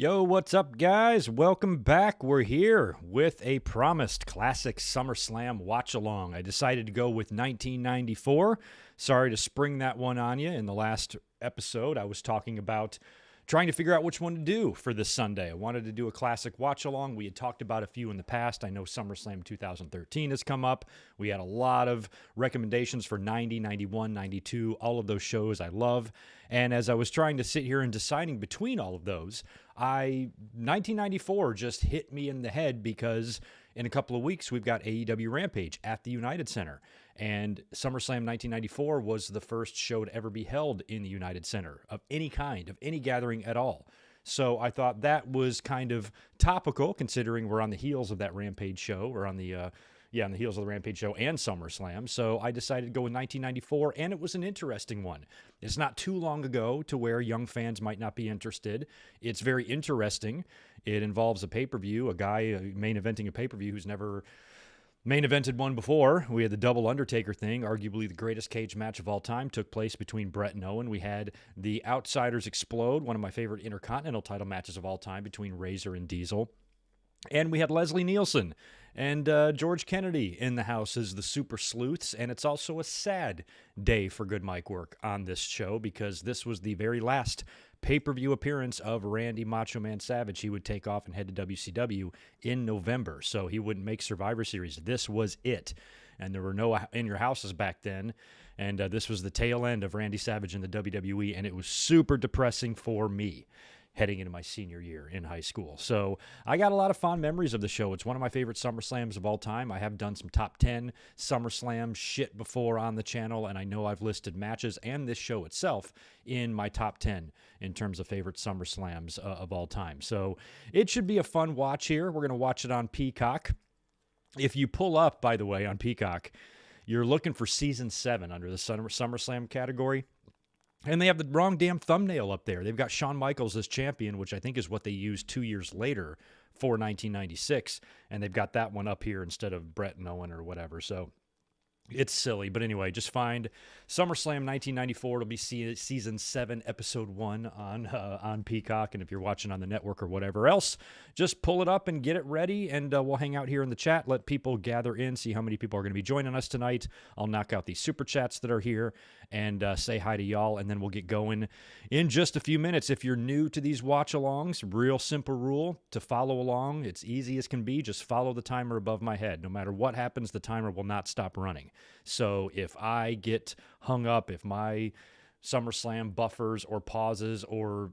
Yo, what's up, guys? Welcome back. We're here with a promised classic SummerSlam watch-along. I decided to go with 1994. Sorry to spring that one on you. In the last episode, I was talking about trying to figure out which one to do for this Sunday. I wanted to do a classic watch-along. We had talked about a few in the past. I know SummerSlam 2013 has come up. We had a lot of recommendations for 90, 91, 92, all of those shows I love. And as I was trying to sit here and deciding between all of those, 1994 just hit me in the head because in a couple of weeks, we've got AEW Rampage at the United Center. And SummerSlam 1994 was the first show to ever be held in the United Center of any kind, of any gathering at all. So I thought that was kind of topical, considering we're on the heels of that Rampage show, or on the heels of the Rampage show and SummerSlam. So I decided to go with 1994, and it was an interesting one. It's not too long ago to where young fans might not be interested. It's very interesting. It involves a pay-per-view, a guy main eventing a pay-per-view who's never main evented one before. We had the double Undertaker thing, arguably the greatest cage match of all time, took place between Brett and Owen. We had the Outsiders Explode, one of my favorite Intercontinental title matches of all time, between Razor and Diesel. And we had Leslie Nielsen and George Kennedy in the house as the Super Sleuths. And it's also a sad day for good mic work on this show because this was the very last pay-per-view appearance of Randy Macho Man Savage. He would take off and head to WCW in November, so he wouldn't make Survivor Series. This was it. And there were no in-your-houses back then. And this was the tail end of Randy Savage in the WWE, and it was super depressing for me heading into my senior year in high school. So I got a lot of fond memories of the show. It's one of my favorite SummerSlams of all time. I have done some top 10 SummerSlam shit before on the channel, and I know I've listed matches and this show itself in my top 10 in terms of favorite SummerSlams of all time. So it should be a fun watch here. We're going to watch it on Peacock. If you pull up, by the way, on Peacock, you're looking for Season 7 under the SummerSlam category. And they have the wrong damn thumbnail up there. They've got Shawn Michaels as champion, which I think is what they used 2 years later for 1996. And they've got that one up here instead of Brett and Owen or whatever. So it's silly. But anyway, just find SummerSlam 1994. It'll be Season 7, Episode 1 on Peacock. And if you're watching on the network or whatever else, just pull it up and get it ready. And we'll hang out here in the chat, let people gather in, see how many people are going to be joining us tonight. I'll knock out these super chats that are here and say hi to y'all, and then we'll get going in just a few minutes. If you're new to these watch-alongs, real simple rule to follow along. It's easy as can be. Just follow the timer above my head. No matter what happens, the timer will not stop running. So if I get hung up, if my SummerSlam buffers or pauses or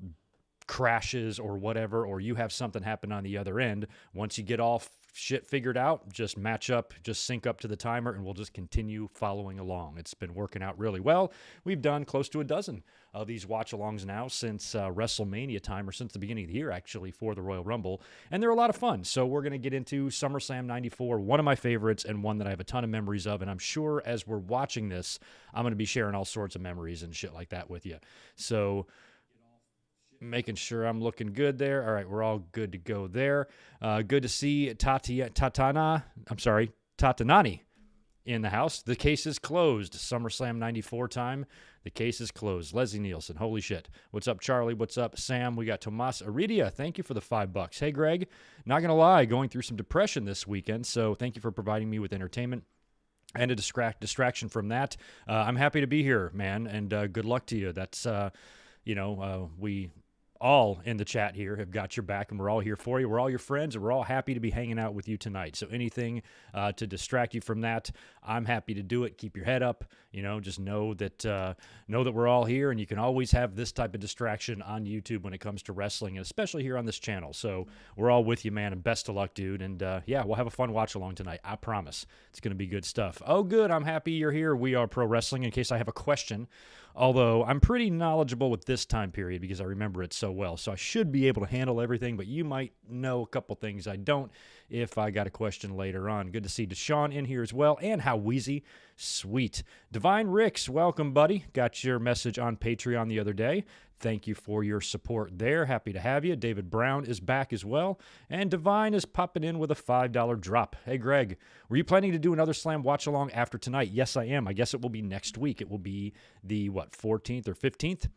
crashes or whatever, or you have something happen on the other end, once you get all shit figured out, just match up, just sync up to the timer, and we'll just continue following along. It's been working out really well. We've done close to a dozen of these watch-alongs now since WrestleMania time, or since the beginning of the year, actually, for the Royal Rumble, and they're a lot of fun. So we're going to get into SummerSlam 94, one of my favorites, and one that I have a ton of memories of, and I'm sure as we're watching this, I'm going to be sharing all sorts of memories and shit like that with you. So making sure I'm looking good there. All right, we're all good to go there. Good to see Tatanani in the house. The case is closed. SummerSlam 94 time. The case is closed. Leslie Nielsen. Holy shit. What's up, Charlie? What's up, Sam? We got Tomas Aridia. Thank you for the $5. Hey, Greg. Not going to lie, going through some depression this weekend, so thank you for providing me with entertainment and a distraction from that. I'm happy to be here, man, and good luck to you. That's, we all in the chat here have got your back, and we're all here for you. We're all your friends, and we're all happy to be hanging out with you tonight. So anything to distract you from that, I'm happy to do it. Keep your head up. Just know that we're all here, and you can always have this type of distraction on YouTube when it comes to wrestling, and especially here on this channel. So we're all with you, man, and best of luck, dude. And we'll have a fun watch along tonight. I promise. It's going to be good stuff. Oh, good. I'm happy you're here. We Are Pro Wrestling. In case I have a question, although I'm pretty knowledgeable with this time period because I remember it so well. So I should be able to handle everything, but you might know a couple things I don't if I got a question later on. Good to see Deshaun in here as well, and How Wheezy. Sweet. Divine Ricks, welcome, buddy. Got your message on Patreon the other day. Thank you for your support there. Happy to have you. David Brown is back as well. And Divine is popping in with a $5 drop. Hey, Greg, were you planning to do another Slam watch-along after tonight? Yes, I am. I guess it will be next week. It will be the, 14th or 15th?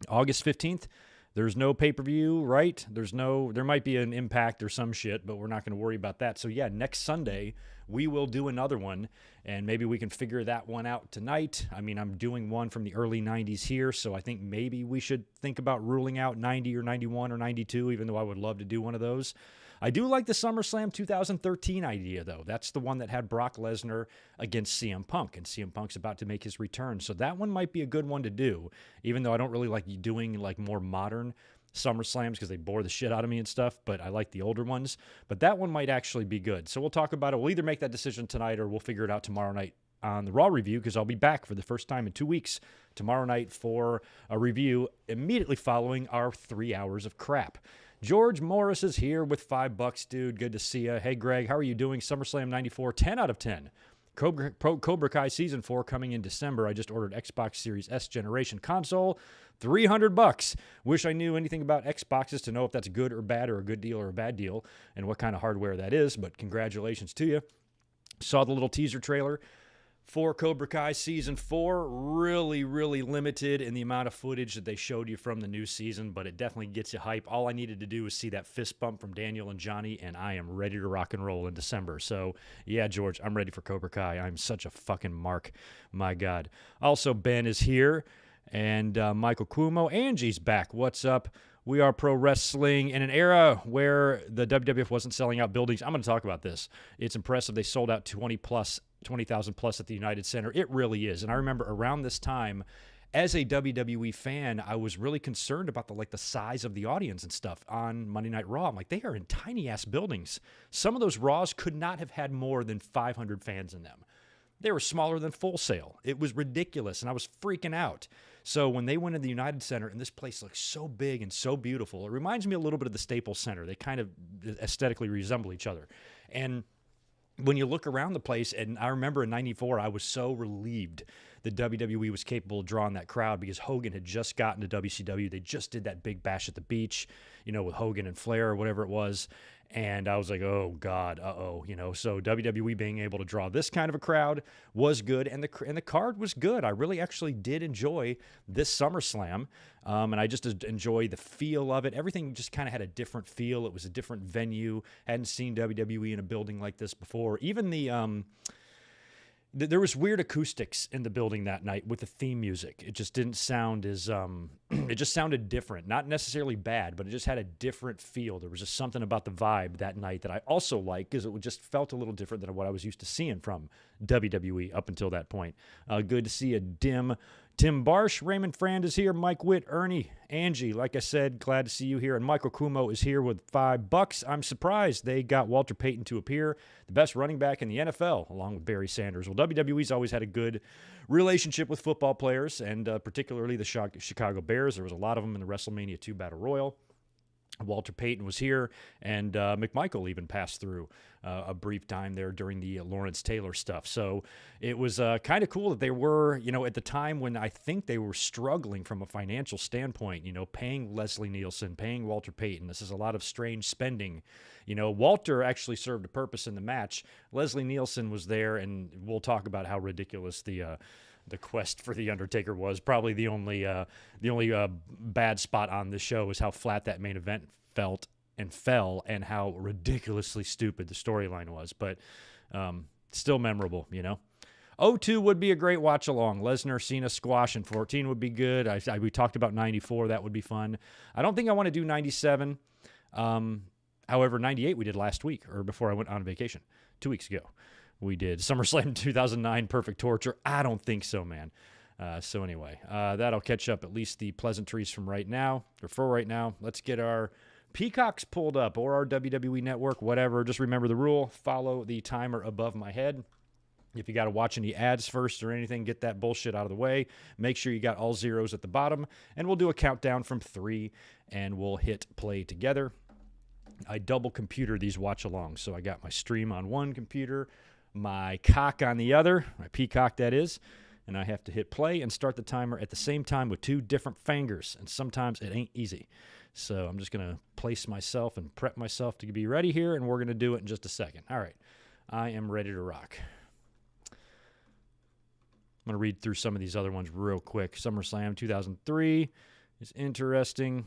August 15th. There's no pay-per-view, right? There might be an Impact or some shit, but we're not going to worry about that. So yeah, next Sunday, we will do another one, and maybe we can figure that one out tonight. I mean, I'm doing one from the early 90s here, so I think maybe we should think about ruling out 90 or 91 or 92, even though I would love to do one of those. I do like the SummerSlam 2013 idea, though. That's the one that had Brock Lesnar against CM Punk, and CM Punk's about to make his return. So that one might be a good one to do, even though I don't really like doing like more modern SummerSlams because they bore the shit out of me and stuff, but I like the older ones. But that one might actually be good. So we'll talk about it. We'll either make that decision tonight or we'll figure it out tomorrow night on the Raw review, because I'll be back for the first time in 2 weeks tomorrow night for a review immediately following our 3 hours of crap. George Morris is here with $5, dude. Good to see you. Hey, Greg, how are you doing? SummerSlam 94, 10 out of 10. Cobra Kai Season 4 coming in December. I just ordered Xbox Series S Generation console, $300. Wish I knew anything about Xboxes to know if that's good or bad, or a good deal or a bad deal, and what kind of hardware that is, but congratulations to you. Saw the little teaser trailer for Cobra Kai Season 4, really, really limited in the amount of footage that they showed you from the new season, but it definitely gets you hype. All I needed to do was see that fist bump from Daniel and Johnny, and I am ready to rock and roll in December. So, yeah, George, I'm ready for Cobra Kai. I'm such a fucking mark. My God. Also, Ben is here, and Michael Cuomo. Angie's back. What's up? We are pro wrestling in an era where the WWF wasn't selling out buildings. I'm going to talk about this. It's impressive. They sold out 20,000 plus at the United Center. It really is. And I remember around this time, as a WWE fan, I was really concerned about the size of the audience and stuff on Monday Night Raw. I'm like, they are in tiny ass buildings. Some of those Raws could not have had more than 500 fans in them. They were smaller than Full Sail. It was ridiculous, and I was freaking out. So when they went in the United Center, and this place looks so big and so beautiful, it reminds me a little bit of the Staples Center. They kind of aesthetically resemble each other. And when you look around the place, and I remember in 94, I was so relieved that WWE was capable of drawing that crowd, because Hogan had just gotten to WCW. They just did that big bash at the beach, with Hogan and Flair or whatever it was. And I was like, oh, God, So WWE being able to draw this kind of a crowd was good, and the card was good. I really actually did enjoy this SummerSlam, and I just enjoy the feel of it. Everything just kind of had a different feel. It was a different venue. Hadn't seen WWE in a building like this before. Even there was weird acoustics in the building that night with the theme music. It just didn't sound as, it just sounded different. Not necessarily bad, but it just had a different feel. There was just something about the vibe that night that I also liked, because it just felt a little different than what I was used to seeing from WWE up until that point. Good to see a Tim Barsh, Raymond Frand is here, Mike Witt, Ernie, Angie. Like I said, glad to see you here. And Michael Cuomo is here with $5. I'm surprised they got Walter Payton to appear, the best running back in the NFL, along with Barry Sanders. Well, WWE's always had a good relationship with football players, and particularly the Chicago Bears. There was a lot of them in the WrestleMania 2 Battle Royal. Walter Payton was here, and McMichael even passed through a brief time there during the Lawrence Taylor stuff. So it was kind of cool that they were, at the time when I think they were struggling from a financial standpoint, paying Leslie Nielsen, paying Walter Payton. This is a lot of strange spending. Walter actually served a purpose in the match. Leslie Nielsen was there, and we'll talk about how ridiculous the quest for the Undertaker was. Probably the only bad spot on the show is how flat that main event felt and fell, and how ridiculously stupid the storyline was. But still memorable, 02 would be a great watch along. Lesnar, Cena, squash, and 14 would be good. We talked about 94. That would be fun. I don't think I want to do 97. However, 98 we did last week, or before I went on vacation 2 weeks ago. We did SummerSlam 2009, Perfect Torture. I don't think so, man. So anyway, that'll catch up at least the pleasantries from right now, or for right now. Let's get our Peacocks pulled up, or our WWE Network, whatever. Just remember the rule. Follow the timer above my head. If you got to watch any ads first or anything, get that bullshit out of the way. Make sure you got all zeros at the bottom, and we'll do a countdown from 3, and we'll hit play together. I double computer these watch-alongs, so I got my stream on one computer, my cock on the other, my Peacock that is, and I have to hit play and start the timer at the same time with 2 different fingers, and sometimes it ain't easy. So I'm just going to place myself and prep myself to be ready here, and we're going to do it in just a second. All right, I am ready to rock. I'm going to read through some of these other ones real quick. SummerSlam 2003 is interesting.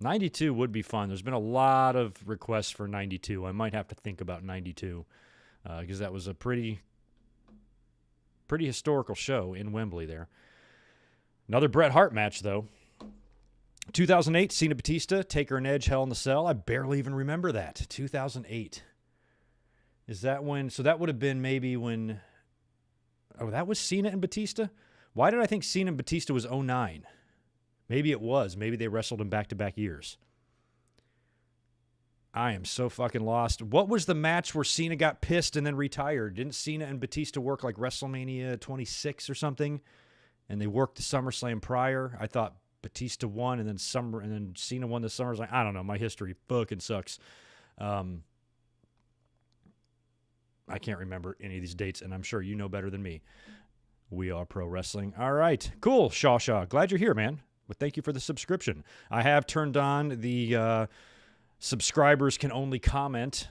92 would be fun. There's been a lot of requests for 92. I might have to think about 92 because that was a pretty historical show in Wembley there. Another Bret Hart match, though. 2008, Cena Batista, Taker and Edge, Hell in the Cell. I barely even remember that. 2008. Is that when? So that would have been maybe when. Oh, that was Cena and Batista? Why did I think Cena and Batista was 09? Maybe it was. Maybe they wrestled in back-to-back years. I am so fucking lost. What was the match where Cena got pissed and then retired? Didn't Cena and Batista work like WrestleMania 26 or something? And they worked the SummerSlam prior. I thought Batista won, and then Cena won the SummerSlam. I don't know. My history fucking sucks. I can't remember any of these dates, and I'm sure you know better than me. We are pro wrestling. All right. Cool, Shaw. Glad you're here, man. But thank you for the subscription. I have turned on the subscribers can only comment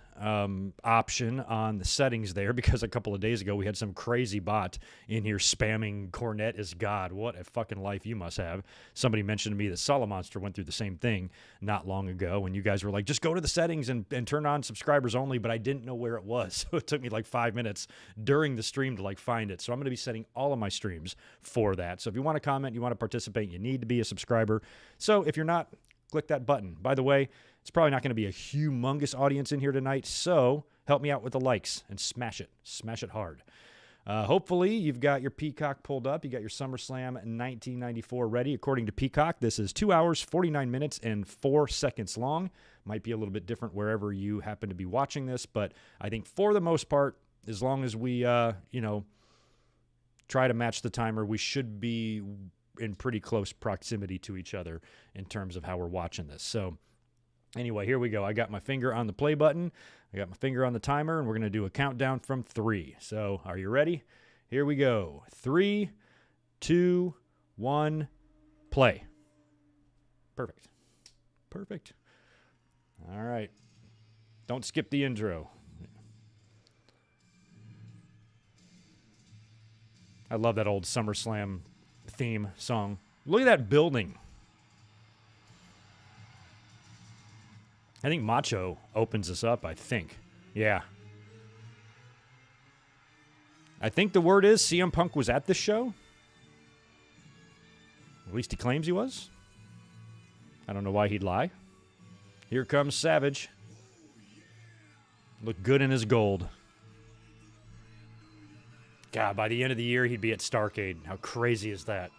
option on the settings there because a couple of days ago we had some crazy bot in here spamming Cornette is God. What a fucking life you must have. Somebody mentioned to me that Salamonster went through the same thing not long ago, and you guys were like, just go to the settings and turn on subscribers only, but I didn't know where it was. So it took me like 5 minutes during the stream to like find it. So I'm going to be setting all of my streams for that. So if you want to comment, you want to participate, you need to be a subscriber. So if you're not, click that button. By the way, it's probably not going to be a humongous audience in here tonight, so help me out with the likes and smash it. Smash it hard. Hopefully, you've got your Peacock pulled up. You got your SummerSlam 1994 ready. According to Peacock, this is 2 hours, 49 minutes, and 4 seconds long. Might be a little bit different wherever you happen to be watching this, but I think for the most part, as long as we, try to match the timer, we should be in pretty close proximity to each other in terms of how we're watching this. So anyway, here we go. I got my finger on the play button. I got my finger on the timer, and we're going to do a countdown from 3. So are you ready? Here we go. 3, 2, 1, play. Perfect. All right. Don't skip the intro. I love that old SummerSlam theme song. Look at that building. I think Macho opens us up, I think. Yeah. I think the word is CM Punk was at this show. At least he claims he was. I don't know why he'd lie. Here comes Savage. Look good in his gold. God, by the end of the year, he'd be at Starrcade. How crazy is that?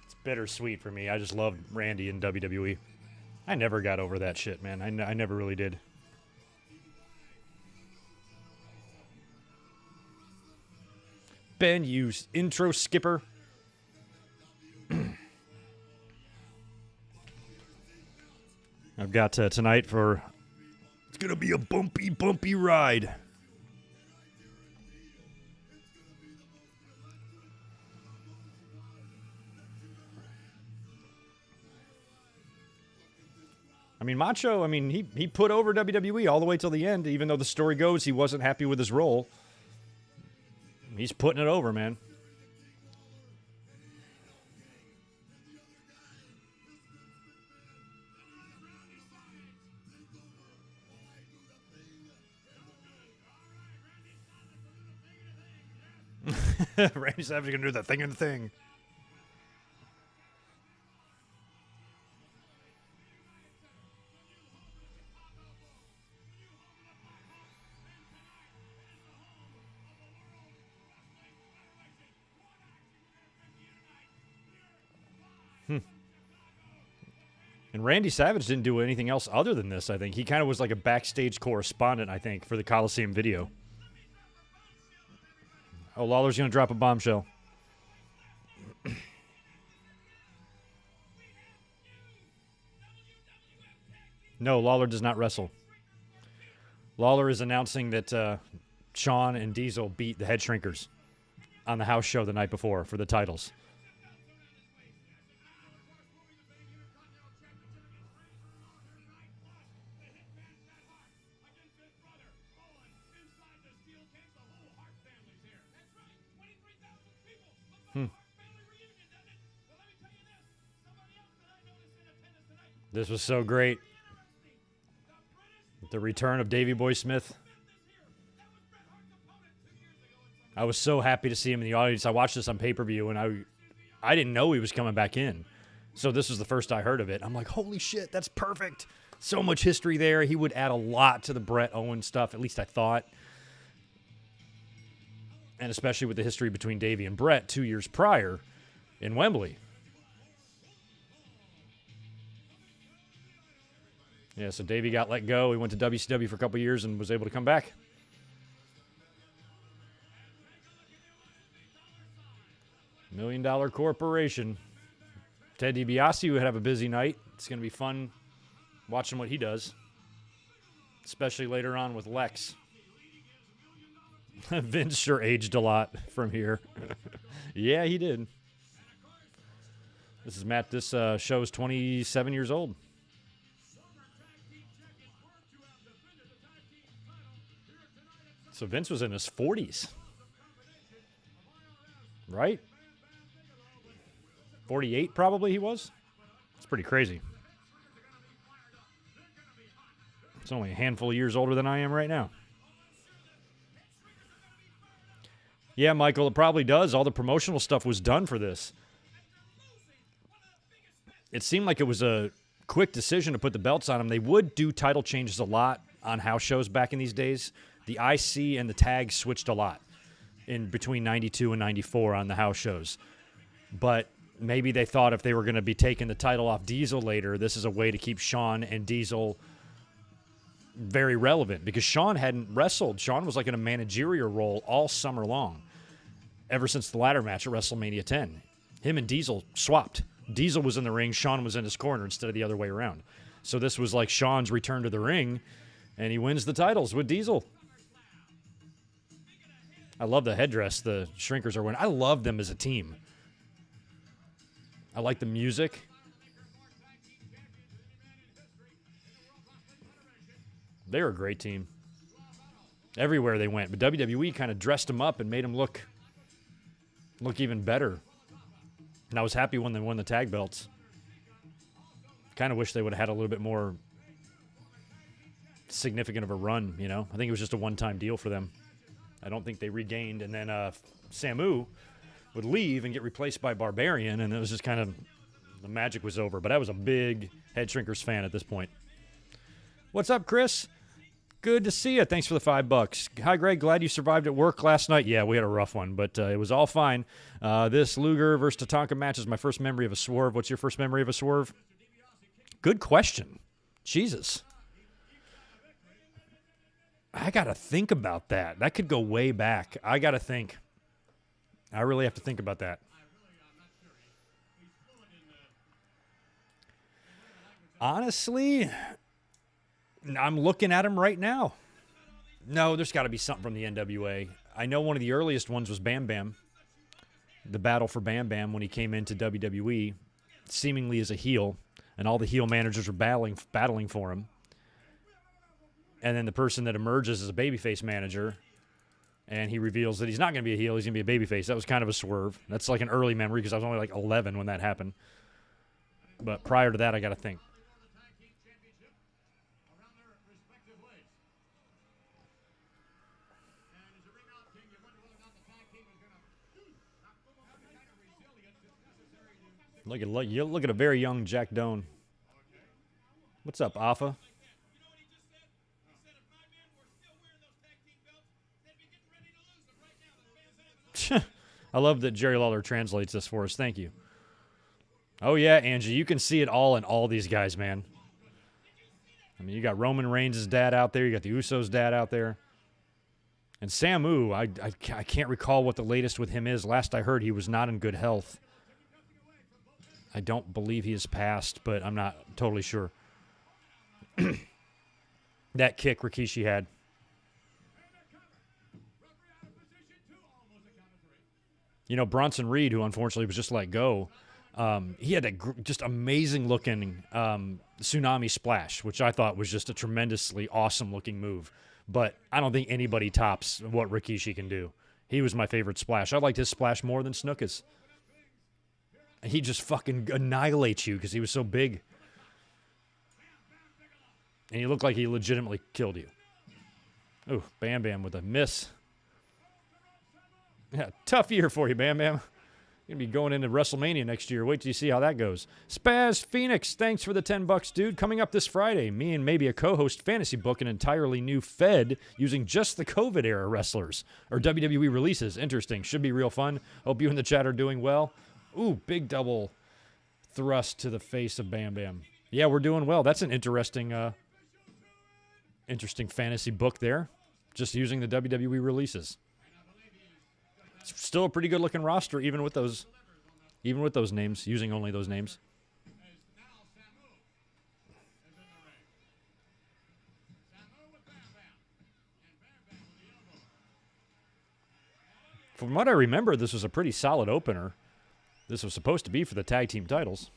It's bittersweet for me. I just loved Randy in WWE. I never got over that shit, man. I never really did. Ben, you intro skipper. I've got tonight for... It's going to be a bumpy ride. I mean, Macho, he put over WWE all the way till the end, even though the story goes he wasn't happy with his role. He's putting it over, man. Randy Savage can do the thing and thing. And Randy Savage didn't do anything else other than this, I think. He kind of was like a backstage correspondent, I think, for the Coliseum video. Oh, Lawler's going to drop a bombshell. No, Lawler does not wrestle. Lawler is announcing that Shawn and Diesel beat the Head Shrinkers on the house show the night before for the titles. This was so great. The return of Davey Boy Smith. I was so happy to see him in the audience. I watched this on pay-per-view, and I didn't know he was coming back in. So this was the first I heard of it. I'm like, holy shit, that's perfect. So much history there. He would add a lot to the Bret Owen stuff, at least I thought. And especially with the history between Davey and Bret 2 years prior in Wembley. Yeah, so Davey got let go. He went to WCW for a couple years and was able to come back. $1 Million Corporation. Ted DiBiase would have a busy night. It's going to be fun watching what he does, especially later on with Lex. Vince sure aged a lot from here. Yeah, he did. This is Matt. This show is 27 years old. So Vince was in his 40s. Right? 48 probably he was. It's pretty crazy. It's only a handful of years older than I am right now. Yeah, Michael, it probably does. All the promotional stuff was done for this. It seemed like it was a quick decision to put the belts on them. They would do title changes a lot on house shows back in these days. The IC and the tag switched a lot in between 92 and 94 on the house shows. But maybe they thought if they were going to be taking the title off Diesel later, this is a way to keep Shawn and Diesel very relevant, because Shawn hadn't wrestled. Shawn was like in a managerial role all summer long, ever since the ladder match at WrestleMania 10. Him and Diesel swapped. Diesel was in the ring, Shawn was in his corner instead of the other way around. So this was like Shawn's return to the ring, and he wins the titles with Diesel. I love the headdress the Shrinkers are wearing. I love them as a team. I like the music. They're a great team. Everywhere they went. But WWE kind of dressed them up and made them look even better. And I was happy when they won the tag belts. Kind of wish they would have had a little bit more significant of a run, you know. I think it was just a one-time deal for them. I don't think they regained. And then Samu would leave and get replaced by Barbarian, and it was just kind of, the magic was over. But I was a big Head Shrinkers fan at this point. What's up, Chris? Good to see you. Thanks for the $5. Hi, Greg. Glad you survived at work last night. Yeah, we had a rough one, but it was all fine. This Luger versus Tatanka match is my first memory of a swerve. What's your first memory of a swerve? Good question. Jesus. I got to think about that. That could go way back. I got to think. I really have to think about that. Honestly, I'm looking at him right now. No, there's got to be something from the NWA. I know one of the earliest ones was Bam Bam. The battle for Bam Bam when he came into WWE, seemingly as a heel, and all the heel managers were battling for him. And then the person that emerges as a babyface manager, and he reveals that he's not going to be a heel, he's going to be a babyface. That was kind of a swerve. That's like an early memory because I was only like 11 when that happened. But prior to that, I got to think. Look at a very young Jack Doan. What's up, Alpha? I love that Jerry Lawler translates this for us. Thank you. Oh, yeah, Angie. You can see it all in all these guys, man. I mean, you got Roman Reigns' dad out there. You got the Usos' dad out there. And Samu, I can't recall what the latest with him is. Last I heard, he was not in good health. I don't believe he has passed, but I'm not totally sure. That kick Rikishi had. You know, Bronson Reed, who unfortunately was just let go, he had that just amazing-looking tsunami splash, which I thought was just a tremendously awesome-looking move. But I don't think anybody tops what Rikishi can do. He was my favorite splash. I liked his splash more than Snuka's. He just fucking annihilates you because he was so big. And he looked like he legitimately killed you. Ooh, Bam Bam with a miss. Yeah, tough year for you, Bam Bam. You're going to be going into WrestleMania next year. Wait till you see how that goes. Spaz Phoenix, thanks for the $10, dude. Coming up this Friday, me and maybe a co-host fantasy book an entirely new Fed using just the COVID-era wrestlers or WWE releases. Interesting. Should be real fun. Hope you in the chat are doing well. Ooh, big double thrust to the face of Bam Bam. Yeah, we're doing well. That's an interesting fantasy book there. Just using the WWE releases. It's still a pretty good looking roster, even with those names, using only those names. From what I remember, this was a pretty solid opener. This was supposed to be for the tag team titles.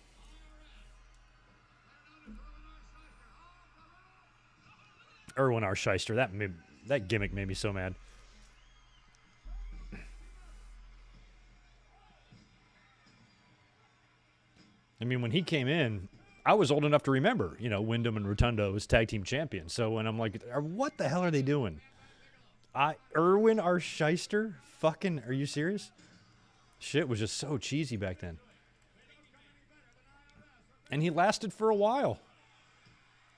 Erwin R. Shyster, that gimmick made me so mad. I mean, when he came in, I was old enough to remember, Wyndham and Rotundo as tag team champions. So when I'm like, what the hell are they doing? Erwin R. Shyster? Fucking, are you serious? Shit was just so cheesy back then. And he lasted for a while.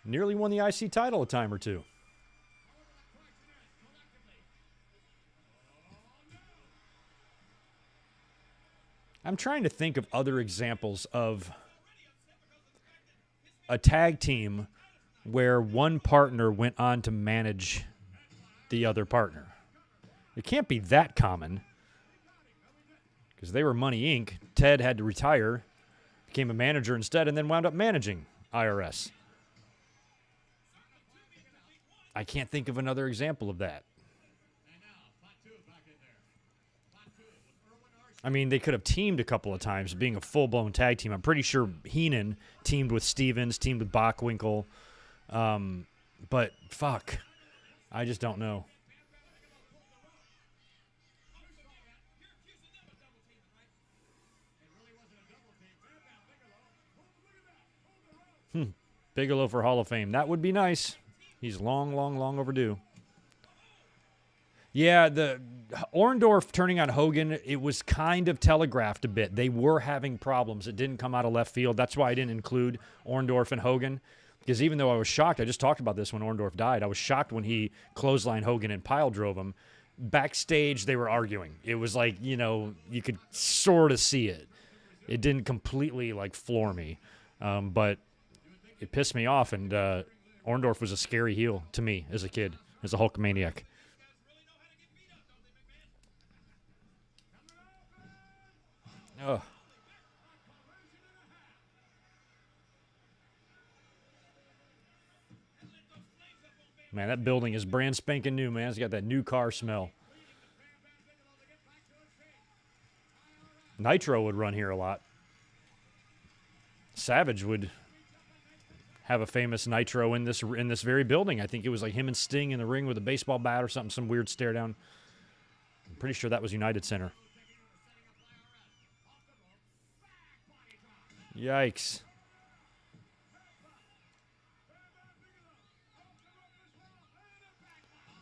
Nearly won the IC title a time or two. I'm trying to think of other examples of a tag team where one partner went on to manage the other partner. It can't be that common because they were Money Inc. Ted had to retire, became a manager instead, and then wound up managing IRS. I can't think of another example of that. I mean, they could have teamed a couple of times, being a full-blown tag team. I'm pretty sure Heenan teamed with Stevens, teamed with Bockwinkel. But, fuck. I just don't know. Bigelow for Hall of Fame. That would be nice. He's long, long, long overdue. Yeah, the Orndorff turning on Hogan, it was kind of telegraphed a bit. They were having problems. It didn't come out of left field. That's why I didn't include Orndorff and Hogan. Because even though I was shocked, I just talked about this when Orndorff died, I was shocked when he clotheslined Hogan and pile drove him. Backstage, they were arguing. It was like, you could sort of see it. It didn't completely, floor me. But it pissed me off, and Orndorff was a scary heel to me as a kid, as a Hulkamaniac. Oh. Man, that building is brand spanking new, man. It's got that new car smell. Nitro would run here a lot. Savage would have a famous Nitro in this very building. I think it was like him and Sting in the ring with a baseball bat or something, some weird stare down. I'm pretty sure that was United Center. Yikes.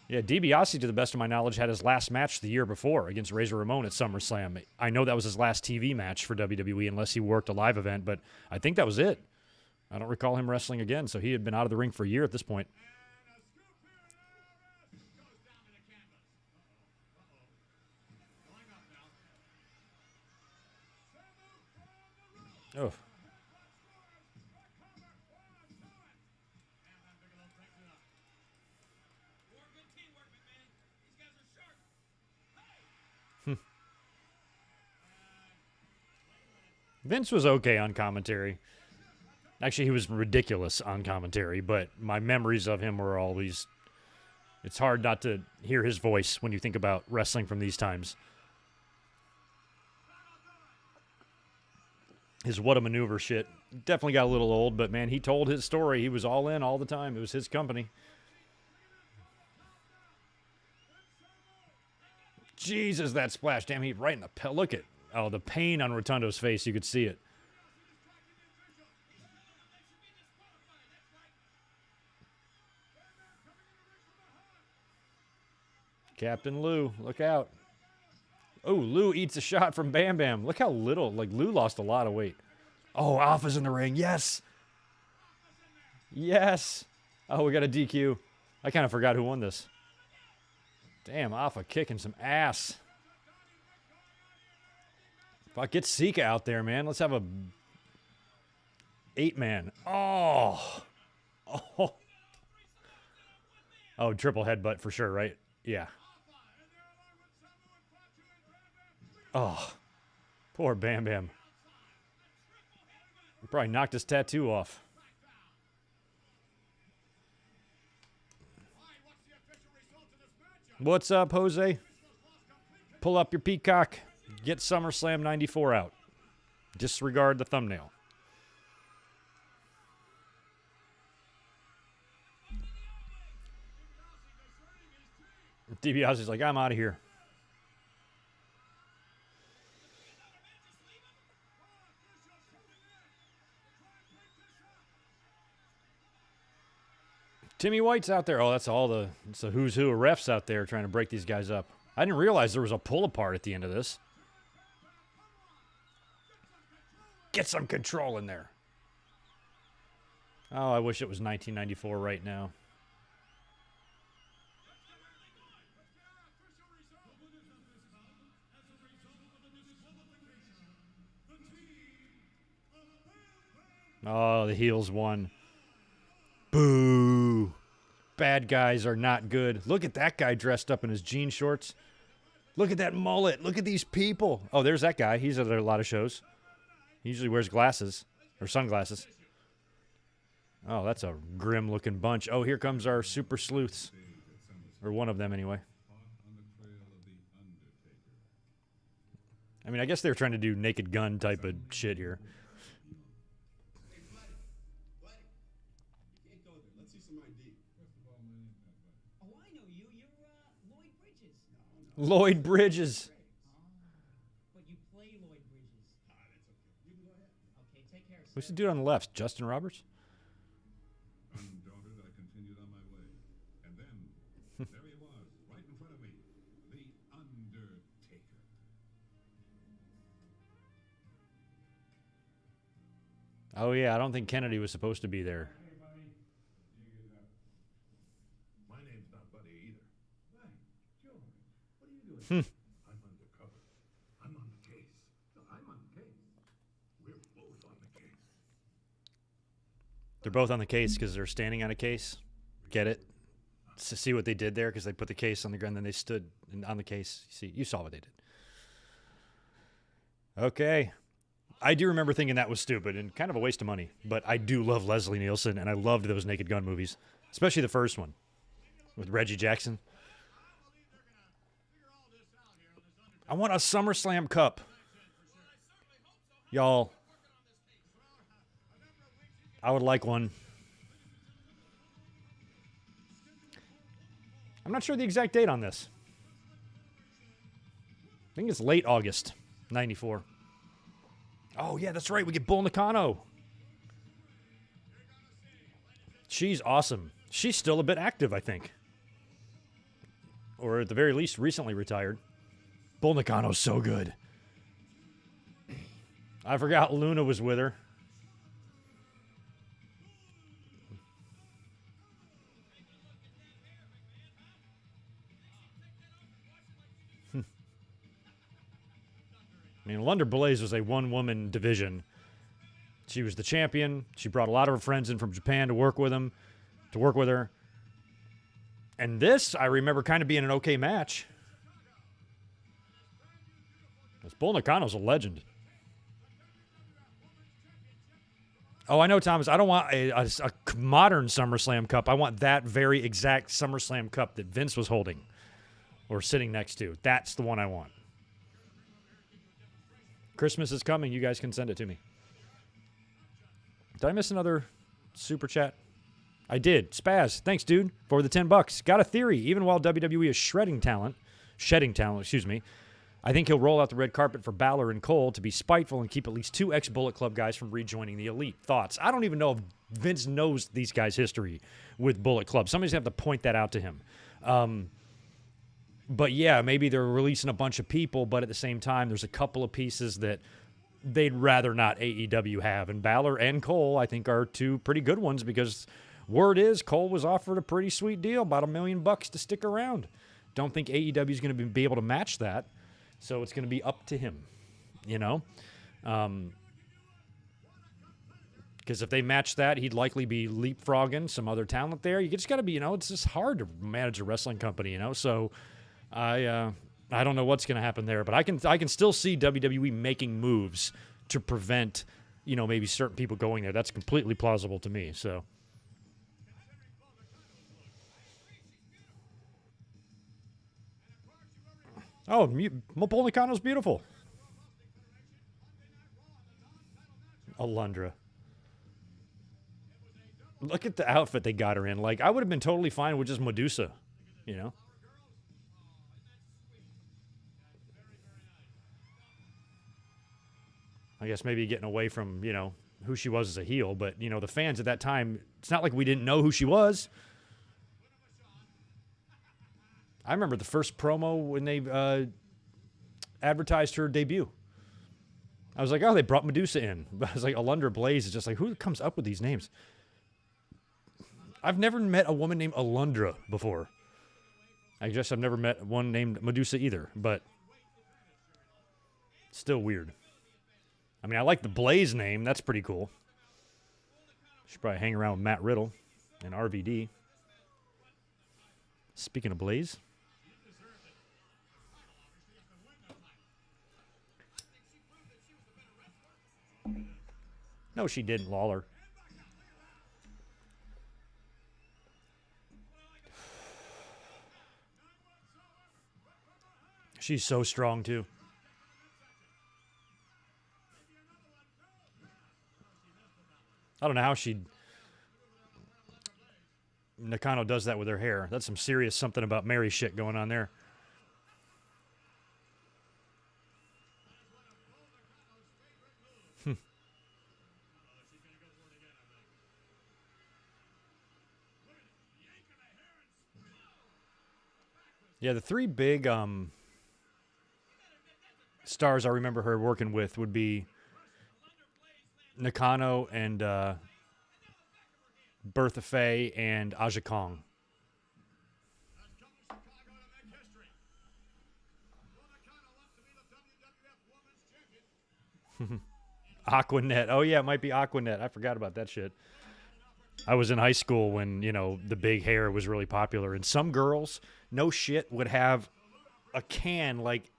Yeah, DiBiase, to the best of my knowledge, had his last match the year before against Razor Ramon at SummerSlam. I know that was his last TV match for WWE unless he worked a live event, but I think that was it. I don't recall him wrestling again, so he had been out of the ring for a year at this point. Oh. Vince was okay on commentary. Actually, he was ridiculous on commentary, but my memories of him were always... It's hard not to hear his voice when you think about wrestling from these times. His what a maneuver shit definitely got a little old, but man, he told his story. He was all in all the time. It was his company. Jesus, that splash. Damn, he right in the... Look at... Oh, the pain on Rotundo's face. You could see it. Captain Lou, look out. Oh, Lou eats a shot from Bam Bam. Look how little. Like, Lou lost a lot of weight. Oh, Alpha's in the ring. Yes. Yes. Oh, we got a DQ. I kind of forgot who won this. Damn, Alpha kicking some ass. Fuck, get Sika out there, man. Let's have a 8-man. Oh. Oh. Oh, triple headbutt for sure, right? Yeah. Oh. Poor Bam Bam. Probably knocked his tattoo off. What's up, Jose? Pull up your peacock. Get SummerSlam 94 out. Disregard the thumbnail. DiBiase's like, I'm out of here. Timmy White's out there. Oh, that's it's the who's who of refs out there trying to break these guys up. I didn't realize there was a pull apart at the end of this. Get some control in there. Oh, I wish it was 1994 right now. Oh, the heels won. Boo. Bad guys are not good. Look at that guy dressed up in his jean shorts. Look at that mullet. Look at these people. Oh, there's that guy. He's at a lot of shows. He usually wears glasses or sunglasses. Oh, that's a grim-looking bunch. Oh, here comes our super sleuths. Or one of them, anyway. I mean, I guess they were trying to do Naked Gun type of shit here. Lloyd Bridges. But you play Lloyd Bridges. Okay, take care. Who's the dude on the left? Justin Roberts? Undaunted, I continued on my way. And then, there he was, right in front of me. The Undertaker. Oh, yeah, I don't think Kennedy was supposed to be there. Hey, buddy. My name's not Buddy either. Right, George. What are you doing? I'm undercover. I'm on the case. No, I'm on the case. We're both on the case. They're both on the case because they're standing on a case. Get it? To see what they did there because they put the case on the ground, then they stood on the case. You saw what they did. Okay. I do remember thinking that was stupid and kind of a waste of money, but I do love Leslie Nielsen, and I loved those Naked Gun movies, especially the first one with Reggie Jackson. I want a SummerSlam cup. Y'all, I would like one. I'm not sure the exact date on this. I think it's late August, 94. Oh, yeah, that's right. We get Bull Nakano. She's awesome. She's still a bit active, I think. Or at the very least, recently retired. Bull Nakano's so good. I forgot Luna was with her. I mean, Lunder Blaze was a one-woman division. She was the champion. She brought a lot of her friends in from Japan to work with her. And this, I remember kind of being an okay match. This Bull Nakano's a legend. Oh, I know, Thomas. I don't want a modern SummerSlam cup. I want that very exact SummerSlam cup that Vince was holding or sitting next to. That's the one I want. Christmas is coming. You guys can send it to me. Did I miss another super chat? I did. Spaz, thanks, dude, for the $10. Got a theory. Even while WWE is shedding talent, I think he'll roll out the red carpet for Balor and Cole to be spiteful and keep at least 2 ex-Bullet Club guys from rejoining the Elite. Thoughts? I don't even know if Vince knows these guys' history with Bullet Club. Somebody's going to have to point that out to him. But yeah, maybe they're releasing a bunch of people, but at the same time, there's a couple of pieces that they'd rather not AEW have. And Balor and Cole, I think, are two pretty good ones because word is Cole was offered a pretty sweet deal, about $1 million to stick around. Don't think AEW is going to be able to match that. So it's going to be up to him, you know? Because if they match that, he'd likely be leapfrogging some other talent there. You just got to be, it's just hard to manage a wrestling company, So I don't know what's going to happen there, but I can still see WWE making moves to prevent, maybe certain people going there. That's completely plausible to me. So. Oh, Bull Nakano's beautiful. Alundra. Look at the outfit they got her in. Like, I would have been totally fine with just Medusa, I guess maybe getting away from, who she was as a heel. But, the fans at that time, it's not like we didn't know who she was. I remember the first promo when they advertised her debut. I was like, oh, they brought Medusa in. But I was like, Alundra Blaze is just like, who comes up with these names? I've never met a woman named Alundra before. I guess I've never met one named Medusa either, but still weird. I mean, I like the Blaze name. That's pretty cool. Should probably hang around with Matt Riddle and RVD. Speaking of Blaze. No, she didn't, Lawler. She's so strong, too. I don't know how Nakano does that with her hair. That's some serious something about Mary shit going on there. Yeah, the three big stars I remember her working with would be Nakano and Bertha Faye and Aja Kong. Aquanet. Oh, yeah, it might be Aquanet. I forgot about that shit. I was in high school when, the big hair was really popular. And some girls, no shit, would have a can like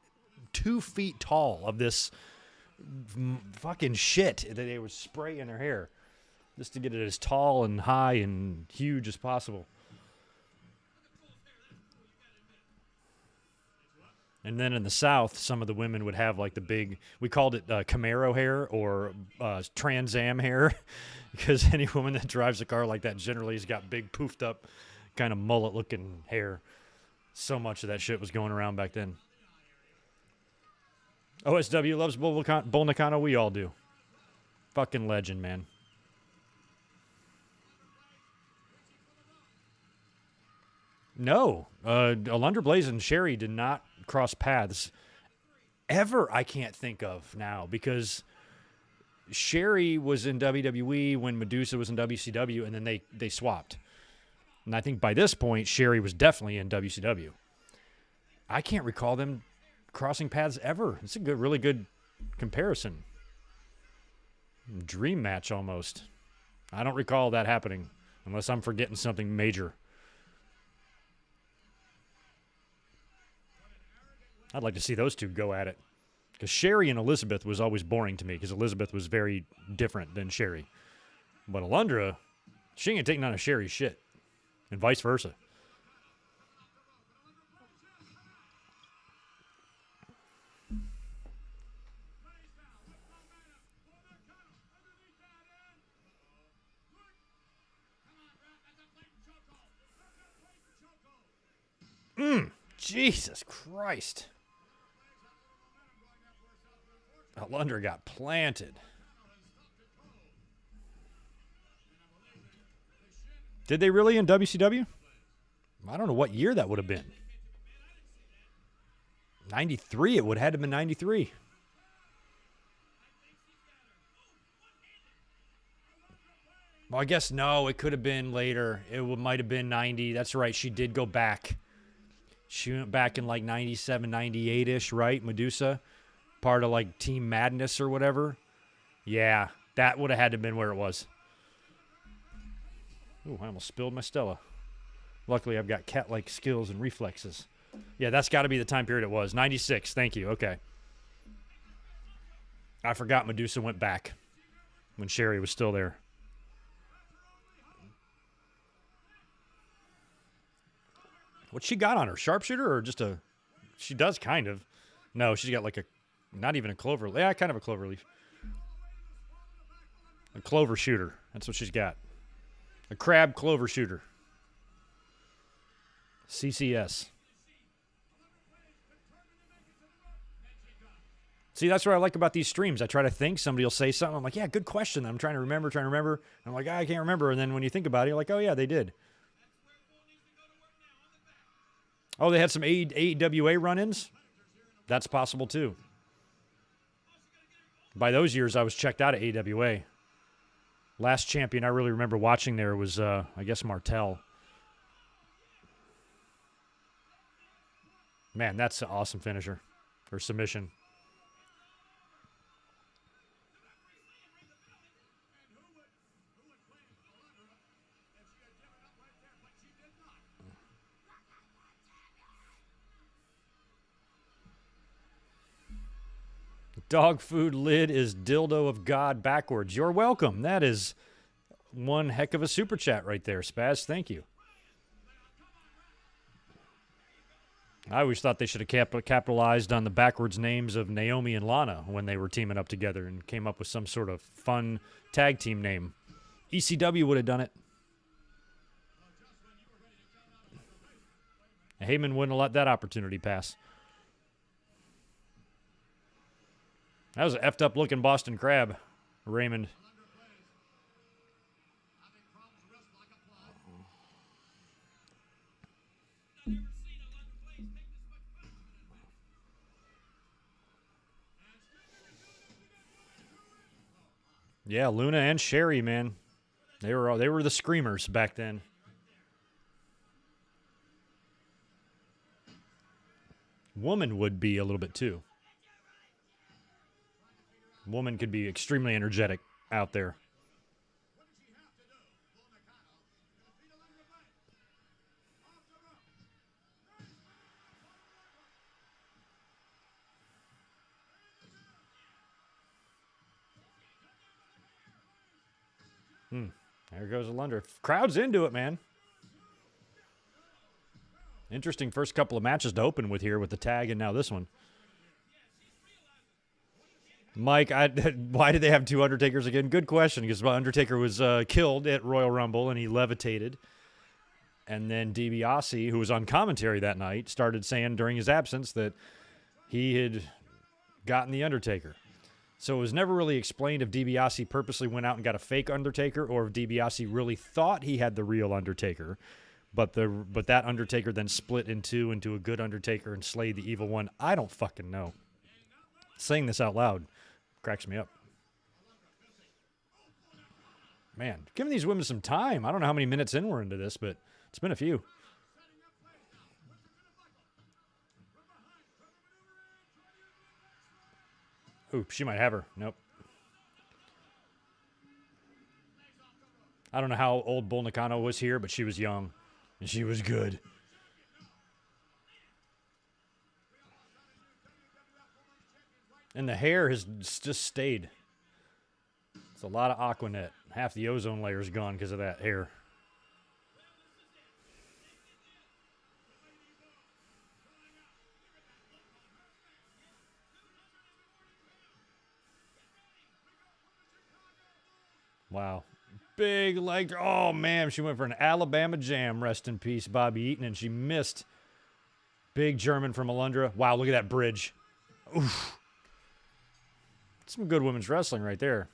2 feet tall of this fucking shit that they would spray in their hair just to get it as tall and high and huge as possible. And then in the South, some of the women would have like the big, we called it Camaro hair or Trans Am hair because any woman that drives a car like that generally has got big poofed up kind of mullet looking hair. So much of that shit was going around back then. OSW loves Bull Nakano. We all do. Fucking legend, man. No. Alundra Blaze and Sherry did not cross paths ever, I can't think of now, because Sherry was in WWE when Medusa was in WCW, and then they swapped. And I think by this point, Sherry was definitely in WCW. I can't recall them crossing paths ever. It's a really good comparison. Dream match almost. I don't recall that happening unless I'm forgetting something major. I'd like to see those two go at it. Because Sherry and Elizabeth was always boring to me because Elizabeth was very different than Sherry. But Alundra, she ain't taking on a Sherry shit. And vice versa. Jesus Christ. Alundra got planted. Did they really in WCW? I don't know what year that would have been. 93. It would have had to have been 93. Well, I guess no. It could have been later. It might have been 90. That's right. She did go back. She went back in like 97, 98-ish, right? Medusa. Part of like Team Madness or whatever. Yeah, that would have had to have been where it was. Ooh, I almost spilled my Stella. Luckily, I've got cat-like skills and reflexes. Yeah, that's got to be the time period it was. 96, thank you. Okay. I forgot Medusa went back when Sherry was still there. What's she got on her? Sharpshooter or just a... She does kind of. No, she's got like a... Not even a clover. Yeah, kind of a clover leaf. A clover shooter. That's what she's got. A crab clover shooter. CCS. See, that's what I like about these streams. I try to think. Somebody will say something. I'm like, yeah, good question. I'm trying to remember. And I'm like, I can't remember. And then when you think about it, you're like, oh, yeah, they did. Oh, they had some AEWA run-ins? That's possible, too. By those years, I was checked out of AEWA. Last champion I really remember watching there was, I guess, Martel. Man, that's an awesome finisher. Or submission. Dog food lid is dildo of God backwards. You're welcome. That is one heck of a super chat right there, Spaz. Thank you. I always thought they should have capitalized on the backwards names of Naomi and Lana when they were teaming up together and came up with some sort of fun tag team name. ECW would have done it. Heyman wouldn't have let that opportunity pass. That was an effed up looking Boston Crab, Raymond. Yeah, Luna and Sherry, man. They were the screamers back then. Woman would be a little bit too. Woman could be extremely energetic out there. There goes a Lunder. Crowd's into it, man. Interesting first couple of matches to open with here with the tag and now this one. Mike, why did they have two Undertakers again? Good question, because Undertaker was killed at Royal Rumble and he levitated. And then DiBiase, who was on commentary that night, started saying during his absence that he had gotten the Undertaker. So it was never really explained if DiBiase purposely went out and got a fake Undertaker or if DiBiase really thought he had the real Undertaker. But that Undertaker then split in two into a good Undertaker and slayed the evil one. I don't fucking know. Saying this out loud cracks me up. Man, giving these women some time. I don't know how many minutes in we're into this, but it's been a few. Ooh, she might have her. Nope. I don't know how old Bull Nakano was here, but she was young. And she was good. And the hair has just stayed. It's a lot of Aquanet. Half the ozone layer is gone because of that hair. Wow. Big leg. Oh, man. She went for an Alabama jam. Rest in peace, Bobby Eaton. And she missed. Big German from Alundra. Wow, look at that bridge. Oof. Some good women's wrestling right there.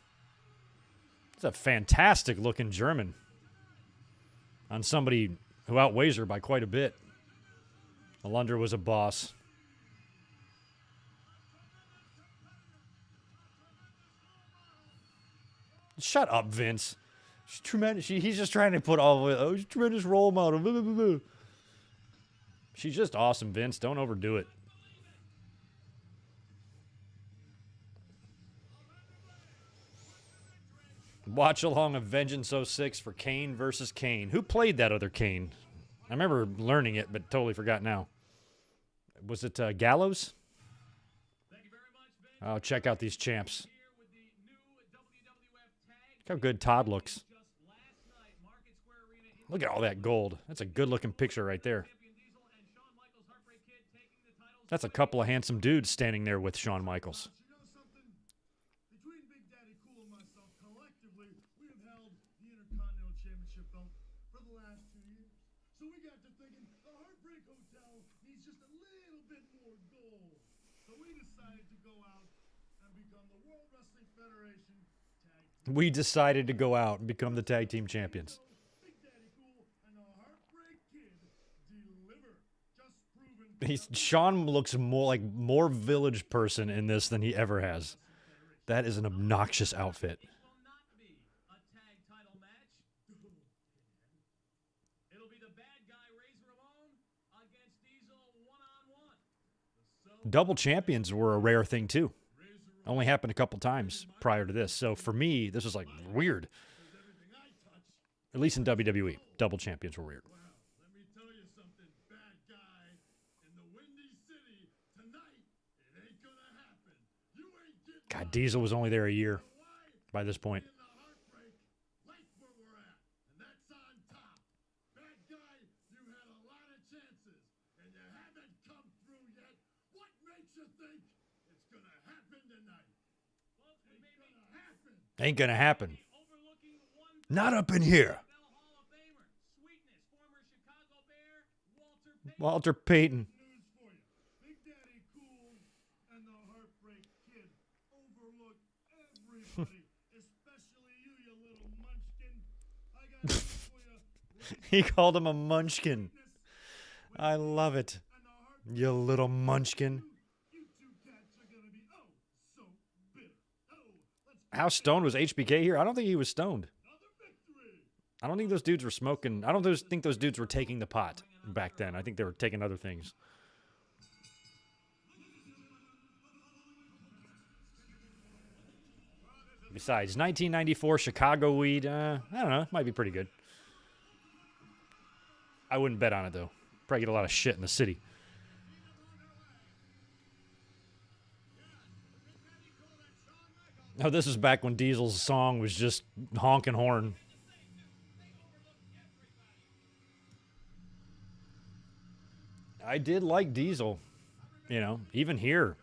It's a fantastic looking German on somebody who outweighs her by quite a bit. Alundra was a boss. Shut up, Vince. She's tremendous. He's just trying to put all of it. Oh, she's a tremendous role model. Blah, blah, blah, blah. She's just awesome, Vince. Don't overdo it. Watch along of Vengeance 06 for Kane versus Kane. Who played that other Kane? I remember learning it, but totally forgot now. Was it Gallows? Oh, check out these champs. Look how good Todd looks. Look at all that gold. That's a good-looking picture right there. That's a couple of handsome dudes standing there with Shawn Michaels. You know something? Between Big Daddy Cool and myself, collectively, we have held the Intercontinental Championship belt for the last 2 years. So we got to thinking the Heartbreak Hotel needs just a little bit more gold. So we decided to go out and become the World Wrestling Federation Tag Team. We decided to go out and become the tag team champions. Big Daddy Cool and the Heartbreak Kid deliver. Just proven. Sean looks more village person in this than he ever has. That is an obnoxious outfit. It will not be a tag title match. It'll be the bad guy Razor Ramon against Diesel one-on-one. Double champions were a rare thing too. Only happened a couple times prior to this. So for me, this was like weird. At least in WWE, double champions were weird. Wow, let me tell you something, bad guy. In the Windy City tonight, it ain't gonna happen. You ain't getting God, Diesel was only there a year by this point. in the Heartbreak. Like where we're at, and that's on top. Bad guy, you had a lot of chances, and you haven't come through yet. What makes you think it's gonna happen tonight? Well, we may be Gonna happen. Ain't gonna happen. overlooking one Not up in here. Bell Hall of Famer, Sweetness, former Chicago Bear, Walter Walter Payton. Payton. News for you. Big Daddy Cool and the Heartbreak Kid overlook everybody, especially you, you little munchkin. I got news for you. He called him a munchkin. Sweetness I love it. and the Heartbreak. You little munchkin. You two cats are gonna be oh so bitter. Oh, let's How stoned was HBK here? I don't think he was stoned. another victory. I don't think those dudes were smoking. I don't think those dudes were taking the pot back then. I think they were taking other things. Besides, 1994 Chicago weed, I don't know, might be pretty good. I wouldn't bet on it, though. Probably get a lot of shit in the city. Oh, this is back when Diesel's song was just honking horn. I did like Diesel, you know, even here.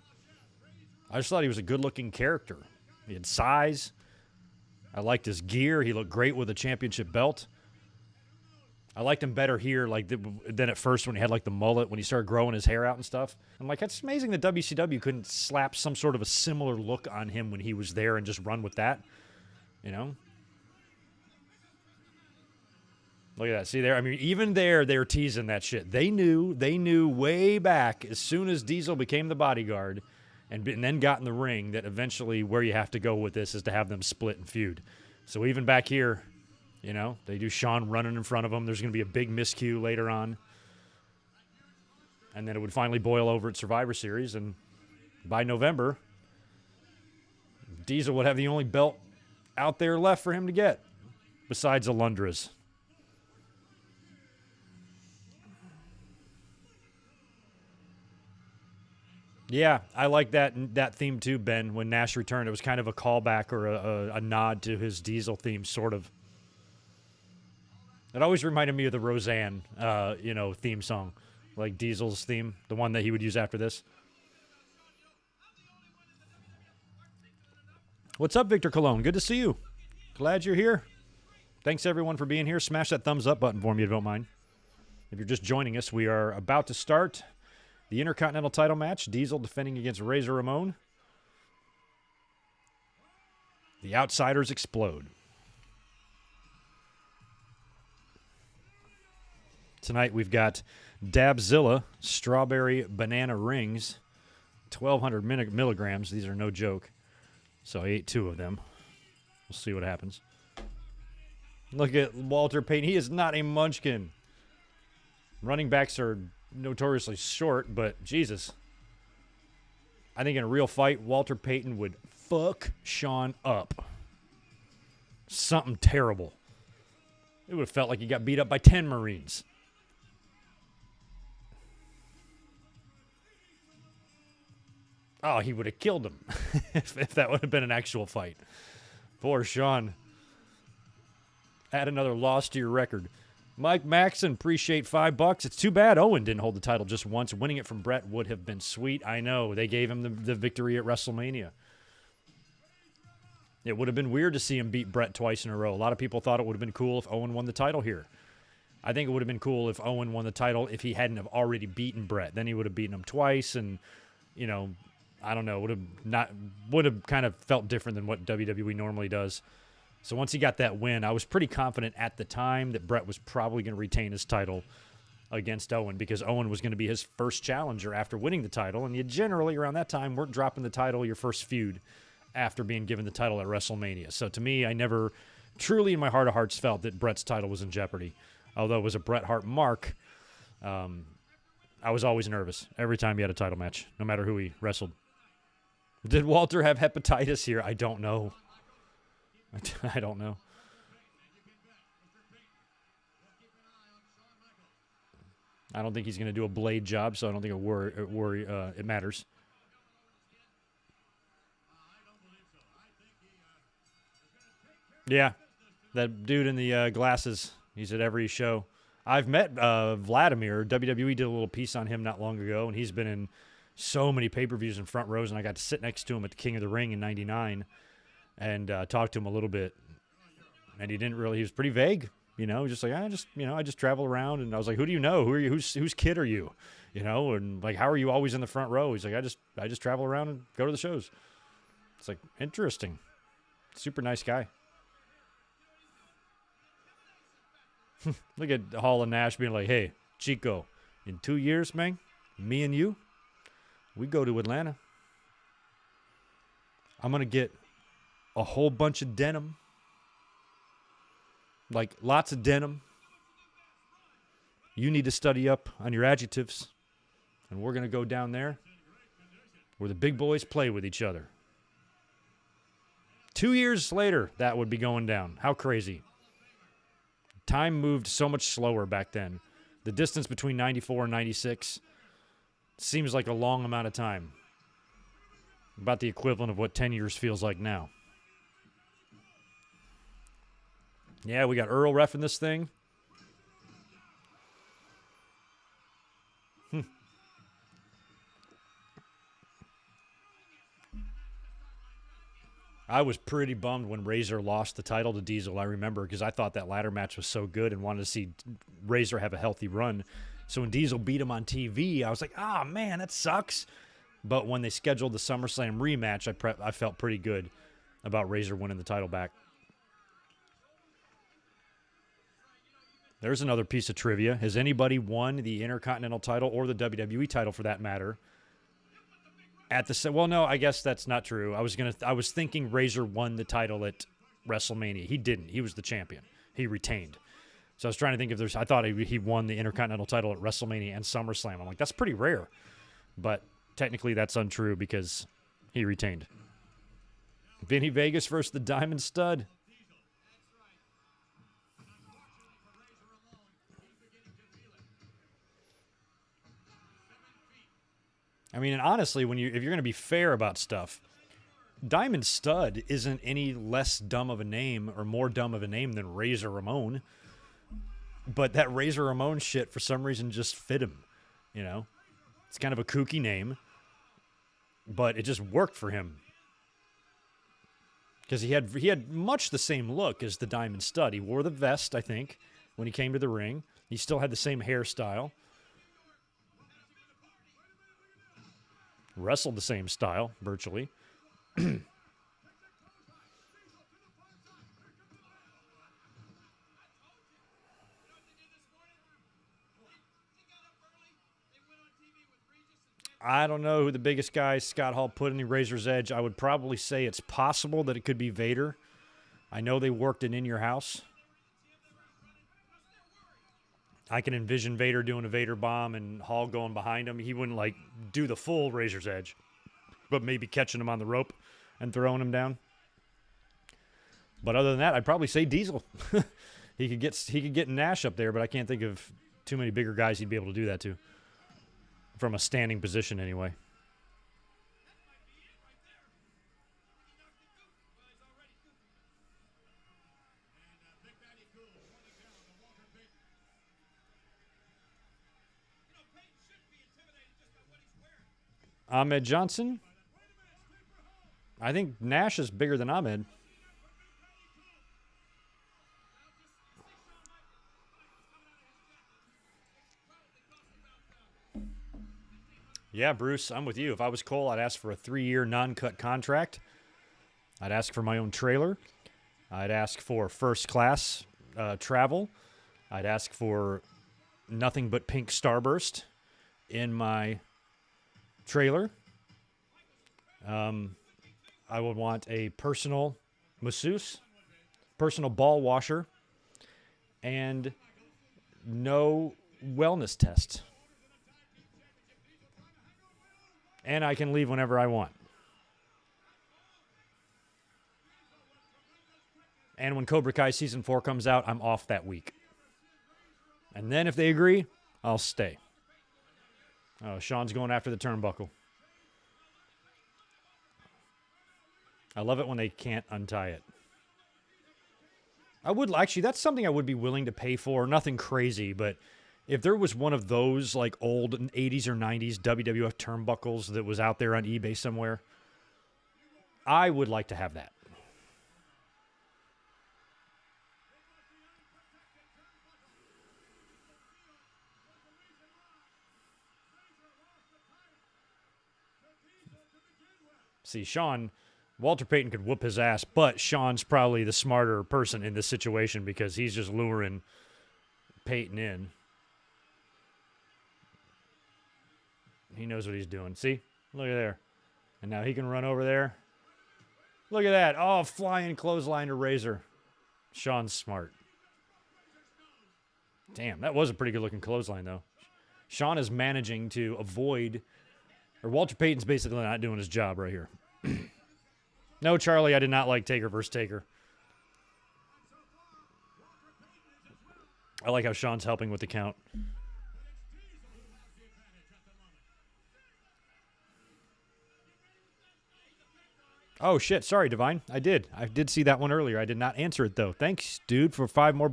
I just thought he was a good-looking character. He had size. I liked his gear. He looked great with a championship belt. I liked him better here than at first when he had like the mullet, when he started growing his hair out and stuff. I'm like, it's amazing that WCW couldn't slap some sort of a similar look on him when he was there and just run with that, you know? Look at that. See there? I mean, even there, they were teasing that shit. They knew way back as soon as Diesel became the bodyguard and then got in the ring that eventually where you have to go with this is to have them split and feud. So even back here, you know, they do Shawn running in front of them. There's going to be a big miscue later on. And then it would finally boil over at Survivor Series. And by November, Diesel would have the only belt out there left for him to get, besides Alundra's. Yeah, I like that theme too, Ben. When Nash returned, it was kind of a callback or a nod to his Diesel theme, sort of. It always reminded me of the Roseanne, theme song, like Diesel's theme, the one that he would use after this. What's up, Victor Colon? Good to see you. Glad you're here. Thanks, everyone, for being here. Smash that thumbs up button for me if you don't mind. If you're just joining us, we are about to start the Intercontinental title match. Diesel defending against Razor Ramon. The Outsiders explode. Tonight we've got Dabzilla Strawberry Banana Rings, 1,200 milligrams. These are no joke. So I ate 2 of them. We'll see what happens. Look at Walter Payton. He is not a munchkin. Running backs are notoriously short, but Jesus. I think in a real fight, Walter Payton would fuck Sean up. Something terrible. It would have felt like he got beat up by 10 Marines. Oh, he would have killed him if that would have been an actual fight. Poor Sean. Add another loss to your record. Mike Maxon, appreciate $5. It's too bad Owen didn't hold the title just once. Winning it from Brett would have been sweet. I know. They gave him the victory at WrestleMania. It would have been weird to see him beat Brett twice in a row. A lot of people thought it would have been cool if Owen won the title here. I think it would have been cool if Owen won the title if he hadn't have already beaten Brett. Then he would have beaten him twice, and, you know, I don't know, would have kind of felt different than what WWE normally does. So once he got that win, I was pretty confident at the time that Brett was probably going to retain his title against Owen, because Owen was going to be his first challenger after winning the title, and you generally, around that time, weren't dropping the title your first feud after being given the title at WrestleMania. So to me, I never truly in my heart of hearts felt that Brett's title was in jeopardy. Although it was a Bret Hart mark, I was always nervous every time he had a title match, no matter who he wrestled. Did Walter have hepatitis here? I don't know. I don't know. I don't think he's going to do a blade job, so I don't think it matters. Yeah, that dude in the glasses. He's at every show. I've met Vladimir. WWE did a little piece on him not long ago, and he's been in so many pay-per-views in front rows, and I got to sit next to him at the King of the Ring in '99 and talk to him a little bit. And he was pretty vague, you know, just like, I just travel around. And I was like, who do you know? Who are you? Whose kid are you? You know, and like, how are you always in the front row? He's like, I just travel around and go to the shows. It's like, interesting. Super nice guy. Look at Hall and Nash being like, hey, Chico, in 2 years, man, me and you, we go to Atlanta. I'm going to get a whole bunch of denim. Like, lots of denim. You need to study up on your adjectives. And we're going to go down there where the big boys play with each other. 2 years later, that would be going down. How crazy. Time moved so much slower back then. The distance between 94 and 96 seems like a long amount of time. About the equivalent of what 10 years feels like now. Yeah, we got Earl reffing this thing. I was pretty bummed when Razor lost the title to Diesel, I remember, because I thought that ladder match was so good and wanted to see Razor have a healthy run. So when Diesel beat him on TV, I was like, oh, man, that sucks. But when they scheduled the SummerSlam rematch, I felt pretty good about Razor winning the title back. There's another piece of trivia. Has anybody won the Intercontinental title or the WWE title, for that matter, at the... Well, no, I guess that's not true. I was thinking Razor won the title at WrestleMania. He didn't. He was the champion. He retained. So I was trying to think if there's... I thought he won the Intercontinental title at WrestleMania and SummerSlam. I'm like, that's pretty rare. But technically that's untrue because he retained. Vinny Vegas versus the Diamond Stud. I mean, and honestly, if you're going to be fair about stuff, Diamond Stud isn't any less dumb of a name or more dumb of a name than Razor Ramon. But that Razor Ramon shit, for some reason, just fit him. You know? It's kind of a kooky name, but it just worked for him. Because he had much the same look as the Diamond Stud. He wore the vest, I think, when he came to the ring. He still had the same hairstyle. Wrestled the same style, virtually. I don't know who the biggest guy Scott Hall put in the Razor's Edge. I would probably say it's possible that it could be Vader. I know they worked it in your house. I can envision Vader doing a Vader bomb and Hall going behind him. He wouldn't, like, do the full Razor's Edge, but maybe catching him on the rope and throwing him down. But other than that, I'd probably say Diesel. He could get Nash up there, but I can't think of too many bigger guys he'd be able to do that to. From a standing position, anyway. Ahmed Johnson. I think Nash is bigger than Ahmed. Yeah, Bruce, I'm with you. If I was Cole, I'd ask for a 3-year non-cut contract. I'd ask for my own trailer. I'd ask for first class travel. I'd ask for nothing but pink starburst in my trailer. I would want a personal masseuse, personal ball washer, and no wellness test. And I can leave whenever I want. And when Cobra Kai Season 4 comes out, I'm off that week. And then if they agree, I'll stay. Oh, Sean's going after the turnbuckle. I love it when they can't untie it. I would, actually, that's something I would be willing to pay for. Nothing crazy, but if there was one of those, like, old 80s or 90s WWF turnbuckles that was out there on eBay somewhere, I would like to have that. See, Sean, Walter Payton could whoop his ass, but Sean's probably the smarter person in this situation because he's just luring Payton in. He knows what he's doing. See? Look at there. And now he can run over there. Look at that. Oh, flying clothesline to Razor. Sean's smart. Damn, that was a pretty good-looking clothesline, though. Sean is managing to avoid... Or Walter Payton's basically not doing his job right here. No, Charlie, I did not like Taker versus Taker. I like how Sean's helping with the count. Oh, shit. Sorry, Divine. I did see that one earlier. I did not answer it, though. Thanks, dude, for $5 more.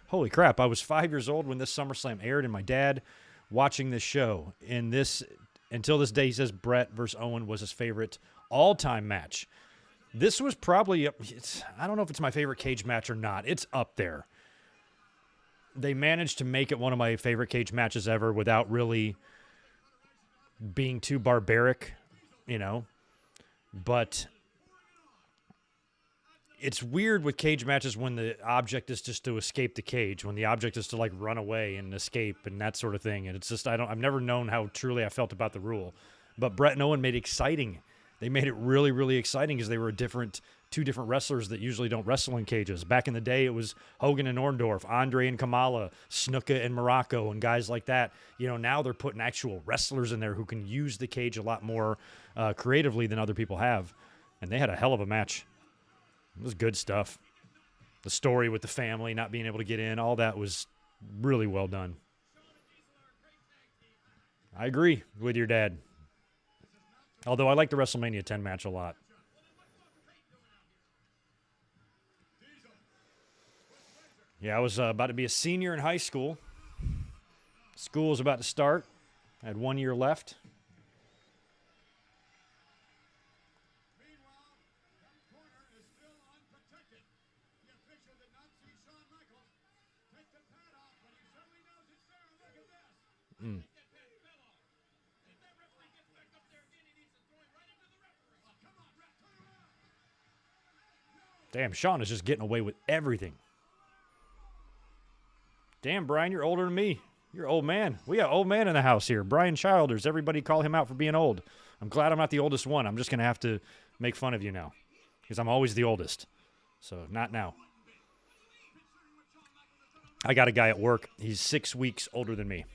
Holy crap. I was 5 years old when this SummerSlam aired, and my dad watching this show. Until this day, he says Brett versus Owen was his favorite all-time match. This was probably, I don't know if it's my favorite cage match or not. It's up there. They managed to make it one of my favorite cage matches ever without really being too barbaric, you know. But it's weird with cage matches when the object is just to escape the cage, when the object is to, like, run away and escape and that sort of thing. And it's just, I've never known how truly I felt about the rule. But Brett and Owen made it exciting. They made it really, really exciting because they were two different wrestlers that usually don't wrestle in cages. Back in the day, it was Hogan and Orndorff, Andre and Kamala, Snuka and Morocco, and guys like that. You know, now they're putting actual wrestlers in there who can use the cage a lot more creatively than other people have. And they had a hell of a match. It was good stuff. The story with the family not being able to get in, all that was really well done. I agree with your dad. Although I like the WrestleMania 10 match a lot. Yeah, I was about to be a senior in high school. School was about to start. I had 1 year left. Damn, Sean is just getting away with everything. Damn, Brian, you're older than me. You're an old man. We got old man in the house here. Brian Childers. Everybody call him out for being old. I'm glad I'm not the oldest one. I'm just going to have to make fun of you now because I'm always the oldest. So not now. I got a guy at work. He's 6 weeks older than me.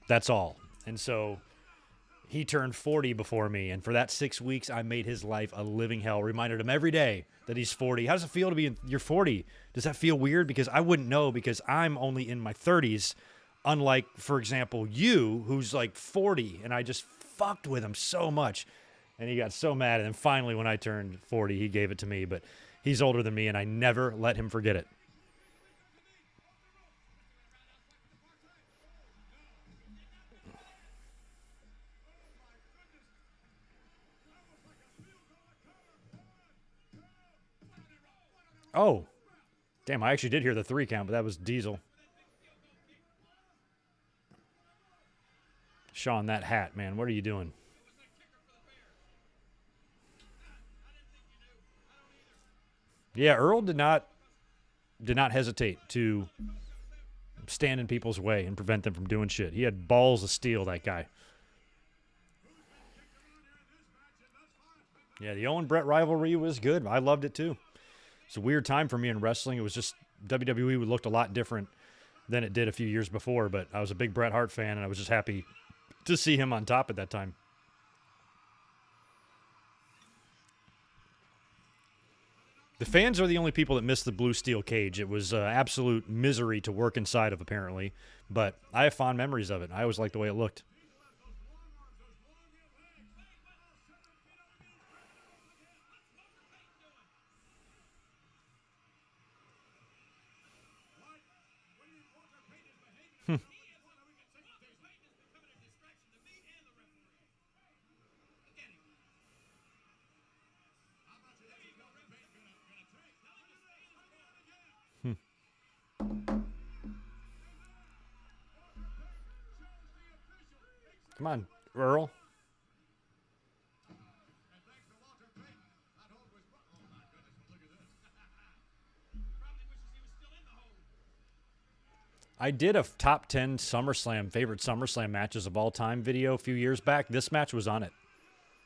That's all. And so he turned 40 before me. And for that 6 weeks, I made his life a living hell. Reminded him every day that he's 40. How does it feel to be in your 40? Does that feel weird? Because I wouldn't know, because I'm only in my 30s. Unlike, for example, you, who's like 40. And I just fucked with him so much. And he got so mad. And then finally, when I turned 40, he gave it to me. But he's older than me, and I never let him forget it. Oh, damn, I actually did hear the 3 count, but that was Diesel. Sean, that hat, man, what are you doing? Yeah, Earl did not hesitate to stand in people's way and prevent them from doing shit. He had balls of steel, that guy. Yeah, the Owen Brett rivalry was good. I loved it too. It's a weird time for me in wrestling. It was just WWE looked a lot different than it did a few years before, but I was a big Bret Hart fan, and I was just happy to see him on top at that time. The fans are the only people that missed the blue steel cage. It was absolute misery to work inside of, apparently, but I have fond memories of it. I always liked the way it looked. Come on, Earl. I did a top 10 SummerSlam, favorite SummerSlam matches of all time video a few years back. This match was on it.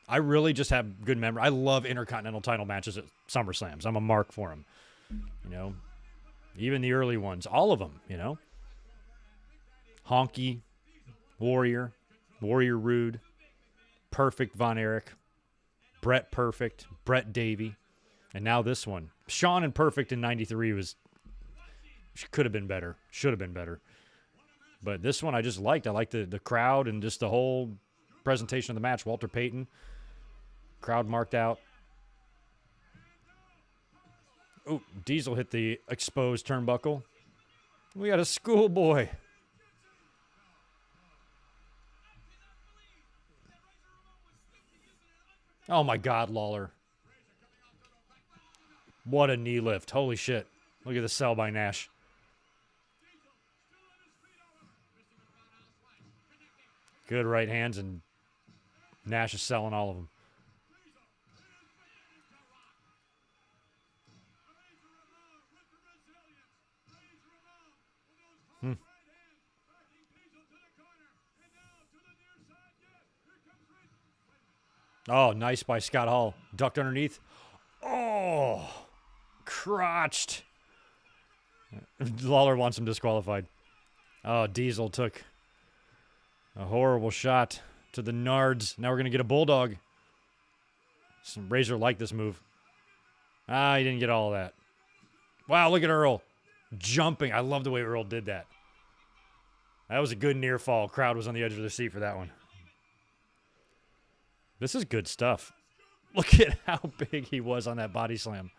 I really just have good memory. I love Intercontinental title matches at SummerSlams. I'm a mark for them. You know, even the early ones, all of them, you know. Honky, Warrior Rude, Perfect Von Erich, Brett Perfect, Brett Davey, and now this one. Shawn and Perfect in 93 could have been better, should have been better. But this one I just liked. I liked the crowd and just the whole presentation of the match. Walter Payton, crowd marked out. Oh, Diesel hit the exposed turnbuckle. We got a schoolboy. Oh, my God, Lawler. What a knee lift. Holy shit. Look at the sell by Nash. Good right hands, and Nash is selling all of them. Oh, nice by Scott Hall. Ducked underneath. Oh, crotched. Lawler wants him disqualified. Oh, Diesel took a horrible shot to the nards. Now we're going to get a bulldog. Some Razor liked this move. Ah, he didn't get all of that. Wow, look at Earl jumping. I love the way Earl did that. That was a good near fall. Crowd was on the edge of their seat for that one. This is good stuff. Look at how big he was on that body slam.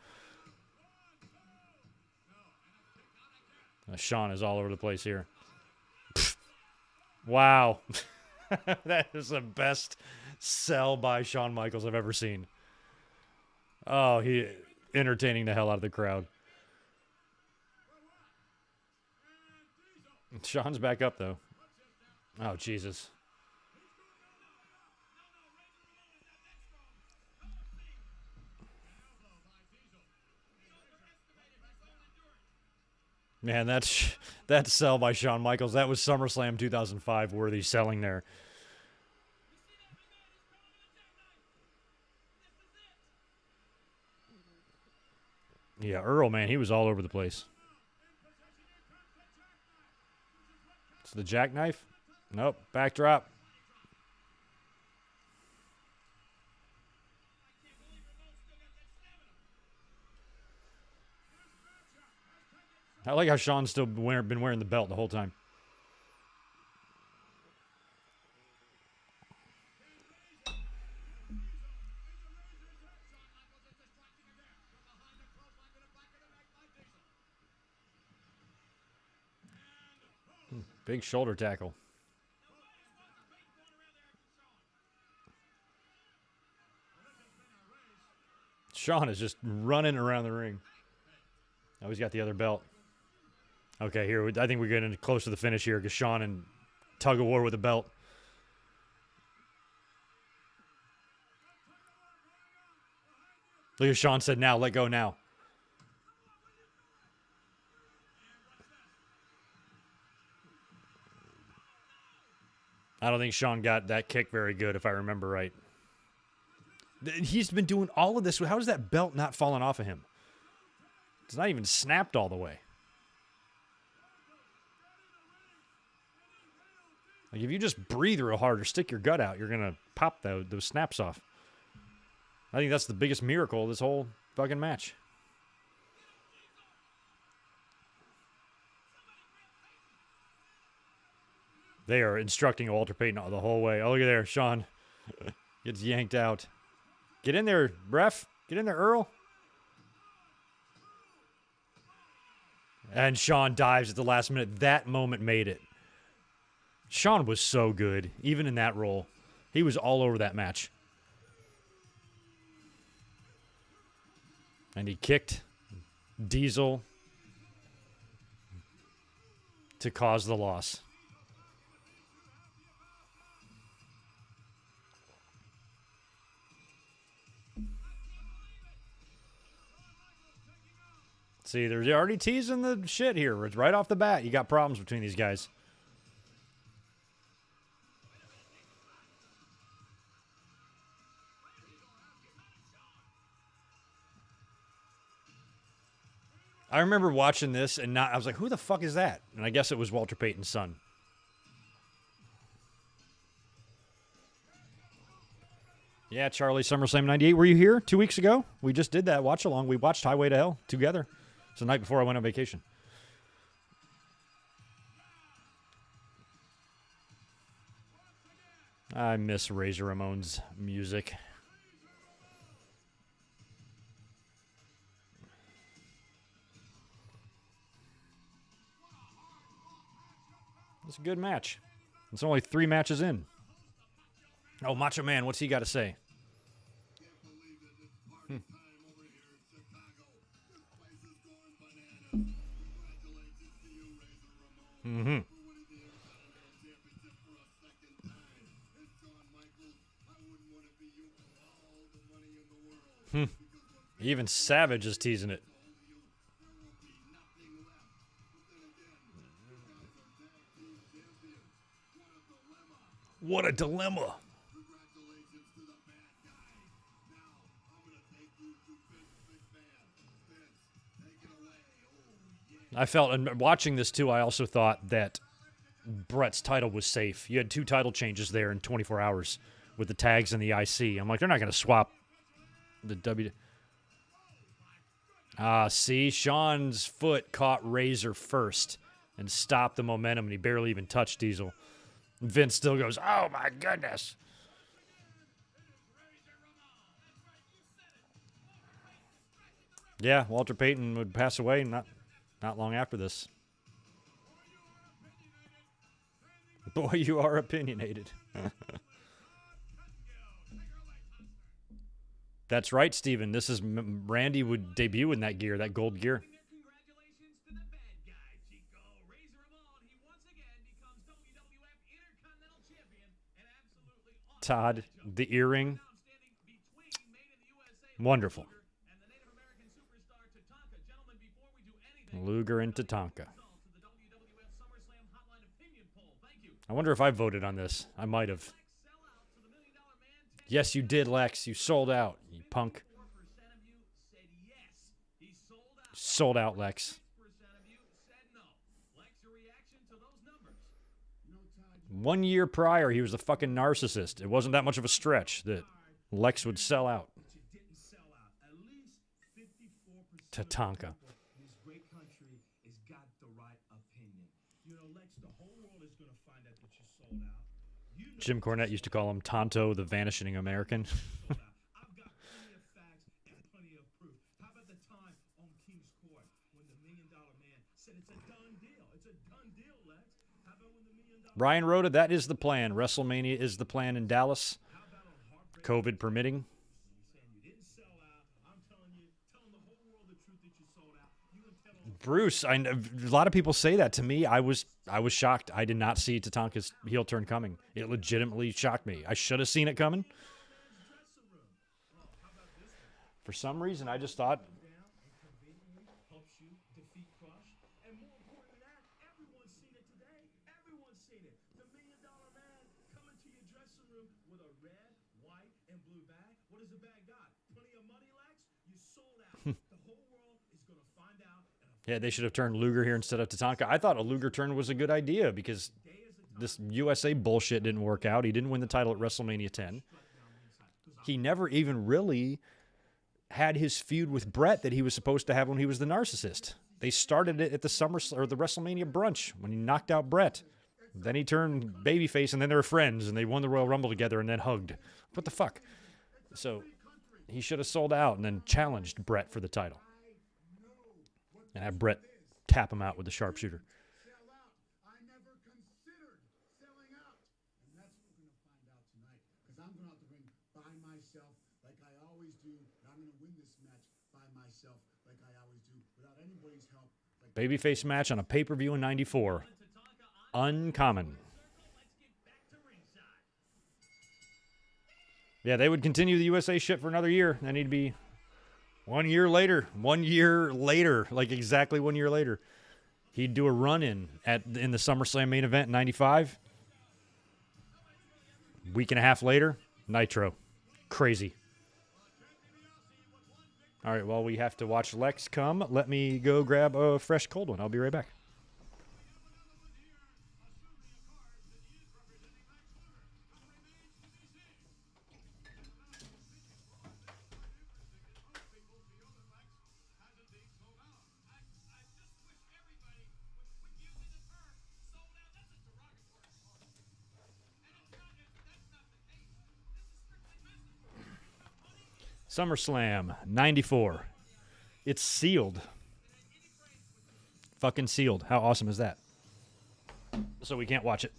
Sean is all over the place here. Wow. That is the best sell by Shawn Michaels I've ever seen. Oh, he entertaining the hell out of the crowd. Sean's back up, though. Oh, Jesus. Man, that's sell by Shawn Michaels. That was SummerSlam 2005 worthy selling there. Yeah, Earl, man, he was all over the place. It's the jackknife. Nope, backdrop. I like how Sean's still been wearing the belt the whole time. Big shoulder tackle. Sean is just running around the ring. Oh, he's got the other belt. Okay, here, I think we're getting close to the finish here because Sean and tug of war with the belt. Look at Sean said now, let go now. I don't think Sean got that kick very good, if I remember right. He's been doing all of this. How is that belt not falling off of him? It's not even snapped all the way. Like, if you just breathe real hard or stick your gut out, you're going to pop those snaps off. I think that's the biggest miracle of this whole fucking match. They are instructing Walter Payton the whole way. Oh, look at there. Sean gets yanked out. Get in there, ref. Get in there, Earl. And Sean dives at the last minute. That moment made it. Sean was so good, even in that role. He was all over that match. And he kicked Diesel to cause the loss. See, they're already teasing the shit here. It's right off the bat. You got problems between these guys. I remember watching this and I was like, who the fuck is that? And I guess it was Walter Payton's son. Yeah, Charlie, SummerSlam 98. Were you here 2 weeks ago? We just did that watch along. We watched Highway to Hell together. It's the night before I went on vacation. I miss Razor Ramon's music. It's a good match. It's only 3 matches in. Oh, Macho Man, what's he got to say? Mm-hmm. Even Savage is teasing it. What a dilemma. I felt, and watching this too, I also thought that Brett's title was safe. You had 2 title changes there in 24 hours with the tags and the IC. I'm like, they're not going to swap the W. See, Sean's foot caught Razor first and stopped the momentum, and he barely even touched Diesel. Vince still goes, oh my goodness. Yeah, Walter Payton would pass away not long after this. Boy, you are opinionated. That's right, Steven. This is Randy would debut in that gear, that gold gear. Congratulations to the bad guy, Chico. Razor Ramon, he once again becomes WWF Intercontinental Champion and absolutely awesome. Todd, the earring. Wonderful. And the Native American superstar Tatanka. Gentlemen, before we do anything, Luger and Tatanka. results of the WWF SummerSlam Hotline Opinion Poll. Thank you. I wonder if I voted on this. I might have. Yes, you did, Lex. You sold out, you punk. 4% of you said yes. He sold Sold out, Lex. 6% of you said no. Lex, your reaction to those numbers? You know, Todd, 1 year prior, he was a fucking narcissist. It wasn't that much of a stretch that Lex would sell out. But you didn't sell out. At least 54% Tatanka. of the people in this great country has got the right opinion. You know, Lex, the whole world is going to find out that you sold out. You know Jim Cornette used to call him Tonto, the vanishing American. sold out. I've got plenty of facts and plenty of proof. How about the time on King's Court when the $1 Million Man said it's a done deal? It's a done deal, Lex. How about when the $1 Million Ryan Rhoda, that is the plan. WrestleMania is the plan in Dallas, How about on Heartbreak? COVID permitting. You're saying you didn't sell out. I'm telling you, telling the whole world the truth that you sold out. You and Ted Olson. Bruce, a lot of people say that to me. I was shocked. I did not see Tatanka's heel turn coming. It legitimately shocked me. I should have seen it coming. For some reason, I just thought, Down and conveniently helps you defeat Crush. And more important than that, everyone's seen it today. Everyone's seen it. The $1 Million Man coming to your dressing room with a red, white, and blue bag. What has the bag got? Plenty of money, Lex? You sold out. The whole world is going to find out. And yeah, they should have turned Luger here instead of Tatanka. I thought a Luger turn was a good idea because this USA bullshit didn't work out. He didn't win the title at WrestleMania 10. He never even really had his feud with Brett that he was supposed to have when he was the narcissist. They started it at the the WrestleMania brunch when he knocked out Brett. Then he turned babyface, and then they were friends, and they won the Royal Rumble together, and then hugged. What the fuck? So he should have sold out and then challenged Brett for the title, and have Brett tap him out with the sharpshooter. sell out. I never considered selling out. And that's what we're going to find out tonight. Because I'm going to have to win by myself like I always do. And I'm going to win this match by myself like I always do without anybody's help. Like Babyface match on a pay-per-view in '94. Uncommon. let's get back to ringside. Yeah, they would continue the USA shit for another year. That need to be 1 year later. 1 year later, like exactly 1 year later. He'd do a run-in in the SummerSlam main event in '95. Week and a half later, Nitro. Crazy. All right, well, we have to watch Lex come. Let me go grab a fresh cold one. I'll be right back. SummerSlam 94. It's sealed. Fucking sealed. How awesome is that? So we can't watch it.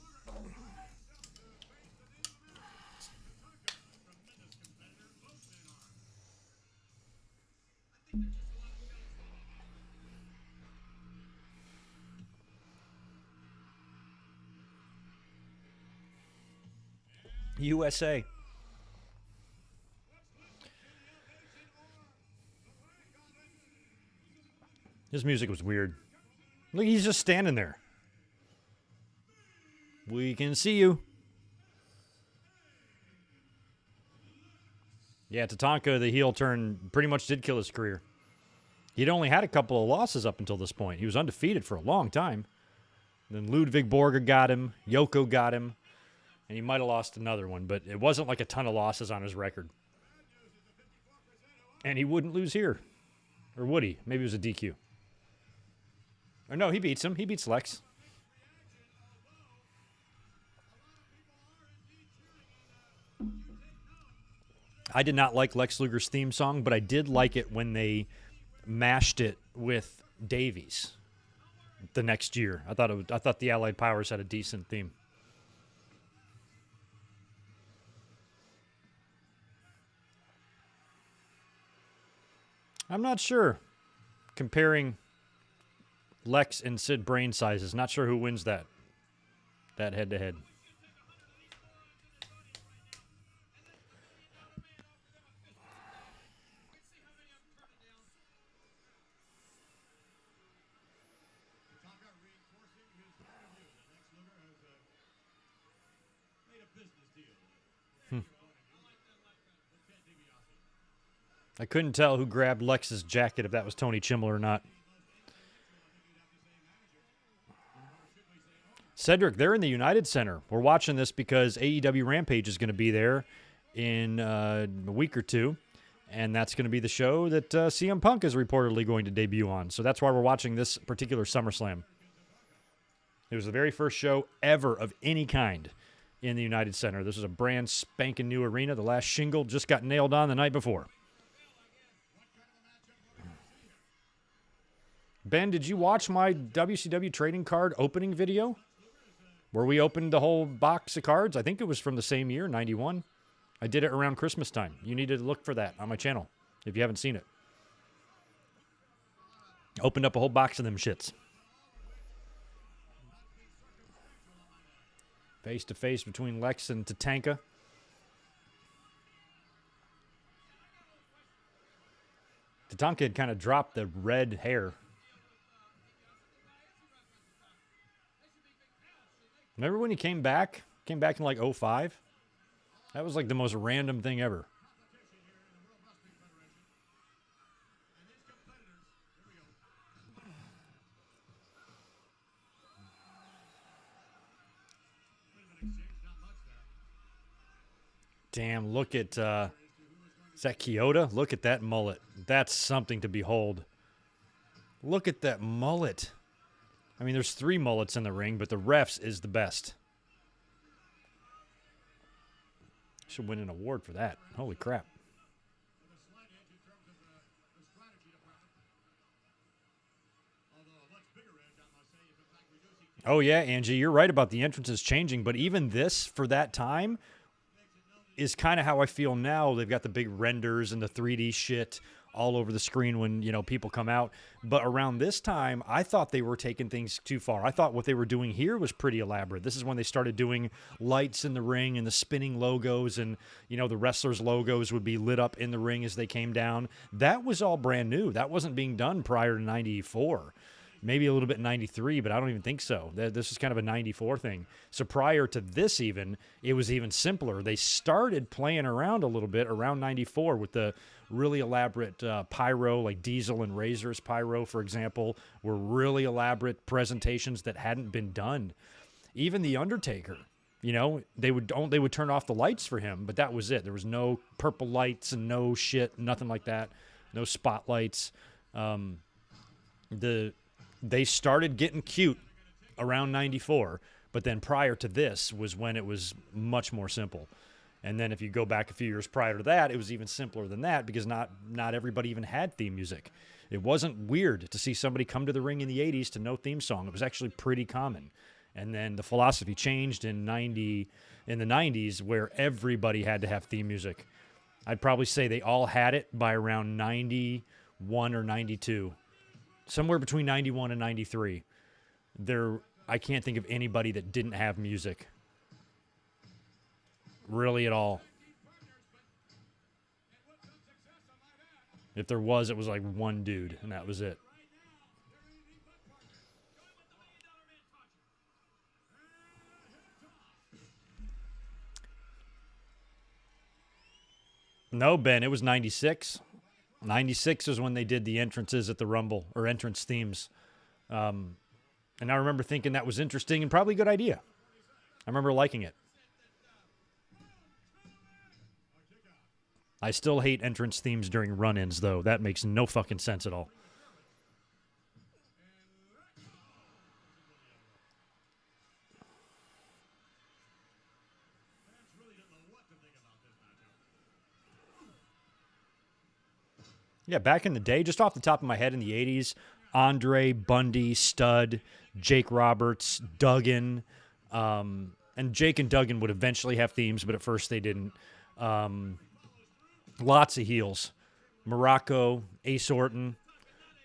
USA. His music was weird. Look, he's just standing there. We can see you. Yeah, Tatanka, the heel turn, pretty much did kill his career. He'd only had a couple of losses up until this point. He was undefeated for a long time. Then Ludwig Borga got him. Yoko got him. And he might have lost another one, but it wasn't like a ton of losses on his record. And he wouldn't lose here. Or would he? Maybe it was a DQ. Or no, he beats him. He beats Lex. I did not like Lex Luger's theme song, but I did like it when they mashed it with Davies the next year. I thought the Allied Powers had a decent theme. I'm not sure. Comparing Lex and Sid brain sizes, not sure who wins that head-to-head. Tatanka reinforcing his point of view that Lex Luger has made a business deal with Ted DiBiase. I couldn't tell who grabbed Lex's jacket, if that was Tony Chimel or not. Cedric, they're in the United Center. We're watching this because AEW Rampage is going to be there in a week or two. And that's going to be the show that CM Punk is reportedly going to debut on. So that's why we're watching this particular SummerSlam. It was the very first show ever of any kind in the United Center. This is a brand spanking new arena. The last shingle just got nailed on the night before. Ben, did you watch my WCW trading card opening video? Where we opened the whole box of cards? I think it was from the same year, 91. I did it around Christmas time. You need to look for that on my channel if you haven't seen it. Opened up a whole box of them shits. Face to face between Lex and Tatanka. Tatanka had kind of dropped the red hair. Remember when he came back? Came back in like 05? That was like the most random thing ever. Damn, look at, is that Kyoto? Look at that mullet. That's something to behold. Look at that mullet. I mean, there's 3 mullets in the ring, but the ref's is the best. Should win an award for that. Holy crap. Oh, yeah, Angie, you're right about the entrances changing, but even this, for that time, is kind of how I feel now. They've got the big renders and the 3D shit all over the screen when, you know, people come out. But around this time, I thought they were taking things too far. I thought what they were doing here was pretty elaborate. This is when they started doing lights in the ring and the spinning logos, and, you know, the wrestlers' logos would be lit up in the ring as they came down. That was all brand new. That wasn't being done prior to 94. Maybe a little bit in 93, but I don't even think so. This is kind of a 94 thing. So prior to this even, it was even simpler. They started playing around a little bit around 94 with the really elaborate pyro, like Diesel and Razor's pyro, for example, were really elaborate presentations that hadn't been done. Even The Undertaker, you know, they would turn off the lights for him, but that was it. There was no purple lights and no shit, nothing like that. No spotlights. They started getting cute around 94, but then prior to this was when it was much more simple. And then if you go back a few years prior to that, it was even simpler than that because not everybody even had theme music. It wasn't weird to see somebody come to the ring in the 80s to no theme song. It was actually pretty common. And then the philosophy changed in the 90s where everybody had to have theme music. I'd probably say they all had it by around 91 or 92. Somewhere between 91 and 93. I can't think of anybody that didn't have music. Really at all. If there was, it was like one dude, and that was it. No, Ben, it was 96. 96 is when they did the entrances at the Rumble, or entrance themes. And I remember thinking that was interesting and probably a good idea. I remember liking it. I still hate entrance themes during run-ins, though. That makes no fucking sense at all. Yeah, back in the day, just off the top of my head in the 80s, Andre, Bundy, Stud, Jake Roberts, Duggan, and Jake and Duggan would eventually have themes, but at first they didn't. Lots of heels. Morocco, Ace Orton,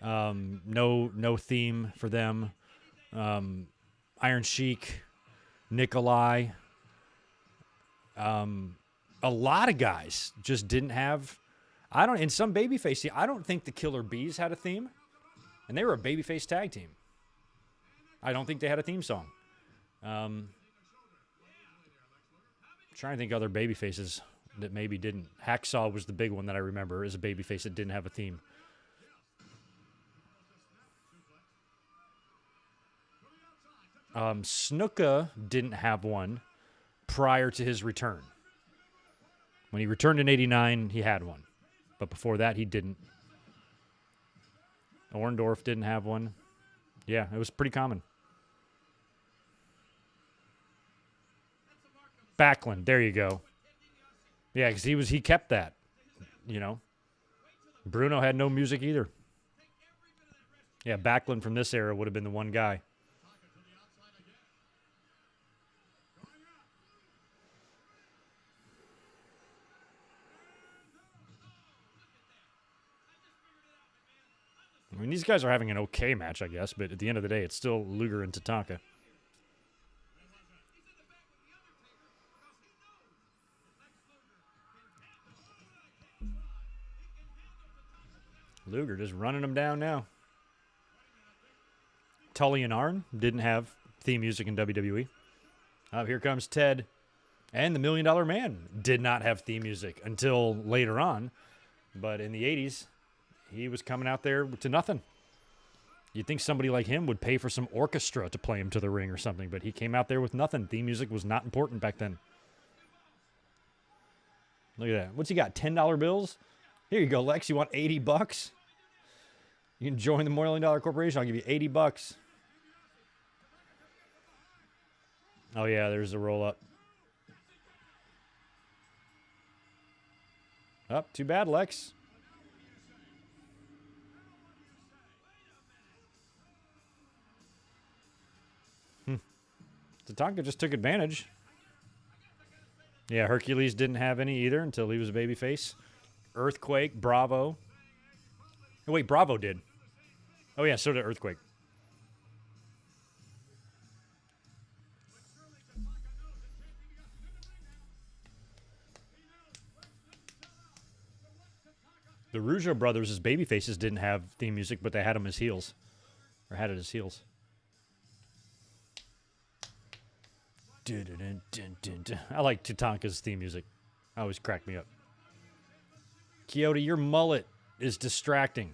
no theme for them. Iron Sheik, Nikolai. A lot of guys just didn't have... in some babyface, I don't think the Killer Bees had a theme. And they were a babyface tag team. I don't think they had a theme song. Trying to think other babyfaces that maybe didn't. Hacksaw was the big one that I remember as a babyface that didn't have a theme. Snuka didn't have one prior to his return. When he returned in '89, he had one. But before that, he didn't. Orndorff didn't have one. Yeah, it was pretty common. Backlund, there you go. Yeah, because he kept that, you know. Bruno had no music either. Yeah, Backlund from this era would have been the one guy. I mean, these guys are having an okay match, I guess, but at the end of the day, it's still Luger and Tatanka. Luger just running them down now. Tully and Arn didn't have theme music in WWE. Oh, here comes Ted. And the $1 Million Man did not have theme music until later on. But in the 80s, he was coming out there to nothing. You'd think somebody like him would pay for some orchestra to play him to the ring or something, but he came out there with nothing. Theme music was not important back then. Look at that. What's he got, $10 bills? Here you go, Lex. You want $80? You can join the $1 Million Corporation. I'll give you $80. Oh, yeah, there's the roll-up. Oh, too bad, Lex. Tatanka just took advantage. Yeah, Hercules didn't have any either until he was a babyface. Earthquake, Bravo. Oh, wait, Bravo did. Oh, yeah, so did Earthquake. The Rougeau brothers as babyfaces didn't have theme music, but they had them as heels. Or had it as heels. I like Tatanka's theme music. Always cracked me up. Kyoto, your mullet is distracting.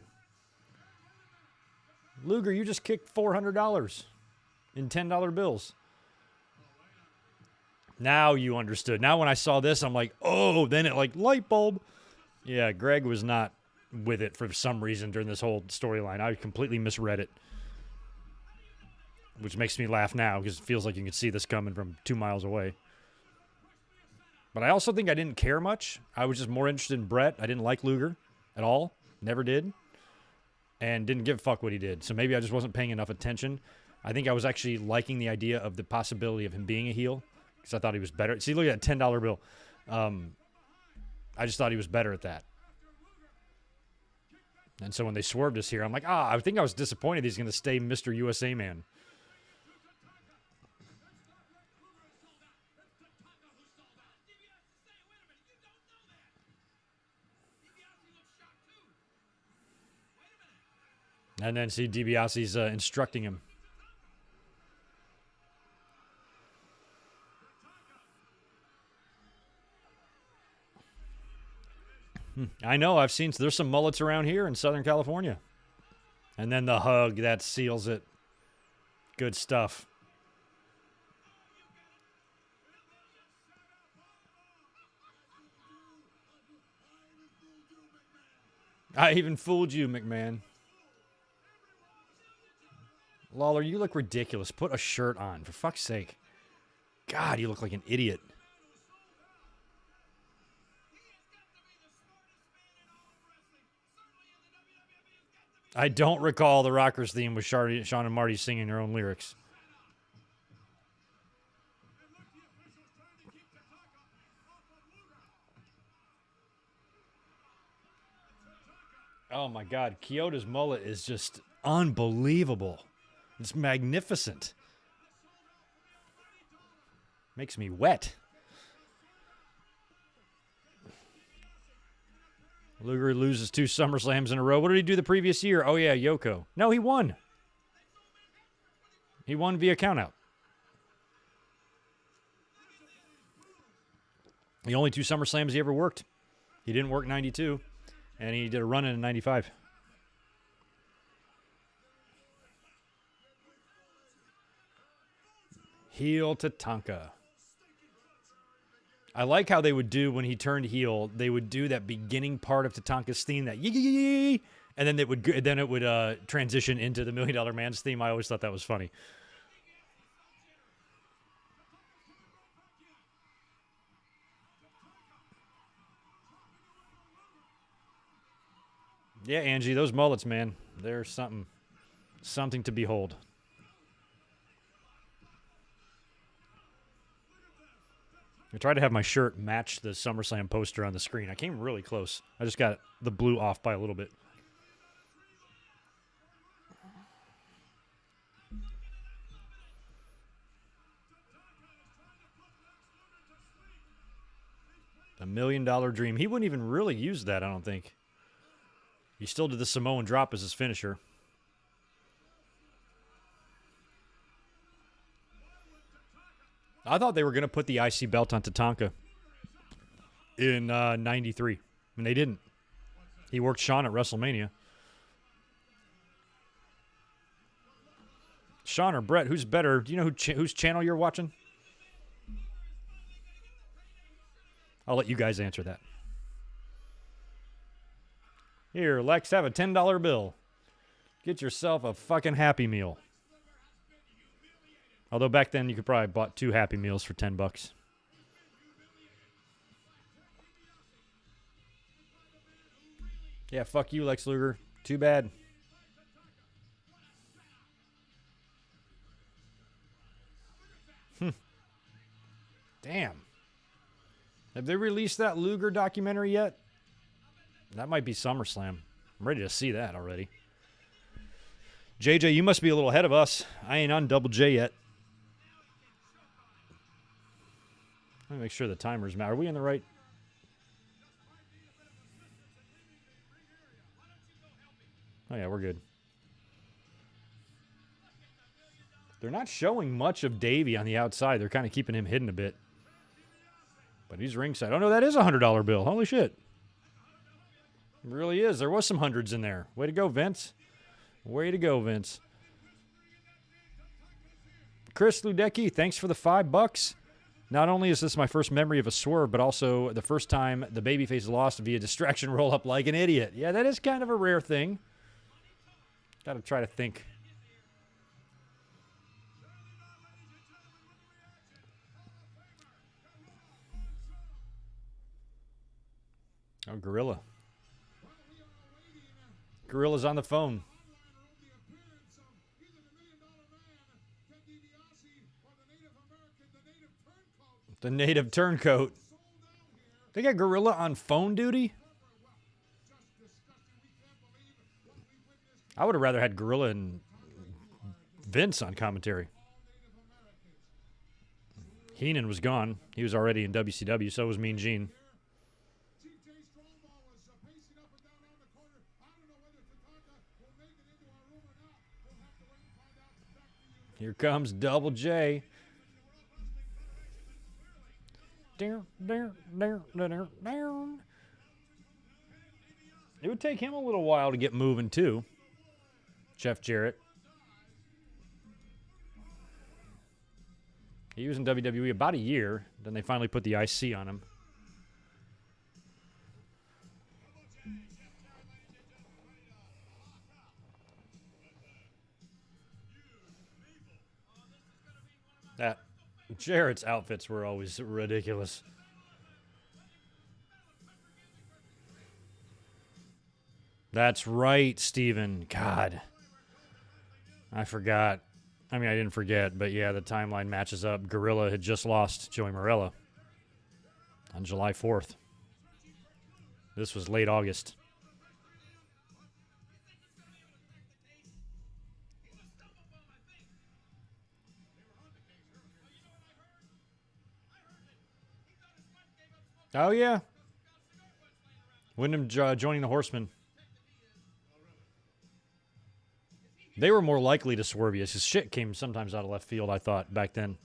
Luger, you just kicked $400 in $10 bills. Now you understood. Now when I saw this, I'm like, oh, then it like light bulb. Yeah, Greg was not with it for some reason during this whole storyline. I completely misread it. Which makes me laugh now because it feels like you can see this coming from 2 miles away. But I also think I didn't care much. I was just more interested in Brett. I didn't like Luger at all. Never did. And didn't give a fuck what he did. So maybe I just wasn't paying enough attention. I think I was actually liking the idea of the possibility of him being a heel because I thought he was better. See, look at that $10 bill. I just thought he was better at that. And so when they swerved us here, I'm like, I think I was disappointed he's going to stay Mr. USA Man. And then see DiBiase's instructing him. I know. I've seen there's some mullets around here in Southern California. And then the hug, that seals it. Good stuff. I even fooled you, McMahon. Lawler, you look ridiculous. Put a shirt on, for fuck's sake. God, you look like an idiot. I don't recall the Rockers theme with Sean and Marty singing their own lyrics. Oh my God, Kyoto's mullet is just unbelievable. It's magnificent. Makes me wet. Luger loses 2 SummerSlams in a row. What did he do the previous year? Oh, yeah, Yoko. No, he won. He won via countout. The only 2 SummerSlams he ever worked. He didn't work 92, and he did a run in 95. Heel Tatanka. I like how they would do when he turned heel. They would do that beginning part of Tatanka's theme, that yee, and then it would transition into the $1 Million Man's theme. I always thought that was funny. Yeah, Angie, those mullets, man, they're something to behold. I tried to have my shirt match the SummerSlam poster on the screen. I came really close. I just got the blue off by a little bit. The $1 Million Dream. He wouldn't even really use that, I don't think. He still did the Samoan drop as his finisher. I thought they were going to put the IC belt on Tatanka in 93, and they didn't. He worked Shawn at WrestleMania. Shawn or Brett, who's better? Do you know whose channel you're watching? I'll let you guys answer that. Here, Lex, have a $10 bill. Get yourself a fucking Happy Meal. Although back then you could probably bought 2 Happy Meals for $10. Yeah, fuck you, Lex Luger. Too bad. Damn. Have they released that Luger documentary yet? That might be SummerSlam. I'm ready to see that already. JJ, you must be a little ahead of us. I ain't on Double J yet. Let me make sure the timers matter. Are we in the right? Oh, yeah, we're good. They're not showing much of Davey on the outside. They're kind of keeping him hidden a bit. But he's ringside. Oh, no, that is a $100 bill. Holy shit. It really is. There was some hundreds in there. Way to go, Vince. Way to go, Vince. Chris Ludecki, thanks for the $5. Not only is this my first memory of a swerve, but also the first time the babyface lost via distraction roll-up like an idiot. Yeah, that is kind of a rare thing. Got to try to think. Oh, Gorilla. Gorilla's on the phone. The native turncoat. They got Gorilla on phone duty? I would have rather had Gorilla and Vince on commentary. Heenan was gone. He was already in WCW, so was Mean Gene. Here comes Double J. It would take him a little while to get moving, too. Jeff Jarrett. He was in WWE about a year. Then they finally put the IC on him. That Jarrett's outfits were always ridiculous. That's right, Steven. God. I forgot. I mean, I didn't forget, but yeah, the timeline matches up. Gorilla had just lost Joey Morella on July 4th. This was late August. Oh, yeah. Wyndham joining the Horsemen. They were more likely to swerve you. His shit came sometimes out of left field, I thought, back then.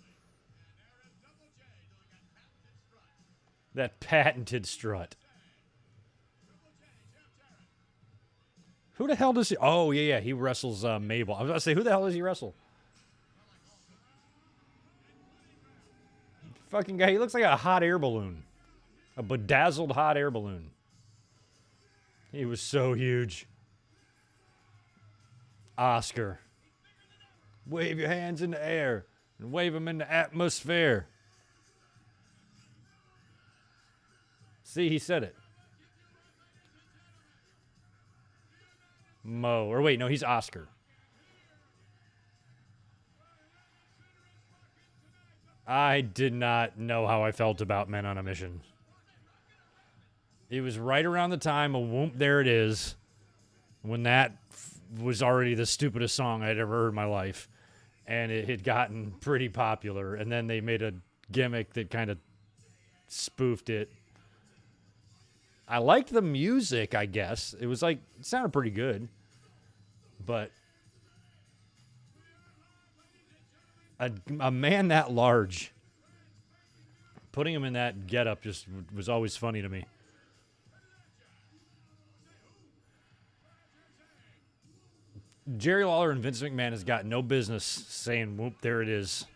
That patented strut. Who the hell does he... Oh, yeah. He wrestles Mabel. I was about to say, who the hell does he wrestle? Fucking guy. He looks like a hot air balloon. A bedazzled hot air balloon. He was so huge. Oscar. Wave your hands in the air and wave them in the atmosphere. See, he said it. Mo. Or wait, no, he's Oscar. I did not know how I felt about Men on a Mission. It was right around the time of Whoop, There It Is, when that was already the stupidest song I'd ever heard in my life. And it had gotten pretty popular. And then they made a gimmick that kind of spoofed it. I liked the music, I guess. It was like, it sounded pretty good. But a man that large, putting him in that getup just was always funny to me. Jerry Lawler and Vince McMahon has got no business saying, whoop, there it is.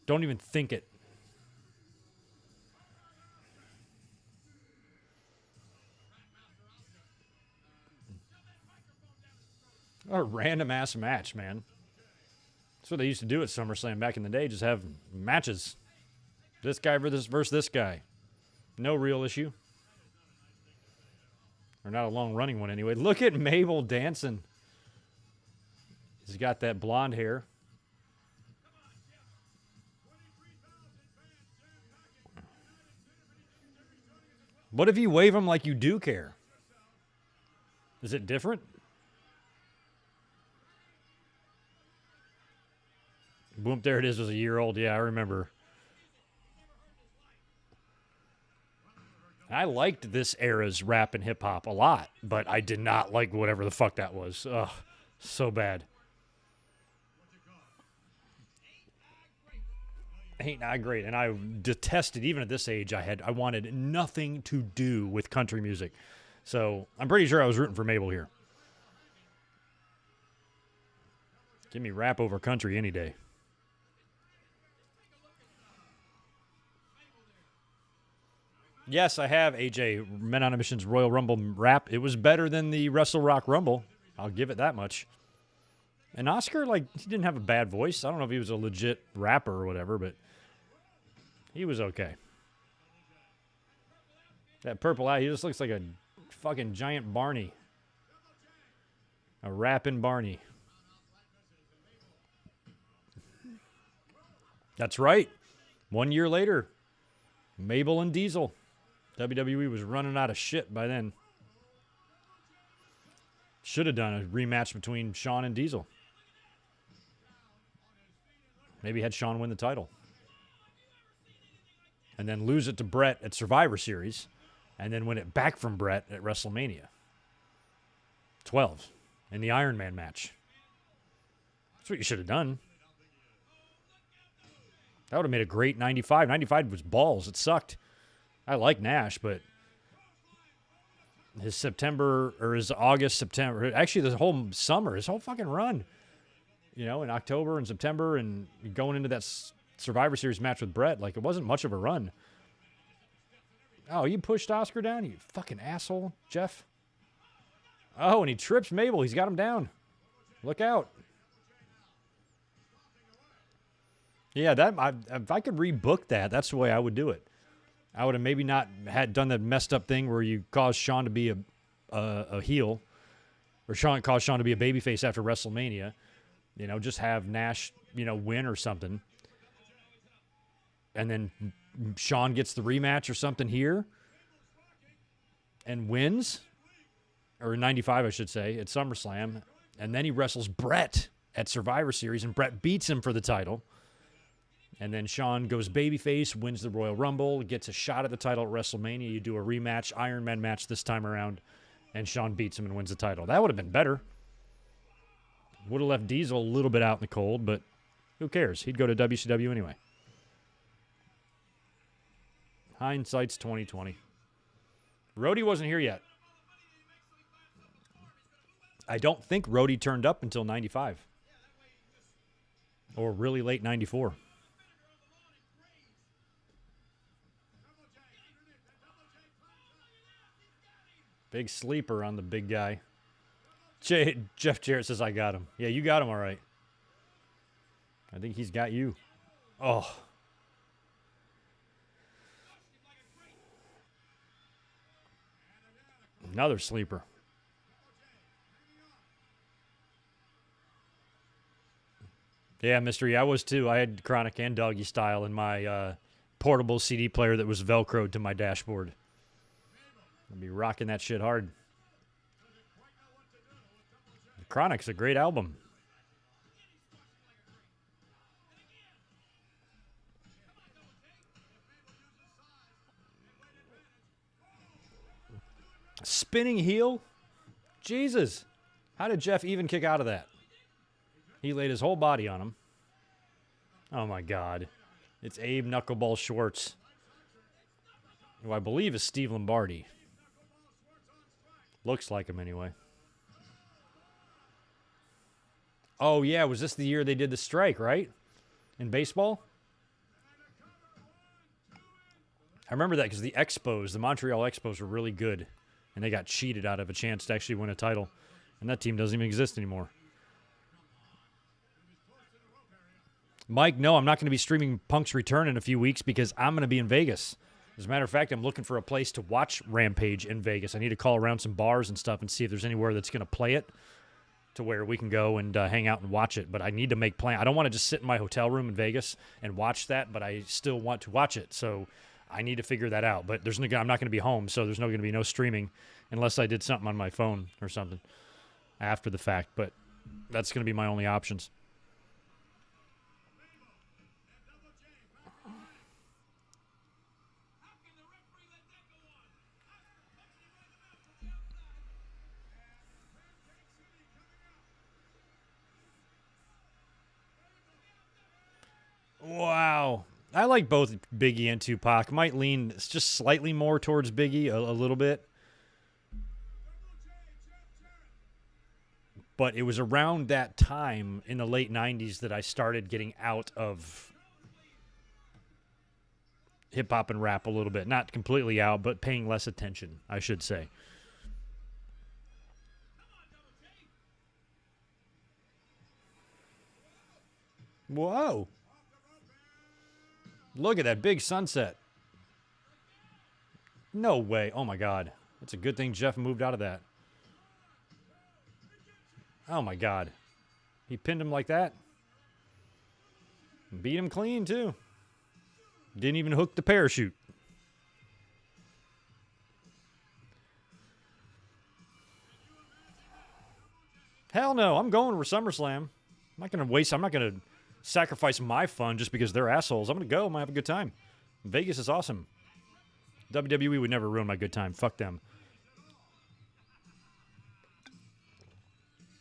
Don't even think it. A random-ass match, man. That's what they used to do at SummerSlam back in the day, just have matches. This guy versus this guy. No real issue. Or not a long-running one, anyway. Look at Mabel dancing. He's got that blonde hair. What if you wave him like you do care? Is it different? Boom, there it is, was a year old. Yeah, I remember. I liked this era's rap and hip-hop a lot, but I did not like whatever the fuck that was. Ugh, so bad. Ain't not great. And I detested, even at this age, I wanted nothing to do with country music. So I'm pretty sure I was rooting for Mabel here. Give me rap over country any day. Yes, I have AJ Men on a Mission's Royal Rumble rap. It was better than the Wrestle Rock Rumble. I'll give it that much. And Oscar, like, he didn't have a bad voice. I don't know if he was a legit rapper or whatever, but he was okay. That purple eye, he just looks like a fucking giant Barney. A rapping Barney. That's right. 1 year later, Mabel and Diesel. WWE was running out of shit by then. Should have done a rematch between Shawn and Diesel. Maybe had Shawn win the title. And then lose it to Brett at Survivor Series. And then win it back from Brett at WrestleMania 12 in the Iron Man match. That's what you should have done. That would have made a great 95. 95 was balls. It sucked. I like Nash, but his September or his August, September, actually the whole summer, his whole fucking run, you know, in October and September and going into that Survivor Series match with Brett, like it wasn't much of a run. Oh, you pushed Oscar down, you fucking asshole, Jeff. Oh, and he trips Mabel. He's got him down. Look out. Yeah, if I could rebook that, that's the way I would do it. I would have maybe not had done that messed up thing where you caused Shawn to be a heel, or caused Shawn to be a babyface after WrestleMania. You know, just have Nash, you know, win or something, and then Shawn gets the rematch or something here, and wins, or in '95 I should say, at SummerSlam, and then he wrestles Brett at Survivor Series, and Brett beats him for the title. And then Shawn goes babyface, wins the Royal Rumble, gets a shot at the title at WrestleMania. You do a rematch, Iron Man match this time around, and Shawn beats him and wins the title. That would have been better. Would have left Diesel a little bit out in the cold, but who cares? He'd go to WCW anyway. Hindsight's 2020. Rhodey wasn't here yet. I don't think Rhodey turned up until 95. Or really late 94. Big sleeper on the big guy. Jeff Jarrett says, I got him. Yeah, you got him all right. I think he's got you. Oh. Another sleeper. Yeah, Mystery, I was too. I had Chronic and Doggy Style in my portable CD player that was Velcroed to my dashboard. I'd be rocking that shit hard. Chronic's a great album. Spinning heel? Jesus. How did Jeff even kick out of that? He laid his whole body on him. Oh, my God. It's Abe Knuckleball Schwartz, who I believe is Steve Lombardi. Looks like him anyway. Oh, yeah. Was this the year they did the strike, right? In baseball? I remember that because the Expos, the Montreal Expos, were really good. And they got cheated out of a chance to actually win a title. And that team doesn't even exist anymore. Mike, no, I'm not going to be streaming Punk's return in a few weeks because I'm going to be in Vegas. As a matter of fact, I'm looking for a place to watch Rampage in Vegas. I need to call around some bars and stuff and see if there's anywhere that's going to play it to where we can go and hang out and watch it. But I need to make plans. I don't want to just sit in my hotel room in Vegas and watch that, but I still want to watch it. So I need to figure that out. But I'm not going to be home, so there's going to be no streaming unless I did something on my phone or something after the fact. But that's going to be my only options. Wow. I like both Biggie and Tupac. Might lean just slightly more towards Biggie, a little bit. But it was around that time in the late 90s that I started getting out of hip-hop and rap a little bit. Not completely out, but paying less attention, I should say. Whoa. Look at that big sunset. No way. Oh, my God. It's a good thing Jeff moved out of that. Oh, my God. He pinned him like that. Beat him clean, too. Didn't even hook the parachute. Hell no. I'm going to SummerSlam. I'm not going to sacrifice my fun just because they're assholes. I'm going to go. I'm going to have a good time. Vegas is awesome. WWE would never ruin my good time. Fuck them.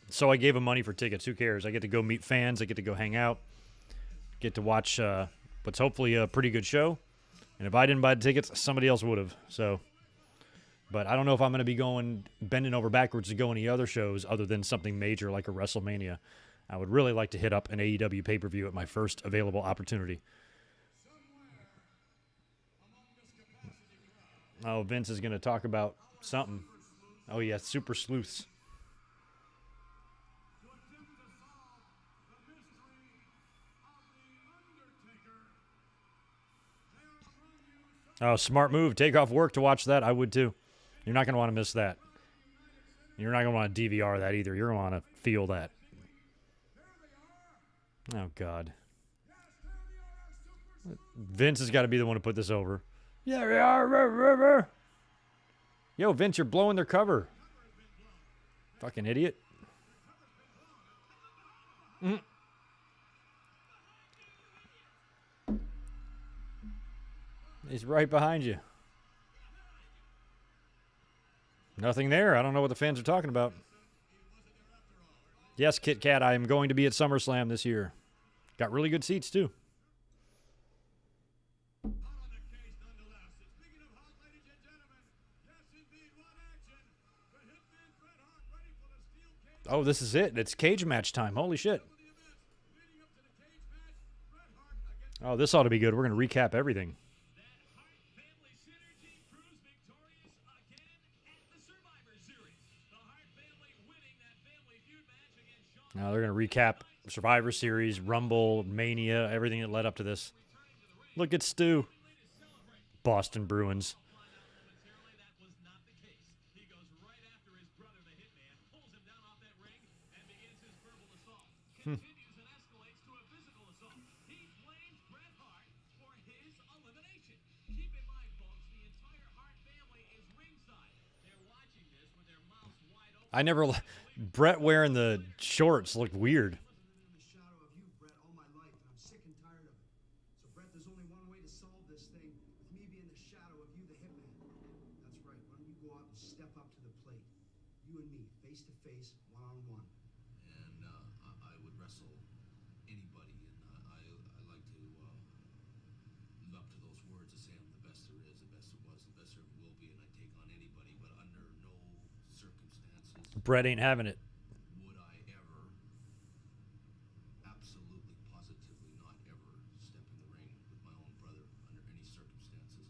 So I gave them money for tickets. Who cares? I get to go meet fans. I get to go hang out. Get to watch what's hopefully a pretty good show. And if I didn't buy the tickets, somebody else would have. So, but I don't know if I'm going to be bending over backwards to go any other shows other than something major like a WrestleMania. I would really like to hit up an AEW pay-per-view at my first available opportunity. Oh, Vince is going to talk about something. Oh, yeah, Super Sleuths. Oh, smart move. Take off work to watch that. I would, too. You're not going to want to miss that. You're not going to want to DVR that either. You're going to want to feel that. Oh, God. Vince has got to be the one to put this over. Yeah, we are. Yo, Vince, you're blowing their cover. Fucking idiot. He's right behind you. Nothing there. I don't know what the fans are talking about. Yes, Kit Kat, I am going to be at SummerSlam this year. Got really good seats, too. Oh, this is it. It's cage match time. Holy shit. Oh, this ought to be good. We're going to recap everything. Now they're going to recap Survivor Series, Rumble, Mania, everything that led up to this. Look at Stu. Boston Bruins. I never... Brett wearing the shorts looked weird. In the shadow of you, Brett, all my life, and I'm sick and tired of it. So, Brett, there's only one way to solve this thing, with me being the shadow of you, the hitman. That's right. Why don't you go out and step up to the plate? You and me, face to face, one-on-one. And I would wrestle anybody, and I like to live up to those words to say I'm the best there is, the best there was, the best there will be, and I take on anybody, but under no circumstances Brett ain't having it. would I ever, absolutely, positively not ever step in the ring with my own brother under any circumstances.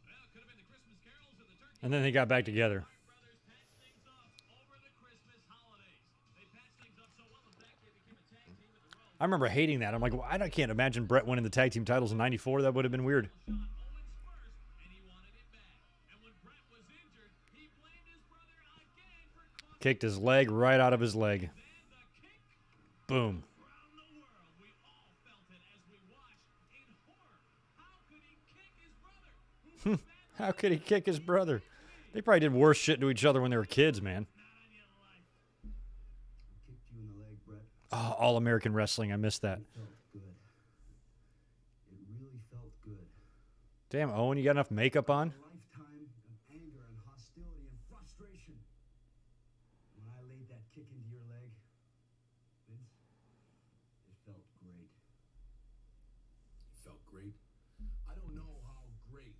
Well, it could have been the Christmas carols or the turkey. And then they got back together. Brothers patched things up over the Christmas holidays. They patched things up so well, in fact, they became a tag team at the Royal I remember hating that. I'm like, well, I can't imagine Brett winning the tag team titles in '94. That would have been weird. shot Owens first, and he wanted it back. And when Brett was injured, he blamed his brother again for causing Kicked his leg right out of his leg. the kick Boom. around the world. We all felt it as we watched in horror. How could he kick his brother? Who was that How could he kick his brother? They probably did worse shit to each other when they were kids, man. not on your life? I kicked you in the leg, Brett. Oh, All-American Wrestling. I missed that. It felt good. It really felt good. Damn, Owen, you got enough makeup on? A lifetime of anger and hostility and frustration. When I laid that kick into your leg, Vince, it felt great. It felt great. I don't know how great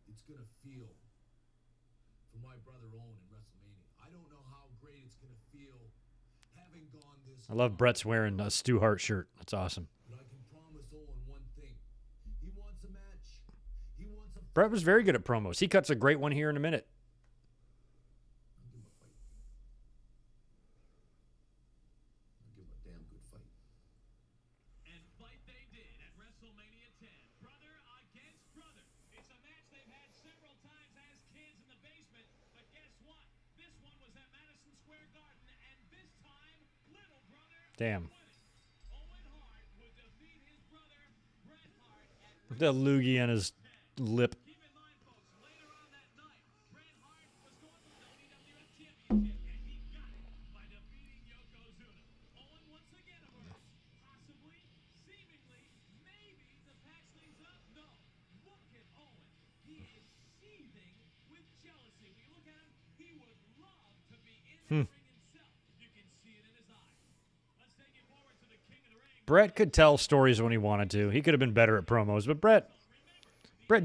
it's gonna feel for my brother Owen in WrestleMania. I don't know how great it's gonna feel having gone this I love long. Brett's wearing a Stu Hart shirt. That's awesome. But I can promise Owen one thing. He wants a match. He wants a Brett was very good at promos. He cuts a great one here in a minute. I'll give him a fight. I'll give him a damn good fight. And fight they did at WrestleMania 10. Brother against brother. It's a match they've had several times as kids in the basement. But guess what? This one was at Madison Square Garden, and this time, little brother Damn. won it. Owen Hart would defeat his brother, Bret Hart, at The loogie on his lip. Keep in mind, folks, later on that night, Bret Hart was going for the WWF Championship, and he got it by defeating Yokozuna. Owen once again emerged. Possibly, seemingly, maybe to patch things up. No. Look at Owen. He is seething with jealousy. When you look at him, he would love to be in the ring himself. You can see it in his eyes. Let's take you forward to the King of the Ring. Brett could tell stories when he wanted to. He could have been better at promos, but Brett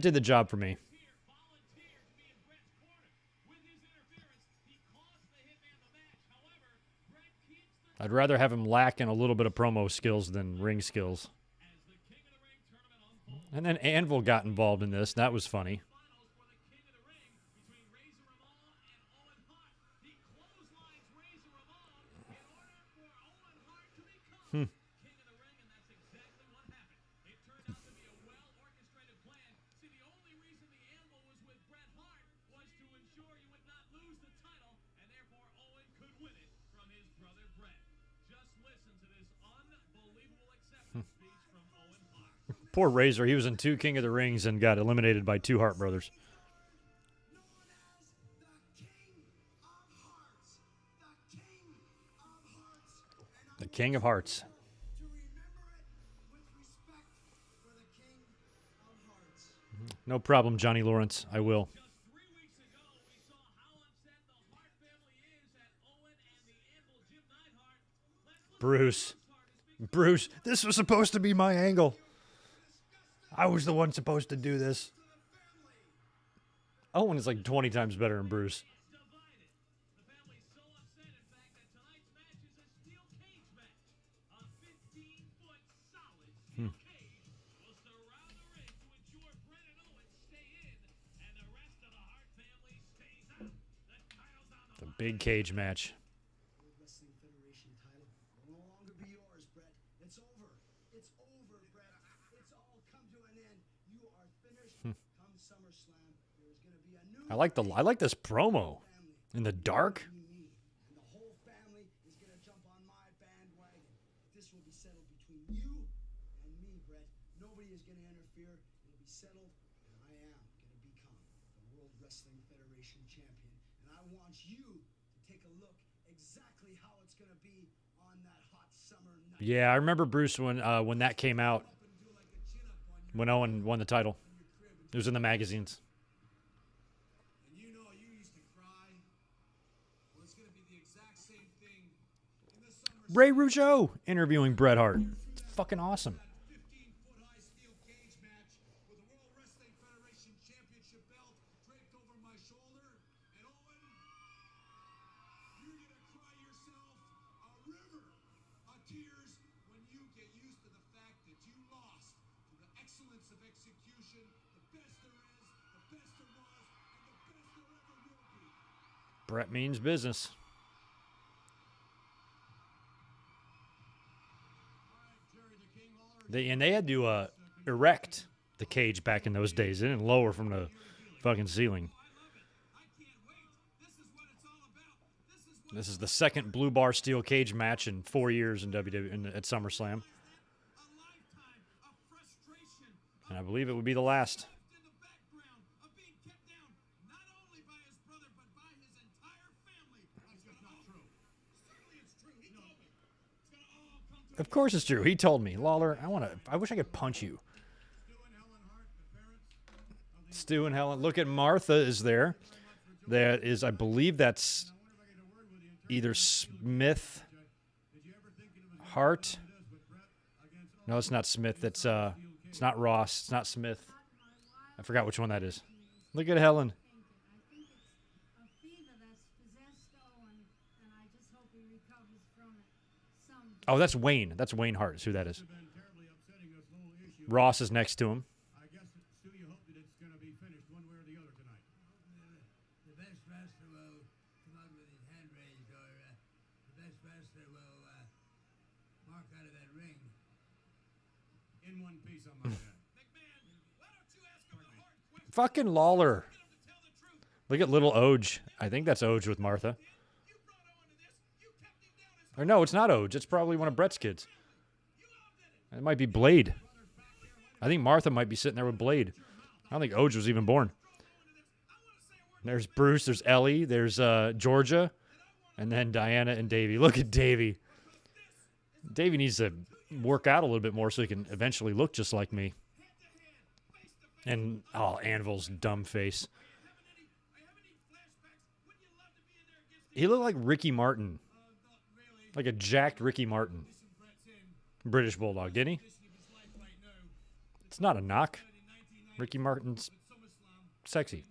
did the job for me. Here volunteered to be in Bret's corner. With his interference, he cost the Hitman the match. However, Bret keeps the I'd rather have him lack in a little bit of promo skills than ring skills. as the King of the Ring tournament unfolds. And then Anvil got involved in this. That was funny. Finals for the King of the Ring between Razor Ramon and Owen Hart. He clotheslines Razor Ramon in order for Owen Hart to become King of the Ring, and that's exactly what happened. It turned out to be a well-orchestrated plan. See, the only reason the Anvil was with Bret Hart was to ensure he would not lose the title, and therefore Owen could win it from his brother Bret. Just listen to this unbelievable acceptance speech from Owen Hart. Poor Razor. He was in 2 King of the Rings and got eliminated by 2 Hart brothers. Known as the King of Hearts. The King of Hearts. And The King of Hearts. to remember it with respect for the King of Hearts. No problem, Johnny Lawrence. I will. Just 3 weeks ago, we saw how upset the Hart family is at Owen and the Anvil Jim Neidhart. Let's look Bruce. Bruce, this was supposed to be my angle. I was the one supposed to do this. Owen is like 20 times better than Bruce. divided. The family's so upset, in fact, that Big cage match. World Wrestling Federation title will no longer be yours, Brett. It's over. It's over, Brett. It's all come to an end. You are finished. Come SummerSlam, there's going to be a new I like this promo in the dark. me, and the whole family is going to jump on my bandwagon. This will be settled between you and me, Brett. Nobody is going to interfere. It'll be settled, and I am going to become the World Wrestling Federation champion. And I want you to take a look exactly how it's going to be on that hot summer night. Yeah, I remember Bruce when that came out. When Owen won the title, it was in the magazines. And you know you used to cry. Well, it's going to be the exact same thing in the summer. Ray Rougeau interviewing Bret Hart. It's fucking awesome. 15-foot high steel cage match with the World Wrestling Federation Championship belt draped over my shoulder. And Owen, you're going to cry yourself a river of tears when you get used to the fact that you lost to the excellence of execution, the best there is, the best there was, and the best there ever will be. Bret means business. They had to erect the cage back in those days. They didn't lower from the fucking ceiling. This is the second blue bar steel cage match in 4 years in WWE at SummerSlam, and I believe it would be the last. Of course it's true. He told me, Lawler, I wish I could punch you. Stu and Helen. Look at Martha is there. That is, I believe that's either Smith, Hart. No, it's not Smith. It's not Ross. It's not Smith. I forgot which one that is. Look at Helen. I think it's a fever that's possessed Owen, and I just hope he recovers from it someday. Oh, that's Wayne. That's Wayne Hart is who that is. Ross is next to him. I guess, Stu, you hope that it's going to be finished one way or the other tonight. The best wrestler will come out with his hand raised, or the best wrestler will mark out of that ring. In one piece, I'm like that. Fucking Lawler. Look at little Oj. I think that's Oj with Martha. Or no, it's not Oj. It's probably one of Bret's kids. It might be Blade. I think Martha might be sitting there with Blade. I don't think Oj was even born. There's Bruce. There's Ellie. There's Georgia. And then Diana and Davey. Look at Davey. Davey needs to work out a little bit more so he can eventually look just like me. And, oh, Anvil's dumb face. He looked like Ricky Martin. Like a jacked Ricky Martin. British Bulldog, didn't he? It's not a knock. Ricky Martin's sexy.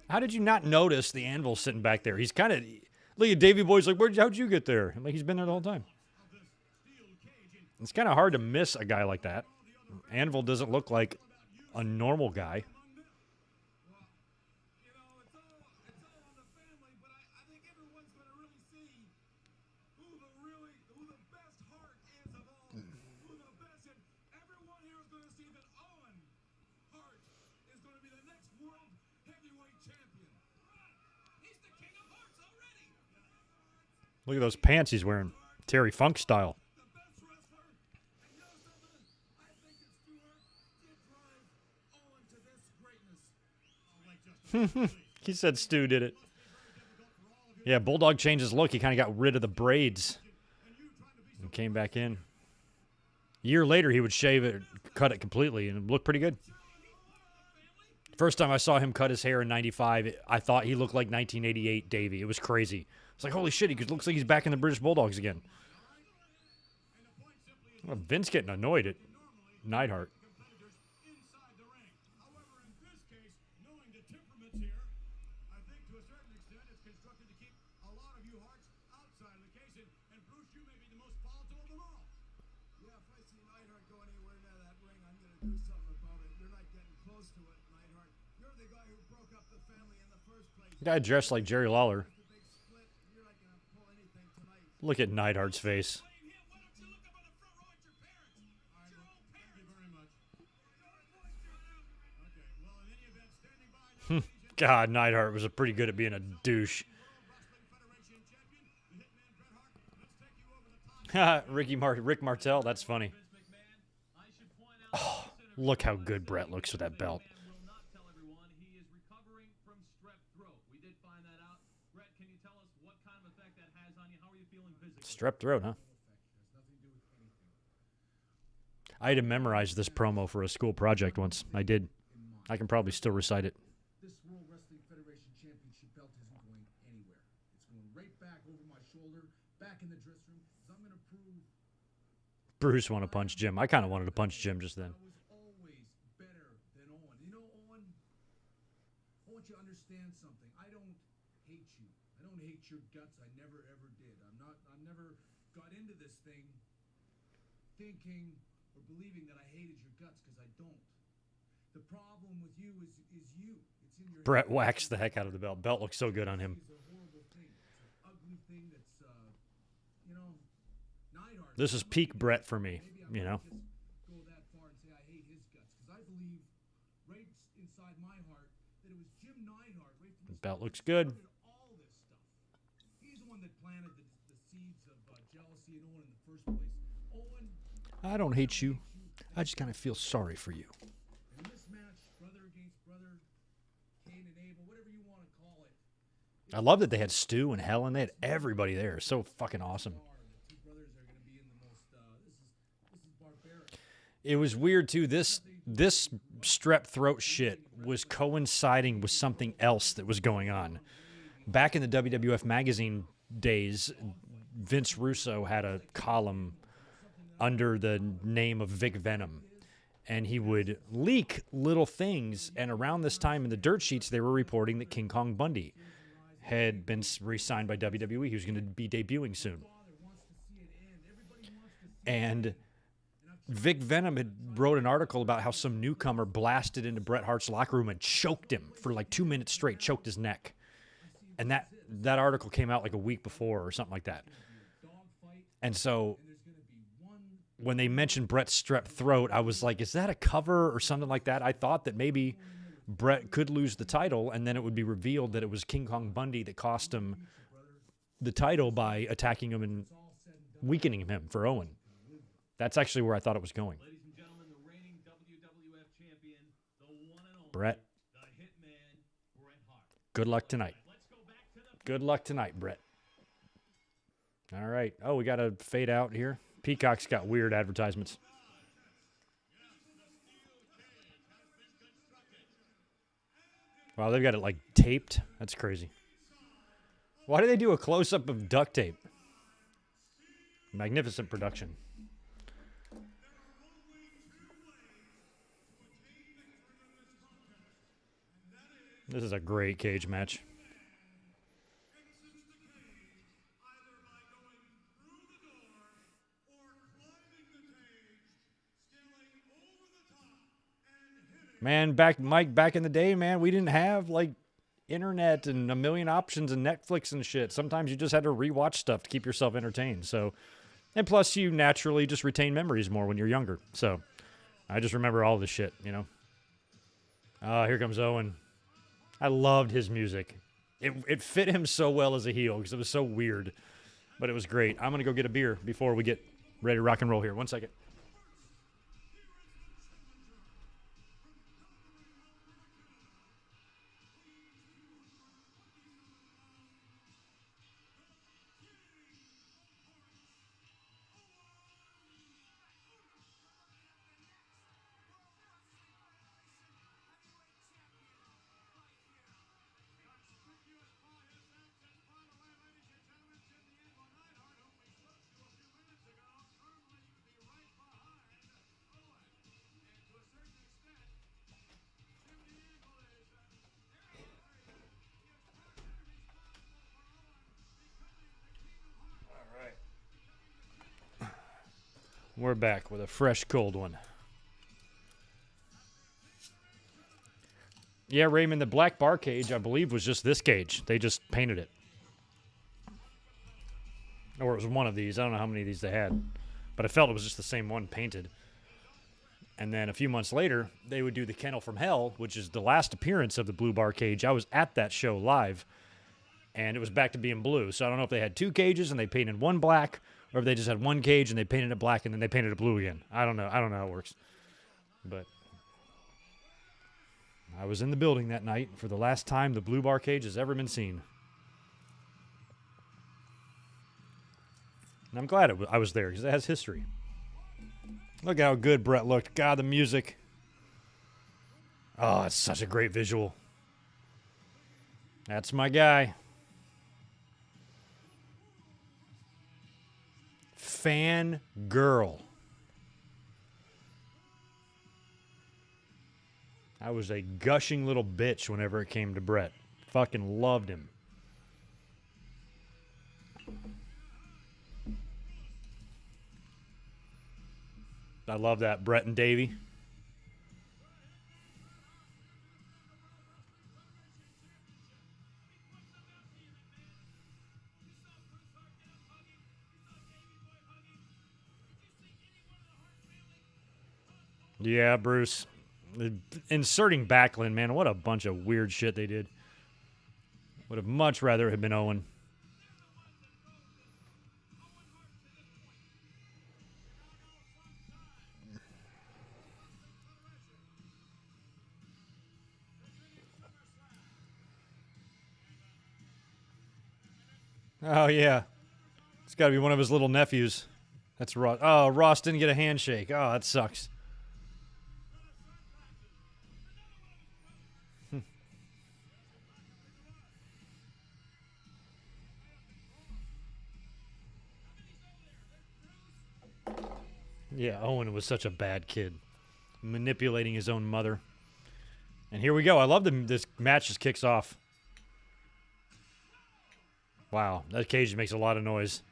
How did you not notice the Anvil sitting back there? He's kind of... Look at Davey Boy's like, how'd you get there? Like, he's been there the whole time. It's kind of hard to miss a guy like that. Anvil doesn't look like a normal guy. Look at those pants he's wearing. Terry Funk style. He said Stu did it. Yeah, Bulldog changed his look. He kind of got rid of the braids and came back in. A year later, he would shave it, cut it completely, and it looked pretty good. First time I saw him cut his hair in 95, I thought he looked like 1988 Davey. It was crazy. It's like, holy shit, he looks like he's back in the British Bulldogs again. Well, Vince getting annoyed at Neidhart. AEW hearts outside of the case, and Bruce, you may be the most volatile of them all. Yeah, if I see Neidhart go anywhere near that ring, I'm going to do something about it. You're not getting close to it, Neidhart. You're the guy who broke up the family in the first place. Guy dressed like Jerry Lawler. The big split. You're not going to pull anything tonight. Look at Neidhart's face. Why don't you look up on the front row at your parents? It's your own Thank you parents. very much. Okay, well, in any event, standing by now, ladies and God, Neidhart was pretty good at being a douche. World Wrestling Federation champion, the Hitman Bret Hart. Let's take you over the top. Rick Martel, that's funny. Vince McMahon, I should point out Oh, look how good Bret looks with that belt. McMahon will not tell everyone he is recovering from strep throat. We did find that out. Bret, can you tell us what kind of effect that has on you? How are you feeling physically? Strep throat, huh? I had to memorize this promo for a school project once. I did. I can probably still recite it. This World Wrestling Federation Championship belt isn't going anywhere. It's going right back over my shoulder, back in the dressing room, because I'm going to prove Bruce wanted to punch Jim. I kind of wanted to punch Jim just then. I was always better than Owen. You know, Owen, I want you to understand something. I don't hate you. I don't hate your guts. I never ever did. I never got into this thing thinking or believing that I hated your guts, because I don't. The problem with you is you. It's in your Bret head. waxed the heck out of the belt. Belt looks so good on him. It's a horrible thing. It's an ugly thing that's, you know, Neidhart. This is peak Bret for me, Maybe I you know. won't just go that far and say I hate his guts, because I believe right inside my heart that it was Jim Neidhart right from the Belt start looks that good. started all this stuff. He's the one that planted the seeds of jealousy in Owen in the first place. Owen, I don't hate you. I just kind of feel sorry for you. in this match, brother against brother, Kane and Abel, whatever you want to call it. I love that they had Stu and Helen. They had everybody there. So fucking awesome. The two brothers are going to be in the most. This is barbaric. It was weird too. This strep throat shit was coinciding with something else that was going on. Back in the WWF magazine days, Vince Russo had a column under the name of Vic Venom, and he would leak little things. And around this time in the dirt sheets, they were reporting that King Kong Bundy had been re-signed by WWE. He was going to be debuting soon. And Vic Venom had wrote an article about how some newcomer blasted into Bret Hart's locker room and choked him for like 2 minutes straight, choked his neck. And that article came out like a week before or something like that. And so when they mentioned Bret's strep throat, I was like, is that a cover or something like that? I thought that maybe Bret could lose the title, and then it would be revealed that it was King Kong Bundy that cost him the title by attacking him and weakening him for Owen. That's actually where I thought it was going. Ladies and gentlemen, the reigning WWF champion, the one and only, Bret, the Hitman, Bret Hart. good luck tonight. Let's go back to the Good luck tonight, Bret. All right. Oh, we got to fade out here. Peacock's got weird advertisements. Wow, they've got it like taped. That's crazy. Why do they do a close-up of duct tape? Magnificent production. This is a great cage match. Man, back in the day, man, we didn't have like internet and a million options and Netflix and shit. Sometimes you just had to rewatch stuff to keep yourself entertained. So, and plus you naturally just retain memories more when you're younger. So, I just remember all this shit, you know. Here comes Owen. I loved his music. It fit him so well as a heel because it was so weird, but it was great. I'm gonna go get a beer before we get ready to rock and roll here. 1 second. We're back with a fresh, cold one. Yeah, Raymond, the black bar cage, I believe, was just this cage. They just painted it. Or it was one of these. I don't know how many of these they had. But I felt it was just the same one painted. And then a few months later, they would do the Kennel from Hell, which is the last appearance of the blue bar cage. I was at that show live, and it was back to being blue. So I don't know if they had two cages and they painted one black, or if they just had one cage and they painted it black and then they painted it blue again. I don't know. I don't know how it works. But I was in the building that night for the last time the blue bar cage has ever been seen. And I'm glad I was there because it has history. Look how good Brett looked. God, the music. Oh, it's such a great visual. That's my guy. Fan girl. I was a gushing little bitch whenever it came to Brett. Fucking loved him. I love that. Brett and Davey. Yeah, Bruce. Inserting Backlund, man, what a bunch of weird shit they did. Would have much rather have been Owen. Oh, yeah. It's got to be one of his little nephews. That's Ross. Oh, Ross didn't get a handshake. Oh, that sucks. Yeah, Owen was such a bad kid. Manipulating his own mother. And here we go. I love this match just kicks off. Wow, that cage makes a lot of noise.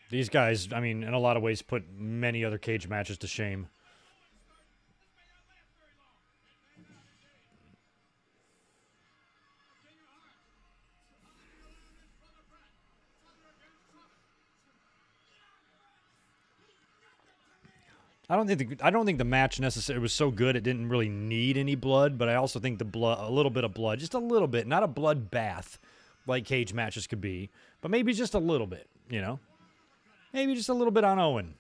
These guys, I mean, in a lot of ways, put many other cage matches to shame. I don't think the match necessarily was so good it didn't really need any blood, but I also think a little bit of blood, just a little bit, not a blood bath like cage matches could be, but maybe just a little bit, you know? Maybe just a little bit on Owen.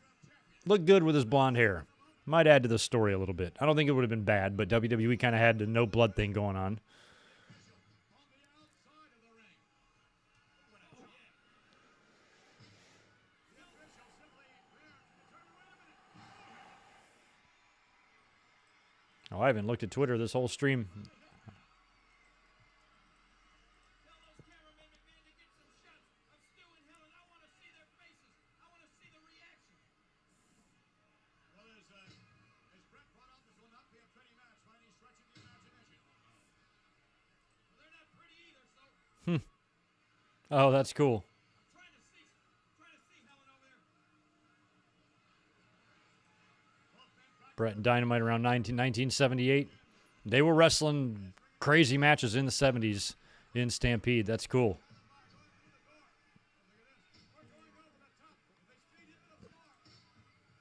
Looked good with his blonde hair. Might add to the story a little bit. I don't think it would have been bad, but WWE kind of had the no blood thing going on. Oh, I haven't looked at Twitter this whole stream. Oh, that's cool. Brett and Dynamite around 1978. They were wrestling crazy matches in the 70s in Stampede. That's cool.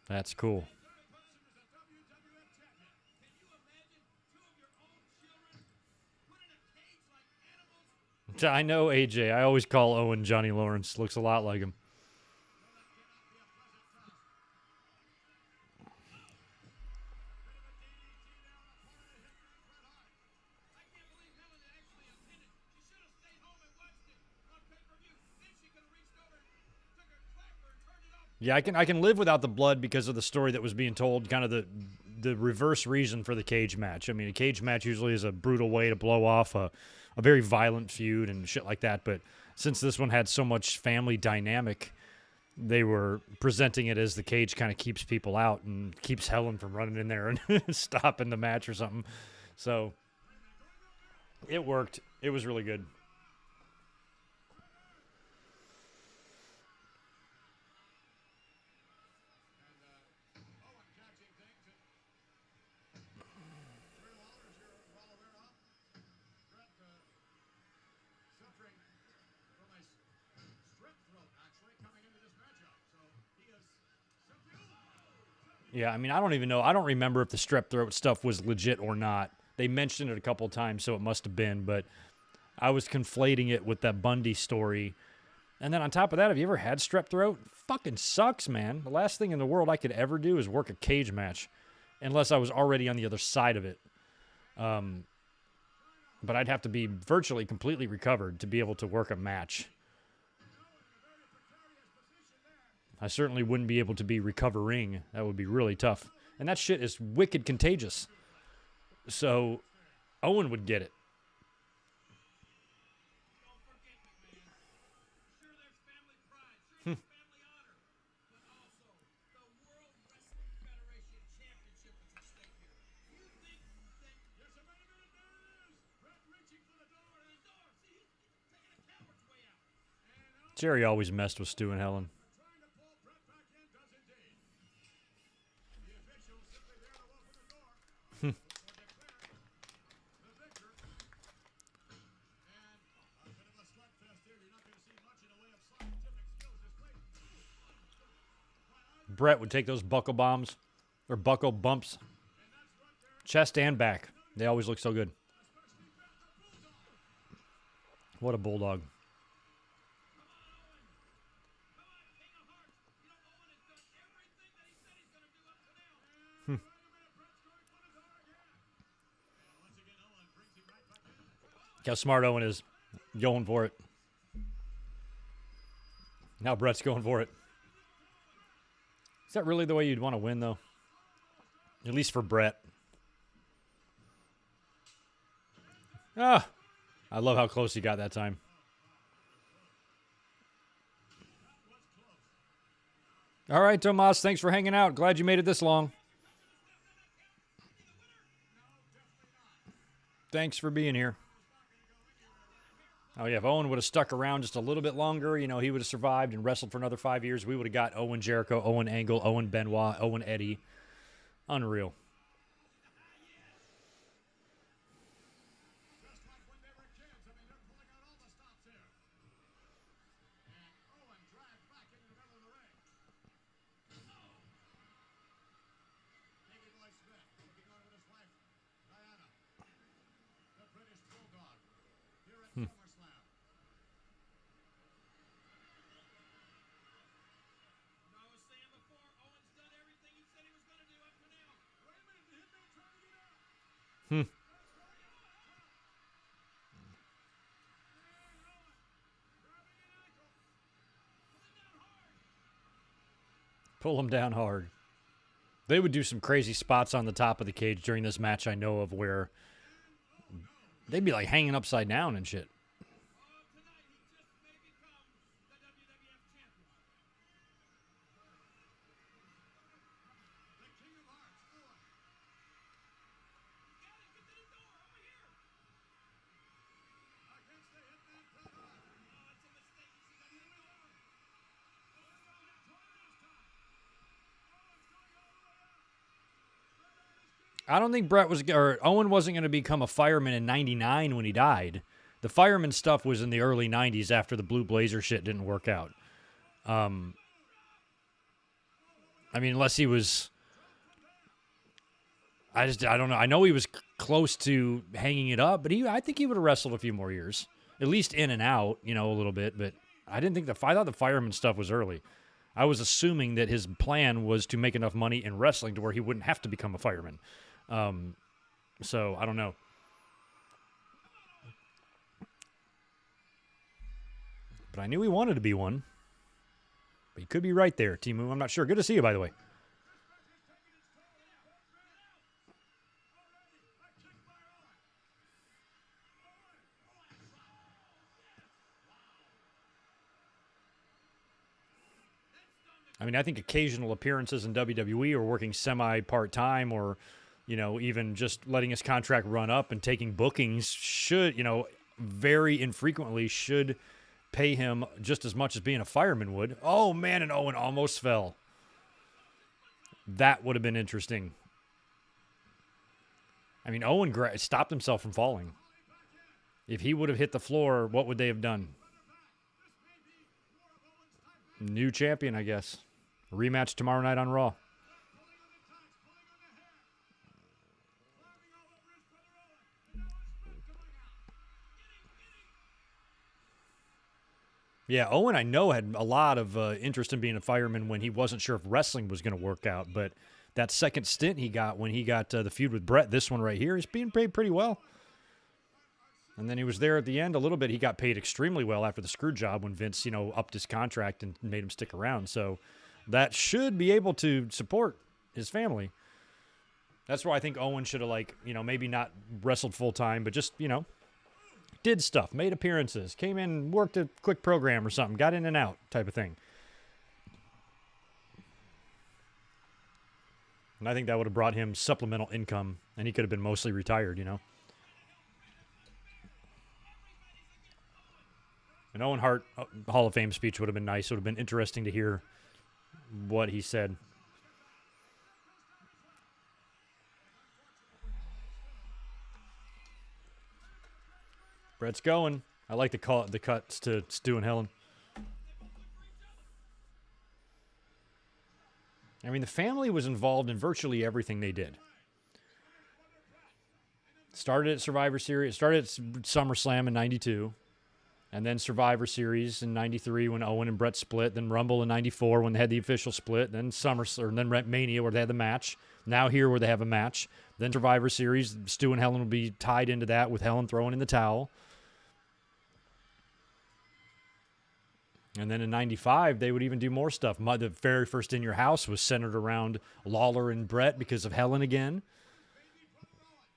That's cool. I know AJ. I always call Owen Johnny Lawrence. Looks a lot like him. Yeah, I can live without the blood because of the story that was being told, kind of the reverse reason for the cage match. I mean, a cage match usually is a brutal way to blow off a very violent feud and shit like that, but since this one had so much family dynamic, they were presenting it as the cage kind of keeps people out and keeps Helen from running in there and stopping the match or something. So it worked. It was really good. Yeah, I mean, I don't even know. I don't remember if the strep throat stuff was legit or not. They mentioned it a couple of times, so it must have been, but I was conflating it with that Bundy story. And then on top of that, have you ever had strep throat? Fucking sucks, man. The last thing in the world I could ever do is work a cage match, unless I was already on the other side of it. But I'd have to be virtually completely recovered to be able to work a match. I certainly wouldn't be able to be recovering. That would be really tough. And that shit is wicked contagious. So Owen would get it. Don't forget me, man. Sure, there's family pride. Sure, there's family honor. But also, the World Wrestling Federation Championship is at stake here. You think that... Yes, sir, wait a minute. There it is. Brett reaching for the door. The door. See, he's taking a coward's way out. And Jerry always messed with Stu and Helen. trying to pull Brett back in, does indeed. The official simply there to open the door. For declaring the victor. And a bit of a slugfest here. You're not going to see much in the way of scientific skills displayed. Brett would take those buckle bombs or buckle bumps, chest and back. They always look so good. What a bulldog. Look how smart Owen is. Going for it. Now Brett's going for it. Is that really the way you'd want to win, though? At least for Brett. Ah, I love how close he got that time. All right, Tomas, thanks for hanging out. Glad you made it this long. Thanks for being here. Oh, yeah, if Owen would have stuck around just a little bit longer, you know, he would have survived and wrestled for another 5 years. We would have got Owen Jericho, Owen Angle, Owen Benoit, Owen Eddie. Unreal. Just like when they were kids. I mean, they're pulling out all the stops here. And Owen dragged back into the middle of the ring. Davey Boy Smith looking on with his wife, Diana. The British Bulldog here at SummerSlam. I was saying before, Owen's done everything he said he was going to do up to now. Wait a minute, the Hitman trying to get out. Pull him down hard. They would do some crazy spots on the top of the cage during this match I know of where they'd be like hanging upside down and shit. Tonight, he just may become the WWF champion. The King of Hearts, Owen. Get to the door, over here. Against the Hitman Bret Hart. Oh, it's a mistake. You see that door? I don't think Brett was, or Owen wasn't going to become a fireman in '99 when he died. The fireman stuff was in the early '90s after the Blue Blazer shit didn't work out. I mean, unless he was, I don't know. I know he was close to hanging it up, but I think he would have wrestled a few more years, at least in and out, you know, a little bit. But I didn't think I thought the fireman stuff was early. I was assuming that his plan was to make enough money in wrestling to where he wouldn't have to become a fireman. So I don't know. But I knew he wanted to be one. But he could be right there, Timu. I'm not sure. Good to see you, by the way. I mean, I think occasional appearances in WWE or working semi-part-time or, you know, even just letting his contract run up and taking bookings should, you know, very infrequently should pay him just as much as being a fireman would. Oh, man, and Owen almost fell. That would have been interesting. I mean, Owen stopped himself from falling. If he would have hit the floor, what would they have done? New champion, I guess. Rematch tomorrow night on Raw. Yeah, Owen, I know, had a lot of interest in being a fireman when he wasn't sure if wrestling was going to work out. But that second stint he got when he got the feud with Brett, this one right here, he's being paid pretty well. And then he was there at the end a little bit. He got paid extremely well after the screw job when Vince, upped his contract and made him stick around. So that should be able to support his family. That's why I think Owen should have, maybe not wrestled full-time, but just, did stuff, made appearances, came in, worked a quick program or something, got in and out type of thing. And I think that would have brought him supplemental income, and he could have been mostly retired, An Owen Hart Hall of Fame speech would have been nice. It would have been interesting to hear what he said. Brett's going. I like the cuts to Stu and Helen. I mean, the family was involved in virtually everything they did. Started at Survivor Series. Started at SummerSlam in '92. And then Survivor Series in '93 when Owen and Brett split. Then Rumble in '94 when they had the official split. Then then Mania where they had the match. Now here where they have a match. Then Survivor Series. Stu and Helen will be tied into that with Helen throwing in the towel. And then in '95, they would even do more stuff. The very first In Your House was centered around Lawler and Brett because of Helen again.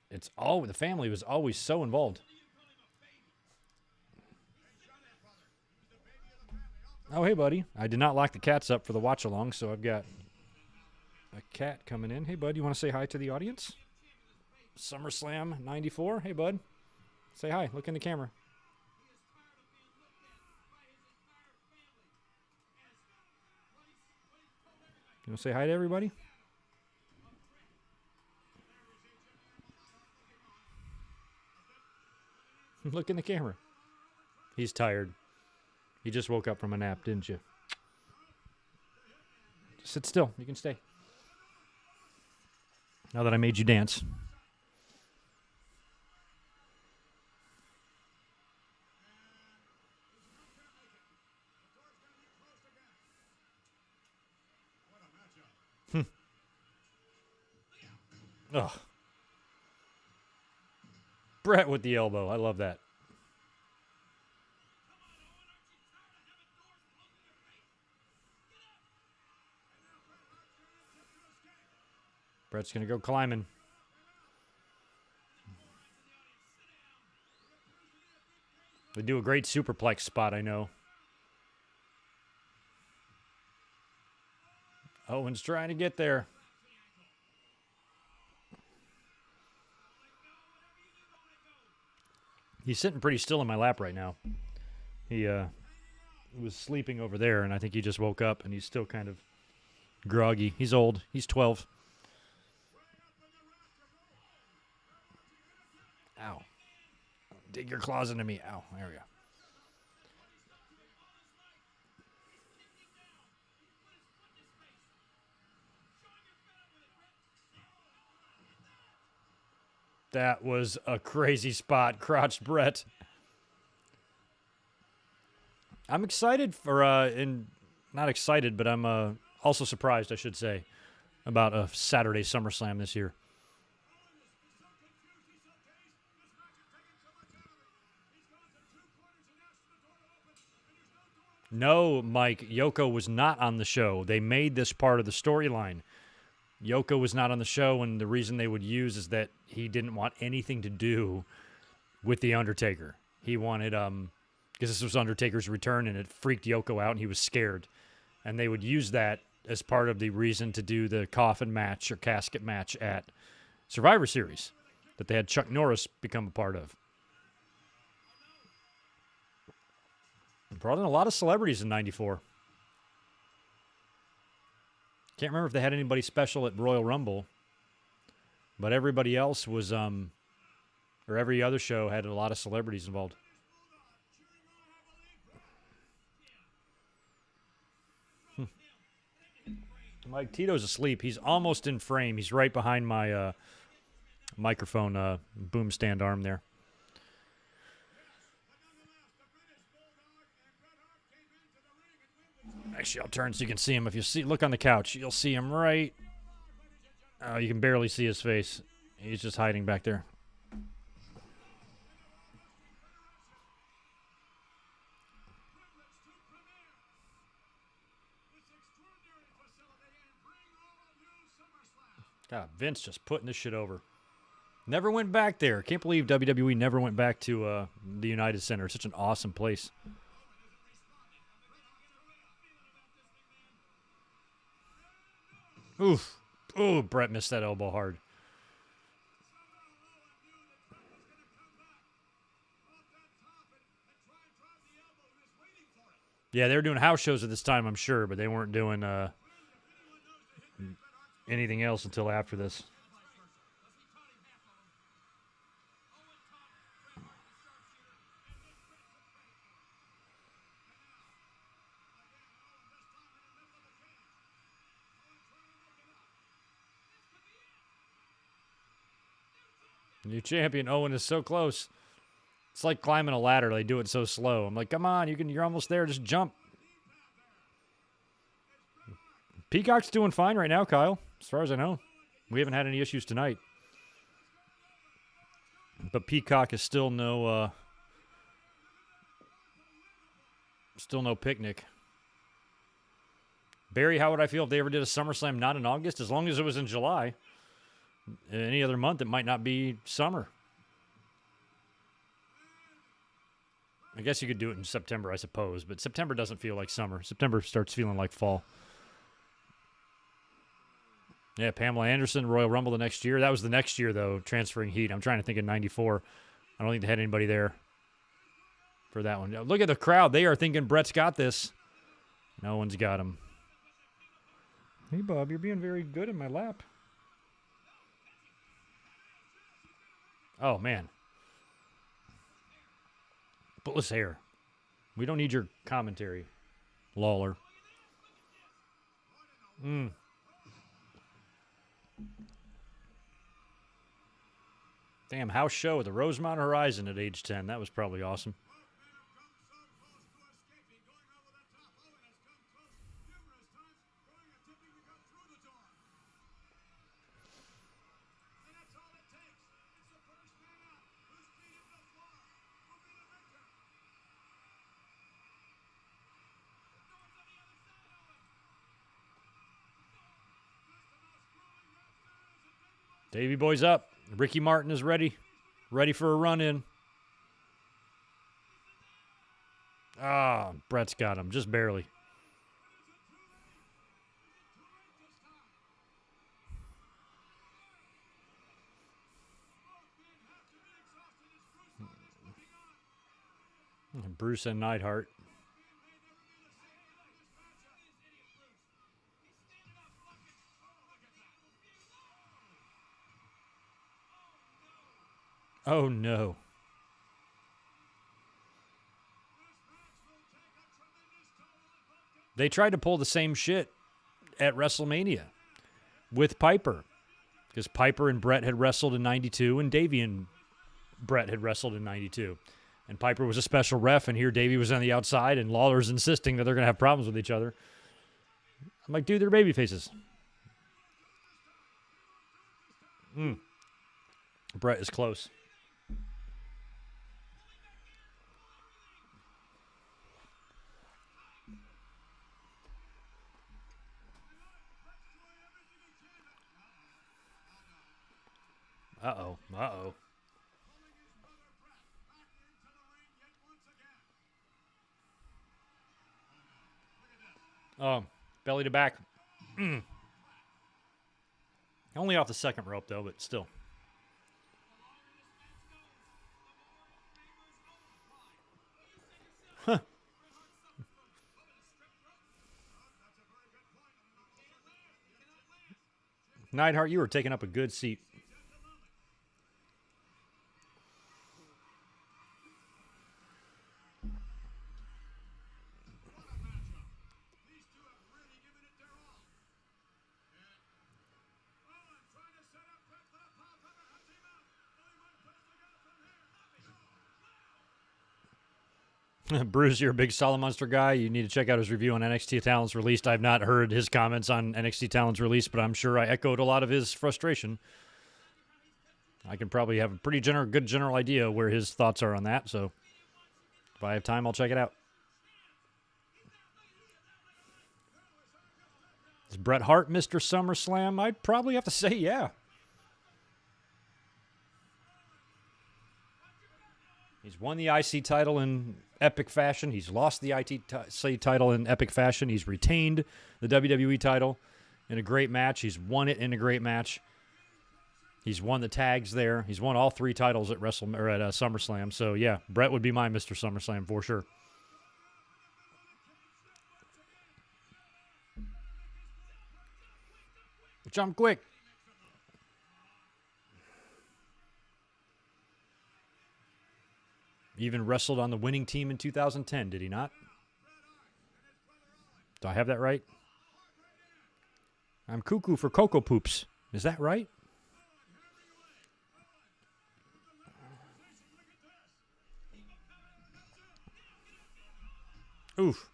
The family was always so involved. Oh, hey, buddy. I did not lock the cats up for the watch-along, so I've got a cat coming in. Hey, bud, you want to say hi to the audience? SummerSlam '94. Hey, bud. Say hi. Look in the camera. You want to say hi to everybody? Look in the camera. He's tired. You just woke up from a nap, didn't you? Just sit still. You can stay. Now that I made you dance. Ugh. Brett with the elbow. I love that. Brett's going to go climbing. They do a great superplex spot, I know. Owen's trying to get there. He's sitting pretty still in my lap right now. He was sleeping over there, and I think he just woke up, and he's still kind of groggy. He's old. He's 12. Ow. Dig your claws into me. Ow. There we go. That was a crazy spot, crotched Brett. I'm excited for, not excited, but I'm also surprised, I should say, about a Saturday SummerSlam this year. No, Mike, Yoko was not on the show. They made this part of the storyline. Yoko was not on the show, and the reason they would use is that he didn't want anything to do with The Undertaker. He wanted, because this was Undertaker's return, and it freaked Yoko out, and he was scared. And they would use that as part of the reason to do the coffin match or casket match at Survivor Series that they had Chuck Norris become a part of. Brought in a lot of celebrities in '94. Can't remember if they had anybody special at Royal Rumble, but everybody else was, or every other show had a lot of celebrities involved. Mike Tito's asleep. He's almost in frame. He's right behind my microphone boom stand arm there. Actually, I'll turn so you can see him. If you look on the couch, you'll see him right. Oh, you can barely see his face. He's just hiding back there. God, Vince just putting this shit over. Never went back there. Can't believe WWE never went back to the United Center. Such an awesome place. Oof. Ooh, Brett missed that elbow hard. Yeah, they were doing house shows at this time, I'm sure, but they weren't doing anything else until after this. New champion Owen is so close. It's like climbing a ladder. They do it so slow. I'm like, come on, you're almost there. Just jump. Peacock's doing fine right now, Kyle. As far as I know, we haven't had any issues tonight. But Peacock is still no picnic. Barry, how would I feel if they ever did a SummerSlam not in August? As long as it was in July. Any other month, it might not be summer. I guess you could do it in September, I suppose, but September doesn't feel like summer. September starts feeling like fall. Yeah, Pamela Anderson, Royal Rumble the next year. That was the next year, though, transferring heat. I'm trying to think of 94. I don't think they had anybody there for that one. Look at the crowd. They are thinking Brett's got this. No one's got him. Hey, Bob, you're being very good in my lap. Oh, man. Buttless hair. We don't need your commentary, Lawler. Damn, house show at the Rosemont Horizon at age 10. That was probably awesome. Davey Boy's up. Ricky Martin is ready. Ready for a run-in. Ah, Brett's got him. Just barely. Bruce and Neidhart. Oh, no. They tried to pull the same shit at WrestleMania with Piper. Because Piper and Brett had wrestled in 92, and Davey and Brett had wrestled in 92. And Piper was a special ref, and here Davey was on the outside, and Lawler's insisting that they're going to have problems with each other. I'm like, dude, they're baby faces. Brett is close. Uh-oh. Uh-oh. Oh, belly to back. Only off the second rope, though, but still. Huh. Neidhart, you were taking up a good seat. Bruce, you're a big Solid Monster guy. You need to check out his review on NXT Talent's released. I've not heard his comments on NXT Talent's release, but I'm sure I echoed a lot of his frustration. I can probably have a pretty good general idea where his thoughts are on that, so if I have time, I'll check it out. Is Bret Hart Mr. SummerSlam? I'd probably have to say yeah. He's won the IC title in epic fashion. He's lost the IC title in epic fashion. He's retained the WWE title in a great match. He's won it in a great match. He's won the tags there. He's won all 3 titles at SummerSlam. So, yeah, Bret would be my Mr. SummerSlam for sure. Jump quick. He even wrestled on the winning team in 2010, did he not? Do I have that right? I'm cuckoo for Cocoa Poops. Is that right? Oof.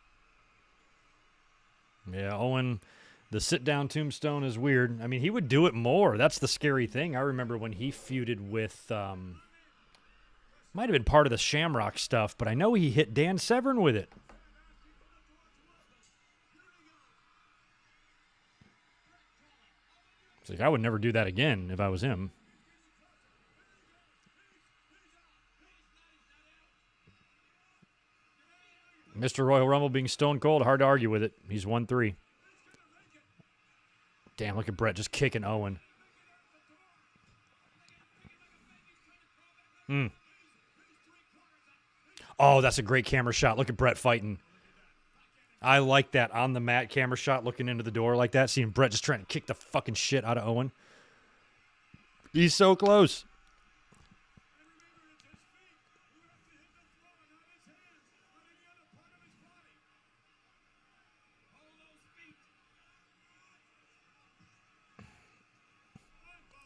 Yeah, Owen, the sit-down tombstone is weird. I mean, he would do it more. That's the scary thing. I remember when he feuded with... might have been part of the Shamrock stuff, but I know he hit Dan Severn with it. It's like, I would never do that again if I was him. Mr. Royal Rumble being stone cold, hard to argue with it. He's 1-3. Damn, look at Bret just kicking Owen. Oh, that's a great camera shot. Look at Bret fighting. I like that on the mat camera shot looking into the door like that. Seeing Bret just trying to kick the fucking shit out of Owen. He's so close.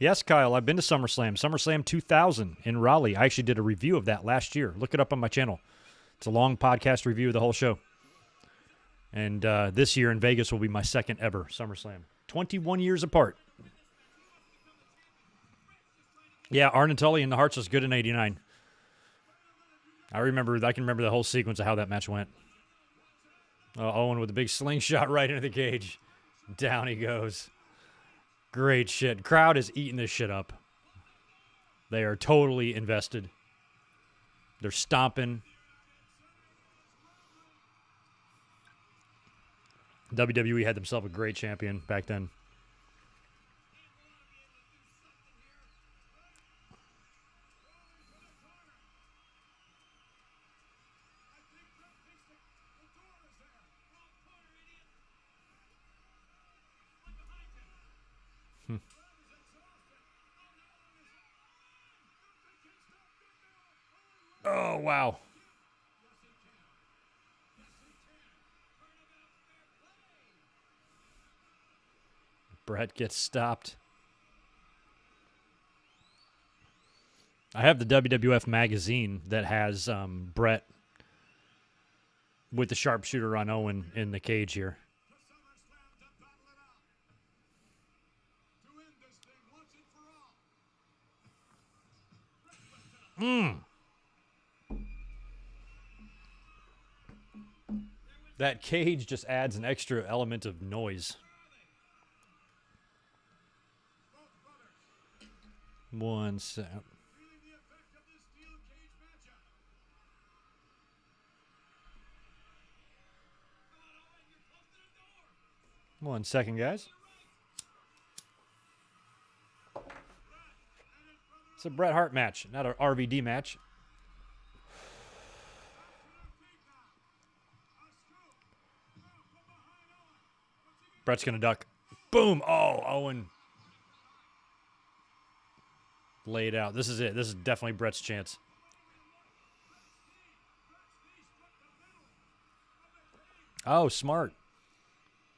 Yes, Kyle, I've been to SummerSlam. SummerSlam 2000 in Raleigh. I actually did a review of that last year. Look it up on my channel. It's a long podcast review of the whole show. And this year in Vegas will be my second ever SummerSlam. 21 years apart. Yeah, Arn Tully and the Hearts was good in 89. I can remember the whole sequence of how that match went. Owen with a big slingshot right into the cage. Down he goes. Great shit. Crowd is eating this shit up. They are totally invested. They're stomping. WWE had themselves a great champion back then. Oh, wow. Bret gets stopped. I have the WWF magazine that has Bret with the sharpshooter on Owen in the cage here. That cage just adds an extra element of noise. One sec. One second, guys. It's a Bret Hart match, not an RVD match. Bret's going to duck. Boom. Oh, Owen. Laid out. This is it. This is definitely Bret's chance. Oh, smart.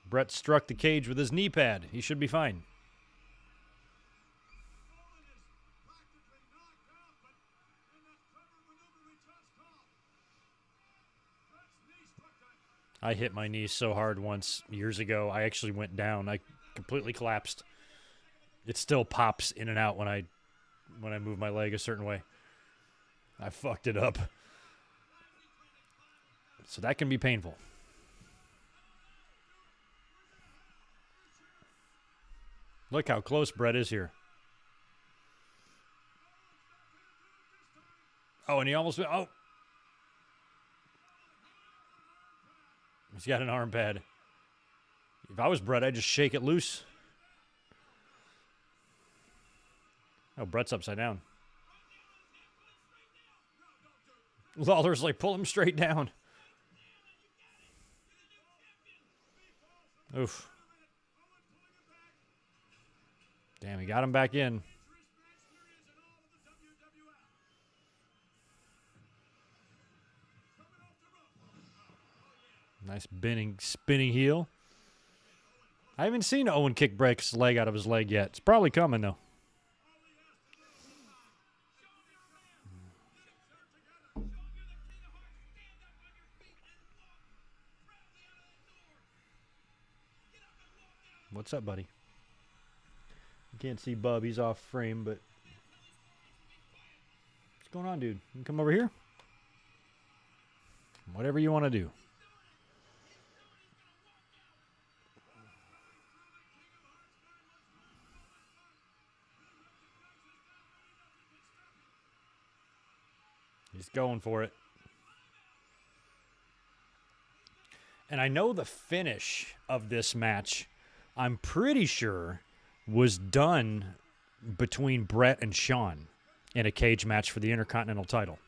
Bret struck the cage with his knee pad. He should be fine. I hit my knee so hard once years ago. I actually went down. I completely collapsed. It still pops in and out when I move my leg a certain way. I fucked it up. So that can be painful. Look how close Brett is here. Oh, and he almost... Oh! He's got an arm pad. If I was Brett, I'd just shake it loose. Oh, Brett's upside down. Lawler's like, pull him straight down. Oof. Damn, he got him back in. Nice spinning heel. I haven't seen Owen kick Brett's leg out of his leg yet. It's probably coming, though. What's up, buddy? You can't see Bub. He's off frame, but... What's going on, dude? You can come over here? Whatever you want to do. He's going for it. And I know the finish of this match, I'm pretty sure, was done between Brett and Shawn in a cage match for the Intercontinental title.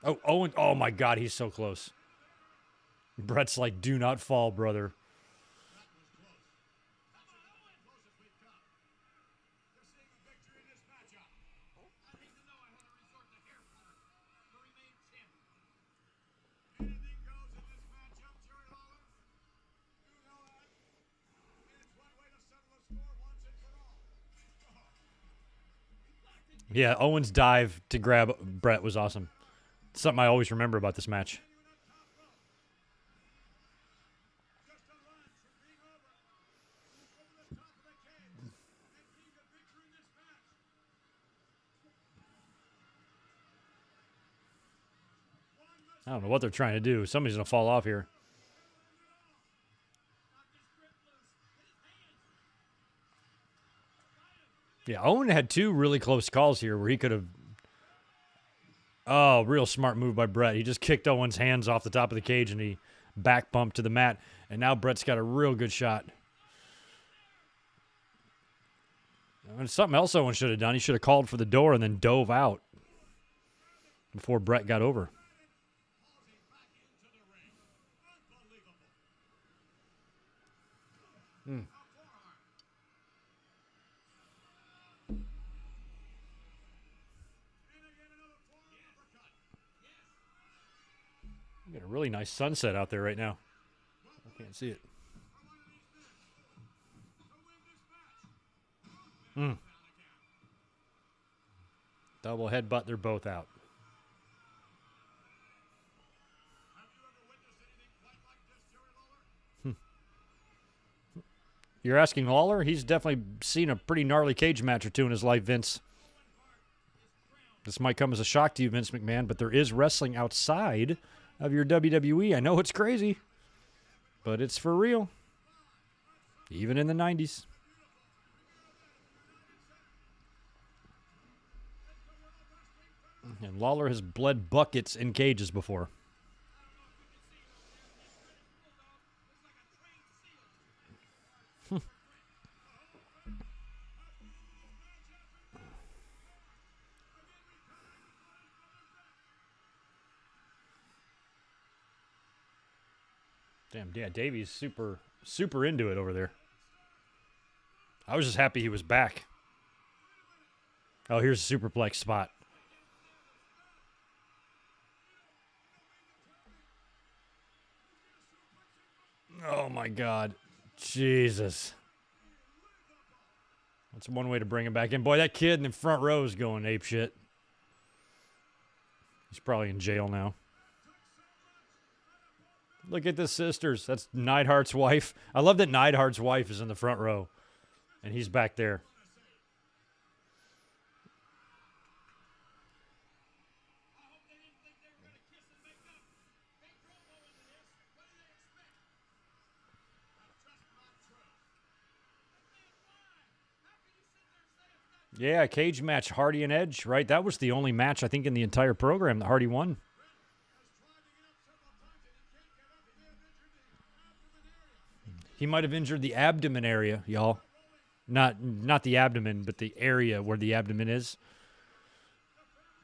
Oh, Owen. Oh, my God, he's so close. Brett's like, do not fall, brother. Yeah, Owen's dive to grab Brett was awesome. It's something I always remember about this match. I don't know what they're trying to do. Somebody's going to fall off here. Yeah, Owen had two really close calls here where he could have... Oh, real smart move by Brett. He just kicked Owen's hands off the top of the cage and he back bumped to the mat. And now Brett's got a real good shot. And something else Owen should have done. He should have called for the door and then dove out before Brett got over. Hmm. You got a really nice sunset out there right now. I can't see it. Double headbutt, they're both out. You're asking Lawler? He's definitely seen a pretty gnarly cage match or two in his life, Vince. This might come as a shock to you, Vince McMahon, but there is wrestling outside of your WWE. I know it's crazy, but it's for real. Even in the 90s. And Lawler has bled buckets in cages before. Damn, yeah, Davey's super into it over there. I was just happy he was back. Oh, here's a superplex spot. Oh, my God. Jesus. That's one way to bring him back in. Boy, that kid in the front row is going ape shit. He's probably in jail now. Look at the sisters. That's Neidhart's wife. I love that Neidhart's wife is in the front row, and he's back there. Yeah, cage match, Hardy and Edge, right? That was the only match, I think, in the entire program that Hardy won. He might have injured the abdomen area, y'all. Not the abdomen, but the area where the abdomen is.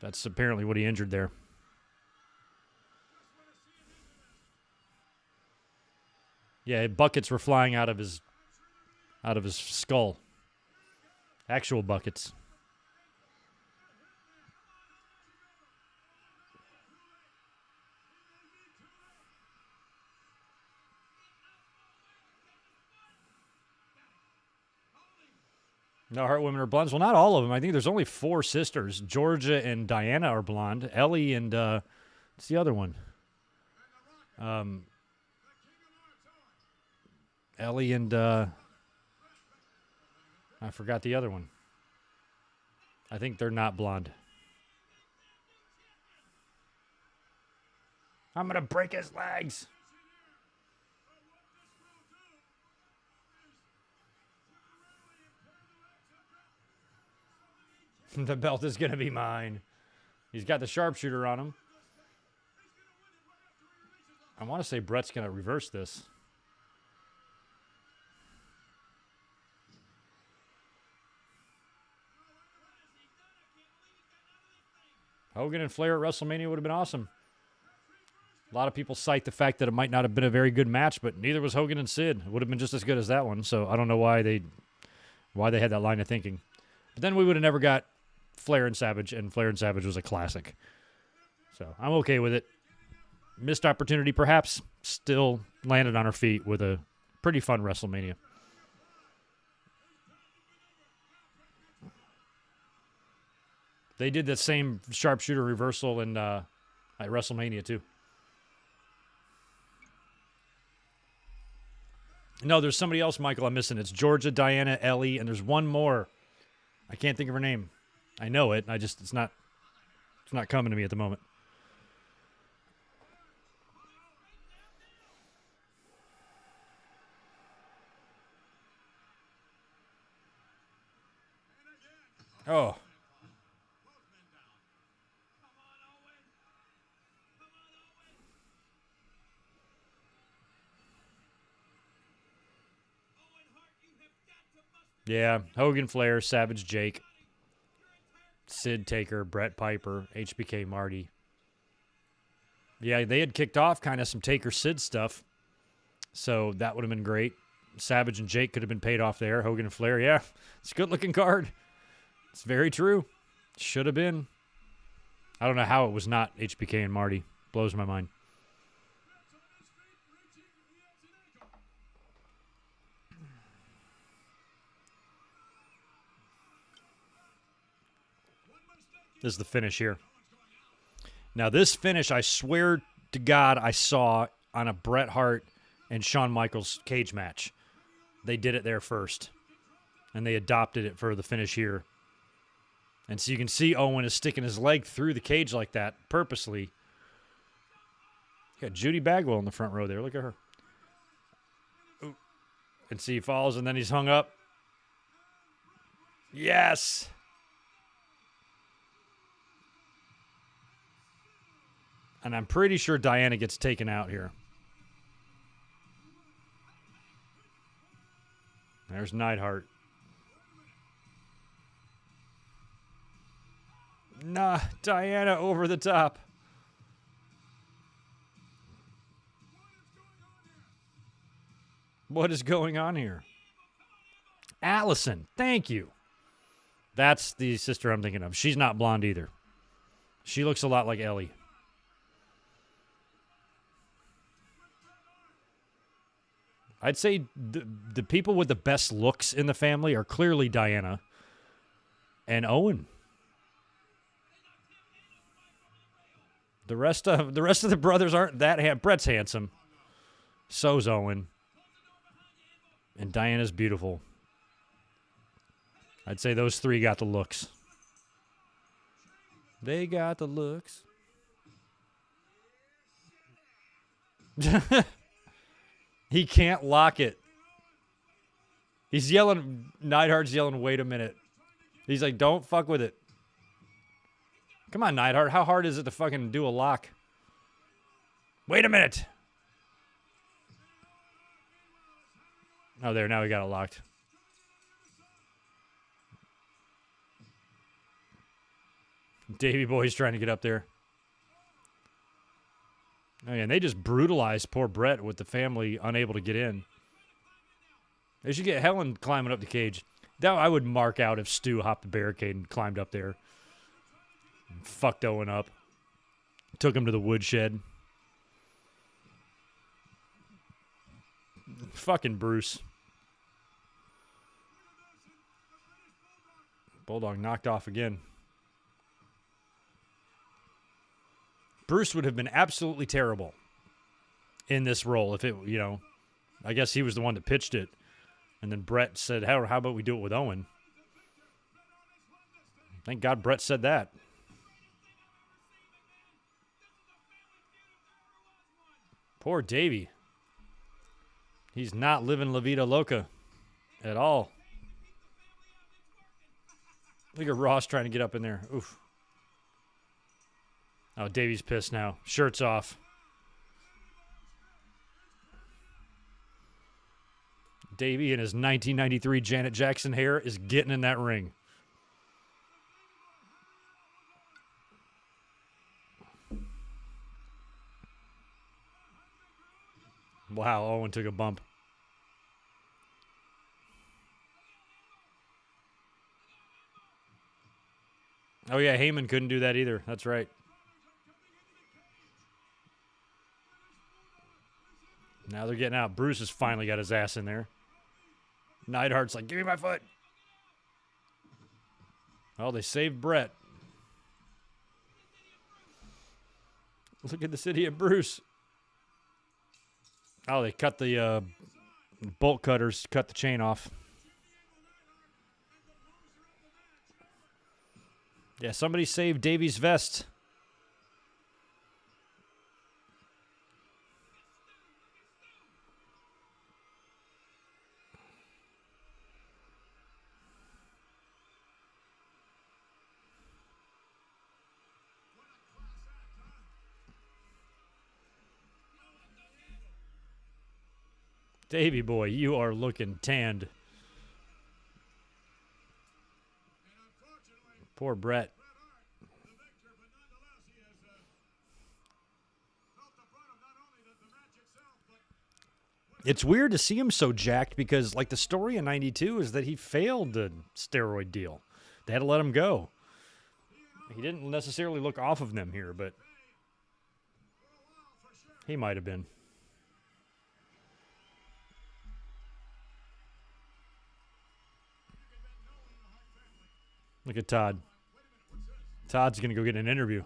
That's apparently what he injured there. Yeah, buckets were flying out of his skull. Actual buckets. No, Hart women are blondes. Well, not all of them. I think there's only 4 sisters. Georgia and Diana are blonde. Ellie and what's the other one? Ellie and I forgot the other one. I think they're not blonde. I'm going to break his legs. The belt is going to be mine. He's got the sharpshooter on him. I want to say Brett's going to reverse this. Hogan and Flair at WrestleMania would have been awesome. A lot of people cite the fact that it might not have been a very good match, but neither was Hogan and Sid. It would have been just as good as that one. So I don't know why they had that line of thinking. But then we would have never got Flair and Savage was a classic. So I'm okay with it. Missed opportunity, perhaps. Still landed on her feet with a pretty fun WrestleMania. They did the same sharpshooter reversal at WrestleMania, too. No, there's somebody else, Michael, I'm missing. It's Georgia, Diana, Ellie, and there's one more. I can't think of her name. I know it. It's not coming to me at the moment. Oh. Yeah, Hogan, Flair, Savage, Jake, Sid, Taker, Brett, Piper, HBK, Marty. Yeah, they had kicked off kind of some Taker-Sid stuff, so that would have been great. Savage and Jake could have been paid off there. Hogan and Flair, yeah, it's a good-looking card. It's very true. Should have been. I don't know how it was not HBK and Marty. Blows my mind. This is the finish here. Now, this finish, I swear to God, I saw on a Bret Hart and Shawn Michaels cage match. They did it there first, and they adopted it for the finish here. And so you can see Owen is sticking his leg through the cage like that purposely. You got Judy Bagwell in the front row there. Look at her. Ooh. And see, he falls, and then he's hung up. Yes! And I'm pretty sure Diana gets taken out here. There's Neidhart. Nah, Diana over the top. What is going on here? Allison, thank you. That's the sister I'm thinking of. She's not blonde either. She looks a lot like Ellie. I'd say the people with the best looks in the family are clearly Diana and Owen. The rest of the brothers aren't that Brett's handsome. So's Owen. And Diana's beautiful. I'd say those three got the looks. They got the looks. He can't lock it. He's yelling, Neidhart's yelling, wait a minute. He's like, don't fuck with it. Come on, Neidhart. How hard is it to fucking do a lock? Wait a minute. Oh, there. Now we got it locked. Davey Boy's trying to get up there. Oh, yeah, and they just brutalized poor Brett with the family unable to get in. They should get Helen climbing up the cage. That I would mark out if Stu hopped the barricade and climbed up there. And fucked Owen up. Took him to the woodshed. Fucking Bruce. Bulldog knocked off again. Bruce would have been absolutely terrible in this role if it, you know, I guess he was the one that pitched it. And then Brett said, how about we do it with Owen? Thank God Brett said that. Poor Davey. He's not living La Vida Loca at all. Look at Ross trying to get up in there. Oof. Oh, Davey's pissed now. Shirt's off. Davey in his 1993 Janet Jackson hair is getting in that ring. Wow, Owen took a bump. Oh, yeah, Heyman couldn't do that either. That's right. Now they're getting out. Bruce has finally got his ass in there. Neidhart's like, give me my foot. Oh, they saved Brett. Look at the city of Bruce. Oh, they cut the bolt cutters, cut the chain off. Yeah, somebody saved Davey's vest. Davey boy, you are looking tanned. Poor Brett. It's weird to see him so jacked because, like, the story in '92 is that he failed the steroid deal. They had to let him go. He didn't necessarily look off of them here, but he might have been. Look at Todd. Todd's going to go get an interview.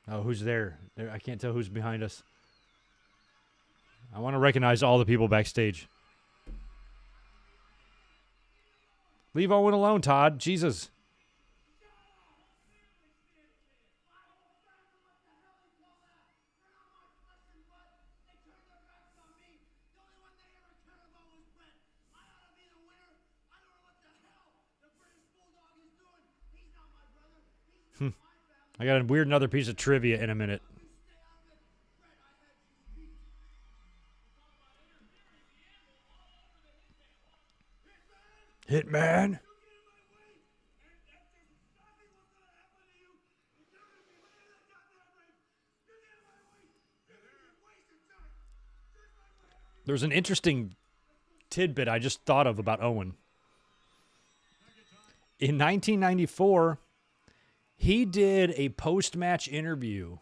Oh, who's there? I can't tell who's behind us. I want to recognize all the people backstage. Leave Owen alone, Todd. Jesus. I got a weird another piece of trivia in a minute. Hitman. There's an interesting tidbit I just thought of about Owen. In 1994, he did a post-match interview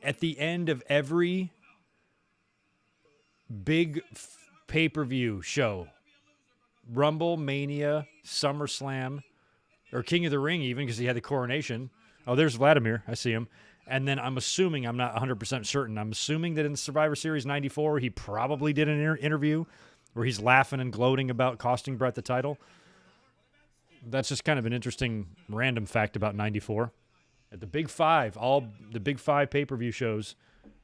at the end of every big pay-per-view show, Rumble, Mania, SummerSlam, or King of the Ring even, because he had the coronation. Oh, there's Vladimir. I see him. And then I'm assuming, I'm not 100% certain, I'm assuming that in Survivor Series 94, he probably did an interview where he's laughing and gloating about costing Brett the title. That's just kind of an interesting random fact about 94. At the Big Five, all the Big Five pay-per-view shows,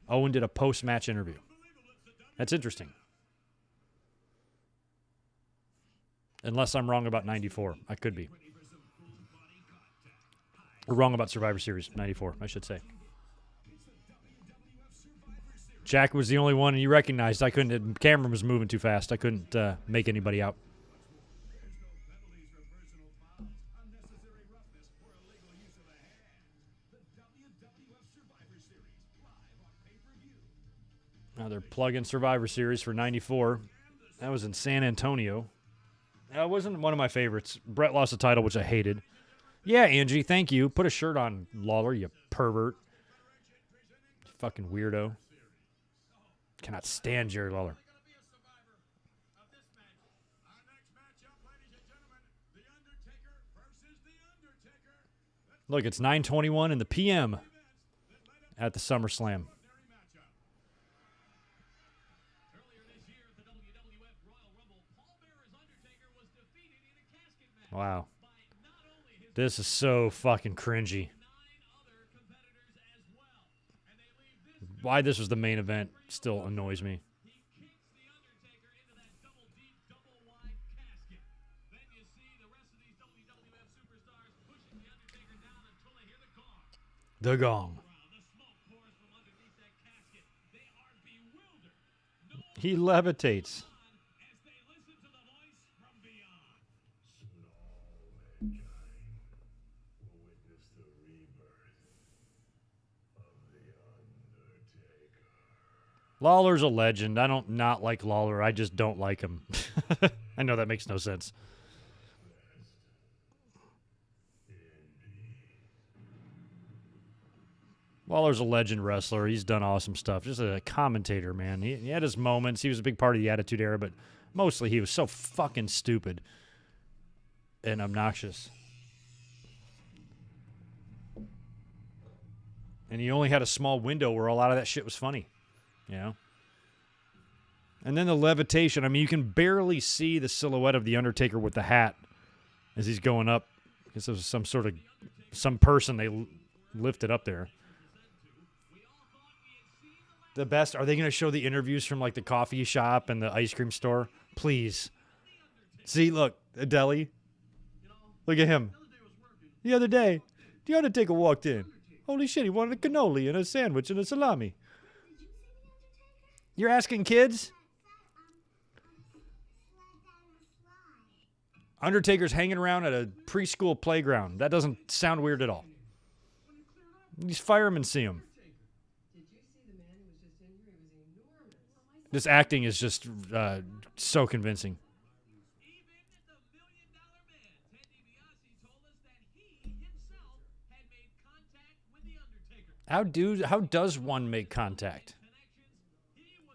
Owen did a post-match interview. That's interesting. Unless I'm wrong about 94. I could be. Or wrong about Survivor Series 94, I should say. Jack was the only one you recognized. I couldn't. The camera was moving too fast. I couldn't make anybody out. Now they're plugging Survivor Series for 94. That was in San Antonio. That wasn't one of my favorites. Brett lost the title, which I hated. Yeah, Angie, thank you. Put a shirt on, Lawler, you pervert. Fucking weirdo. Cannot stand Jerry Lawler. Look, it's 9:21 in the p.m. at the SummerSlam. Wow. This is so fucking cringy. Why this was the main event still annoys me. The gong. He levitates. Lawler's a legend. I don't not like Lawler. I just don't like him. I know that makes no sense. Lawler's a legend wrestler. He's done awesome stuff. Just a commentator, man. He had his moments. He was a big part of the Attitude Era, but mostly he was so fucking stupid and obnoxious. And he only had a small window where a lot of that shit was funny. You know? And then the levitation. I mean, you can barely see the silhouette of The Undertaker with the hat as he's going up. Because there was some person they lifted up there. The best, are they going to show the interviews from like the coffee shop and the ice cream store? Please. See, look, a deli. Look at him. The other day, The Undertaker walked in. Holy shit, he wanted a cannoli and a sandwich and a salami. You're asking kids? Undertaker's hanging around at a preschool playground. That doesn't sound weird at all. These firemen see him. This acting is just so convincing. How does one make contact?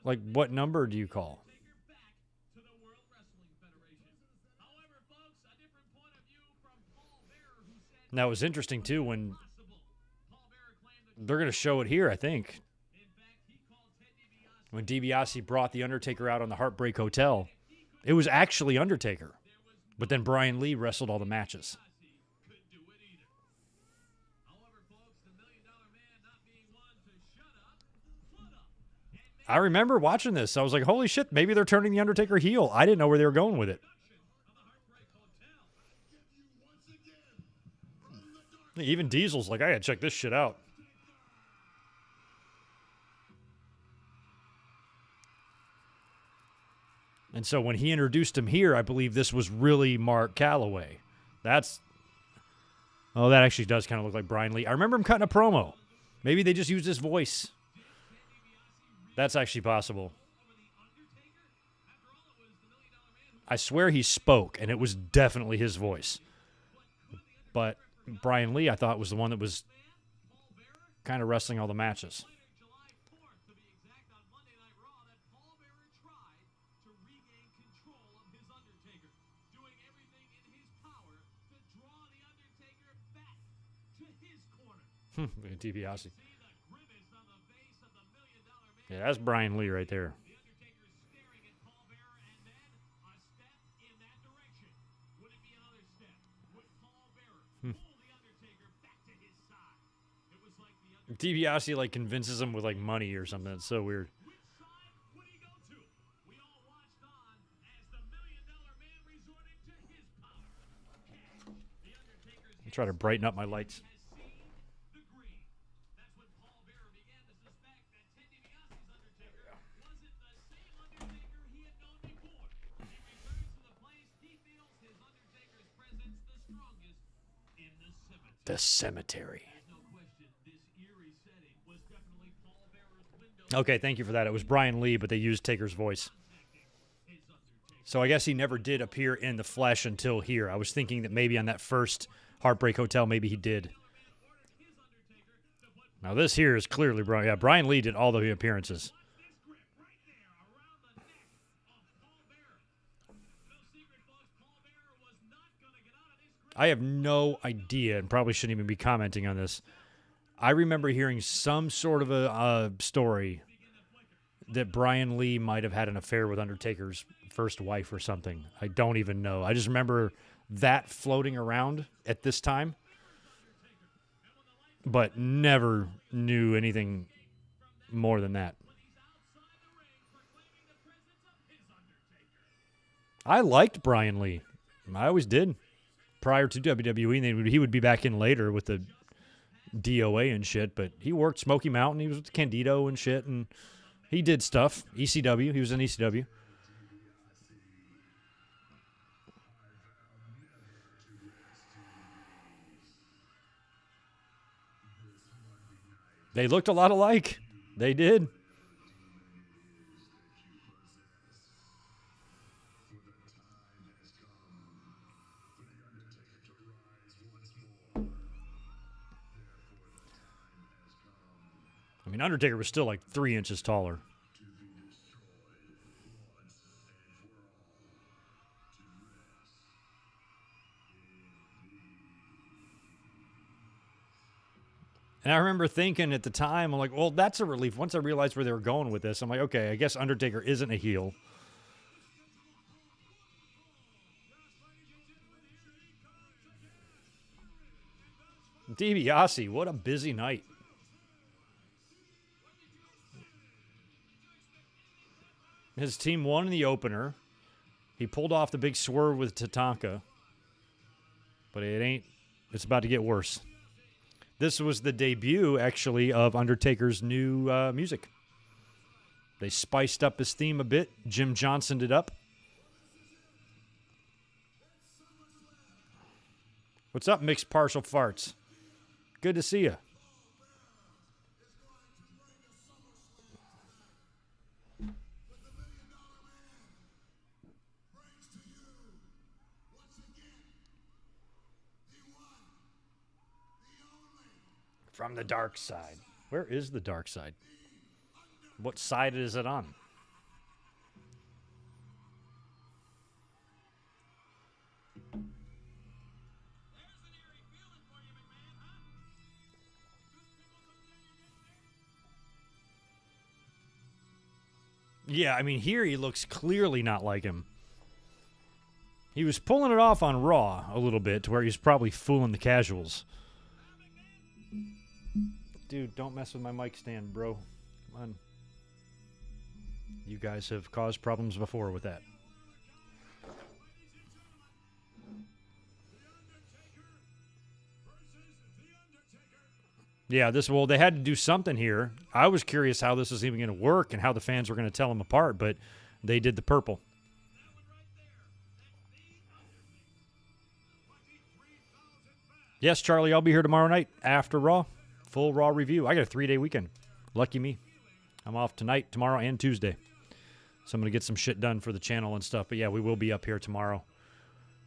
Like, what number do you call? Now, it was interesting, too, when they're going to show it here, I think. When DiBiase brought The Undertaker out on the Heartbreak Hotel, it was actually Undertaker. But then Brian Lee wrestled all the matches. I remember watching this. I was like, holy shit, maybe they're turning The Undertaker heel. I didn't know where they were going with it. Even Diesel's like, I gotta check this shit out. And so when he introduced him here, I believe this was really Mark Calloway. That actually does kind of look like Brian Lee. I remember him cutting a promo. Maybe they just used his voice. That's actually possible. I swear he spoke, and it was definitely his voice. But Brian Lee, I thought, was the one that was kind of wrestling all the matches. control of his Undertaker, doing everything in his power to draw the Undertaker back to his corner. DiBiase. See the grimace on the face of the $1 Million Man. Yeah, that's Brian Lee right there. The Undertaker staring at Paul Bearer, and then a step in that direction. Would it be another step? Would Paul Bearer pull the Undertaker back to his side? It was like the Undertaker. DiBiase like convinces him with like money or something. It's so weird. Which side would he go to? We all watched on as the $1 Million Man resorted to his power. Cash. The Undertaker's Try to brighten up my lights. has seen the green. That's when Paul Bearer began to suspect that Ted DiBiase's Undertaker wasn't the same Undertaker he had known before. He returns to the place he feels his Undertaker's presence the strongest in the cemetery. The cemetery. There's no question this eerie setting was definitely Paul Bearer's window Okay, thank you for that. It was Brian Lee, but they used Taker's voice. his Undertaker. So I guess he never did appear in the flesh until here. I was thinking that maybe on that first Heartbreak Hotel, maybe he did. Now this here is clearly Brian. Yeah, Brian Lee did all the appearances. This grip right there around the neck of Paul Bearer. No secret, folks, Paul Bearer was not going to get out of this grip. I have no idea, and probably shouldn't even be commenting on this. I remember hearing some sort of a story that Brian Lee might have had an affair with Undertaker's first wife or something. I don't even know. I just remember that floating around at this time, but never knew anything more than that. I liked Brian Lee. I always did. Prior to WWE, and then he would be back in later with the DOA and shit, but he worked Smoky Mountain. He was with Candido and shit, and he did stuff. ECW. He was in ECW. They looked a lot alike. They did. I mean, Undertaker was still like 3 inches taller. And I remember thinking at the time, I'm like, well, that's a relief. Once I realized where they were going with this, I'm like, okay, I guess Undertaker isn't a heel. DiBiase, what a busy night. His team won in the opener. He pulled off the big swerve with Tatanka. But it's about to get worse. This was the debut, actually, of Undertaker's new music. They spiced up his theme a bit. Jim Johnsoned it up. What's up, Mixed Partial Farts? Good to see you. From the dark side. Where is the dark side? What side is it on? Yeah, I mean, here he looks clearly not like him. He was pulling it off on Raw a little bit to where he's probably fooling the casuals. Dude, don't mess with my mic stand, bro. Come on. You guys have caused problems before with that. Yeah, they had to do something here. I was curious how this was even going to work and how the fans were going to tell them apart, but they did the purple. Yes, Charlie, I'll be here tomorrow night after Raw. Full Raw review. I got a 3-day weekend. Lucky me. I'm off tonight, tomorrow, and Tuesday. So I'm going to get some shit done for the channel and stuff. But yeah, we will be up here tomorrow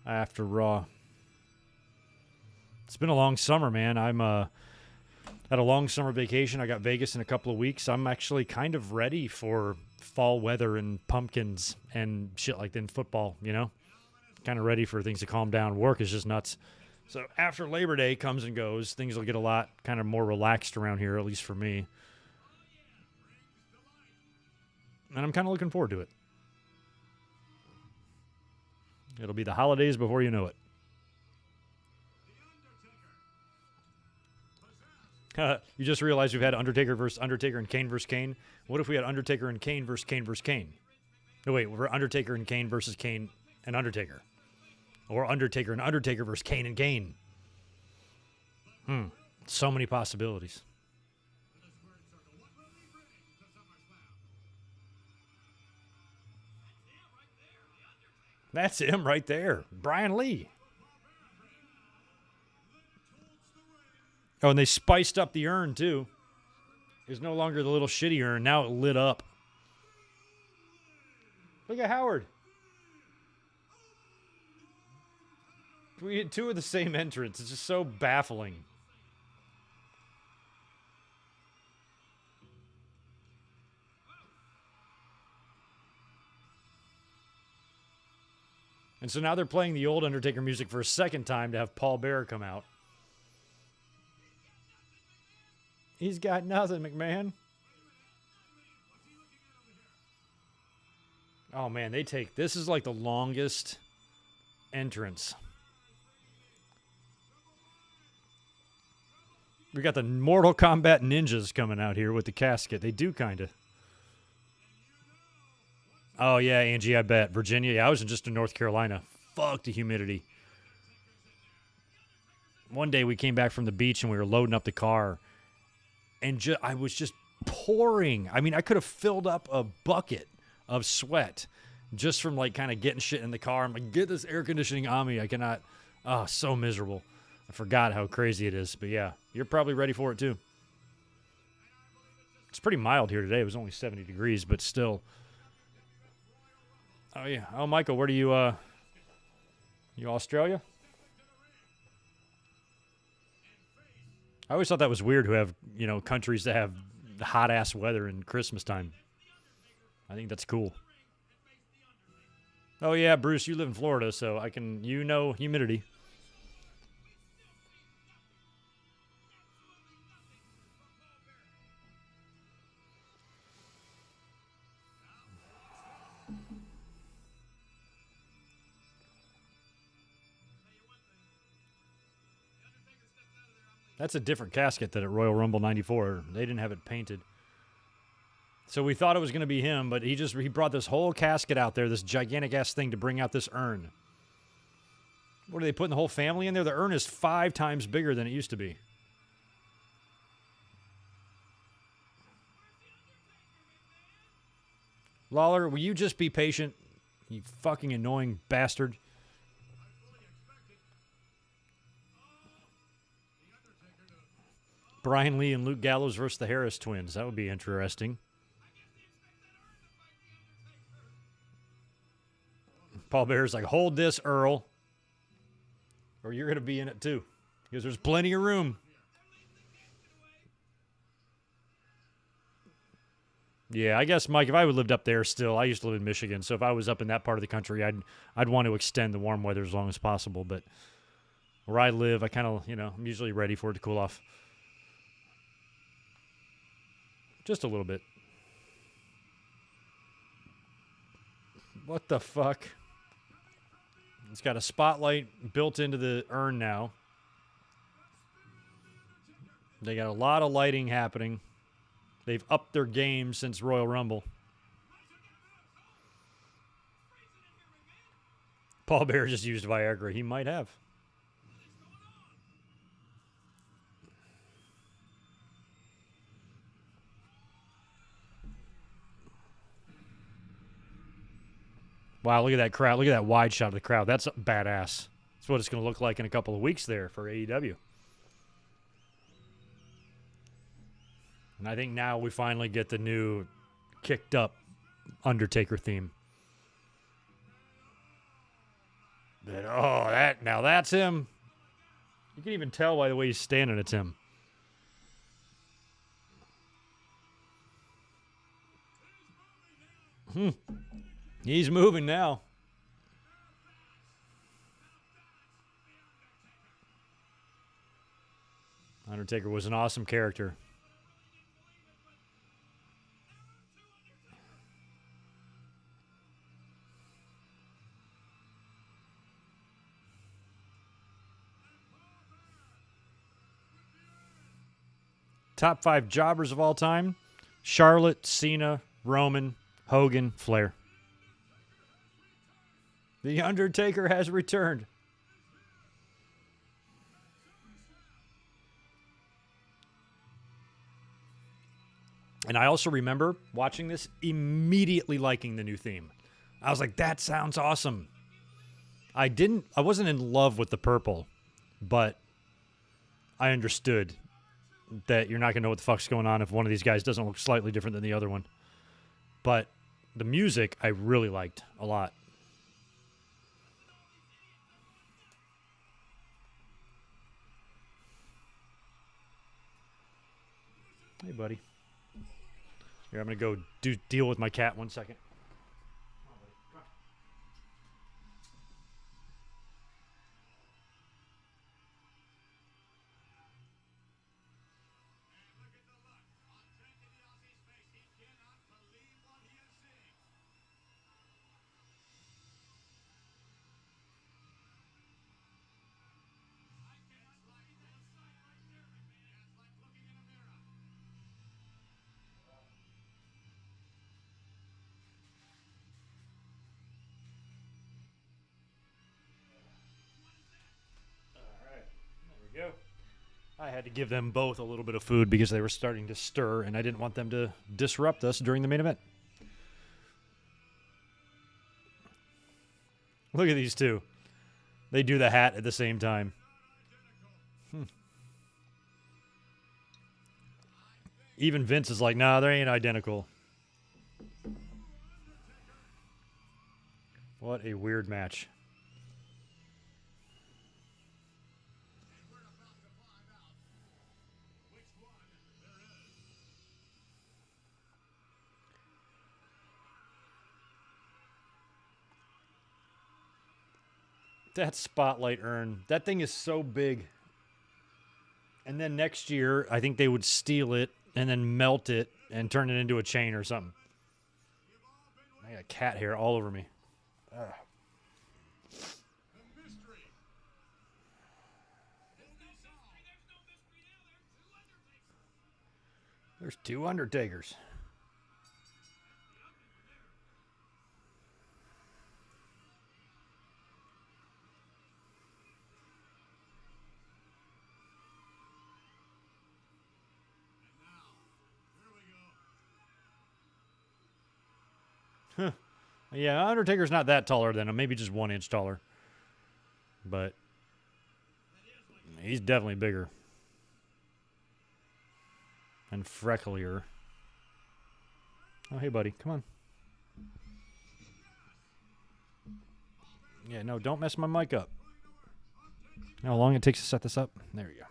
after Raw. It's been a long summer, man. Had a long summer vacation. I got Vegas in a couple of weeks. I'm actually kind of ready for fall weather and pumpkins and shit like that in football, you know? Kind of ready for things to calm down. Work is just nuts. So after Labor Day comes and goes, things will get a lot kind of more relaxed around here, at least for me. And I'm kind of looking forward to it. It'll be the holidays before you know it. You just realized we've had Undertaker versus Undertaker and Kane versus Kane. What if we had Undertaker and Kane versus Kane versus Kane? No, wait, we're Undertaker and Kane versus Kane and Undertaker. Or Undertaker and Undertaker versus Kane and Kane. So many possibilities. That's him right there. Brian Lee. Oh, and they spiced up the urn, too. It's no longer the little shitty urn. Now it lit up. Look at Howard. We had two of the same entrance. It's just so baffling. And so now they're playing the old Undertaker music for a second time to have Paul Bearer come out. He's got nothing, McMahon. Oh, man, this is like the longest entrance. We got the Mortal Kombat ninjas coming out here with the casket. They do kind of. Oh, yeah, Angie, I bet. Virginia, yeah, I was just in North Carolina. Fuck the humidity. One day we came back from the beach and we were loading up the car. And I was just pouring. I mean, I could have filled up a bucket of sweat just from, like, kind of getting shit in the car. I'm like, get this air conditioning on me. I cannot. Oh, so miserable. I forgot how crazy it is. But, yeah, you're probably ready for it, too. It's pretty mild here today. It was only 70 degrees, but still. Oh, yeah. Oh, Michael, where do you, you Australia? I always thought that was weird who have, you know, countries that have hot-ass weather in Christmas time. I think that's cool. Oh, yeah, Bruce, you live in Florida, so I can, you know, humidity. That's a different casket than at Royal Rumble 94. They didn't have it painted. So we thought it was going to be him, but he brought this whole casket out there, this gigantic-ass thing to bring out this urn. What are they putting the whole family in there? The urn is 5 times bigger than it used to be. Lawler, will you just be patient? You fucking annoying bastard. Brian Lee and Luke Gallows versus the Harris twins. That would be interesting. Paul Bearer's like, hold this, Earl. Or you're going to be in it too. Because there's plenty of room. Yeah, I guess, Mike, if I would lived up there still, I used to live in Michigan, so if I was up in that part of the country, I'd want to extend the warm weather as long as possible. But where I live, I kind of, you know, I'm usually ready for it to cool off. Just a little bit. What the fuck? It's got a spotlight built into the urn now. They got a lot of lighting happening. They've upped their game since Royal Rumble. Paul Bearer just used Viagra. He might have. Wow, look at that crowd. Look at that wide shot of the crowd. That's badass. That's what it's going to look like in a couple of weeks there for AEW. And I think now we finally get the new kicked up Undertaker theme. But, now that's him. You can even tell by the way he's standing, it's him. He's moving now. Undertaker was an awesome character. Top 5 jobbers of all time: Charlotte, Cena, Roman, Hogan, Flair. The Undertaker has returned. And I also remember watching this, immediately liking the new theme. I was like, that sounds awesome. I wasn't in love with the purple, but I understood that you're not going to know what the fuck's going on if one of these guys doesn't look slightly different than the other one. But the music I really liked a lot. Hey, buddy. Here, I'm going to go deal with my cat 1 second. Go. I had to give them both a little bit of food because they were starting to stir, and I didn't want them to disrupt us during the main event. Look at these two. They do the hat at the same time. Even Vince is like, nah, they ain't identical. What a weird match. That spotlight urn, that thing is so big. And then next year, I think they would steal it and then melt it and turn it into a chain or something. I got cat hair all over me. Ugh. There's 2 Undertakers. Yeah, Undertaker's not that taller than him. Maybe just 1 inch taller. But he's definitely bigger. And frecklier. Oh, hey, buddy. Come on. Yeah, no, don't mess my mic up. You know how long it takes to set this up? There you go.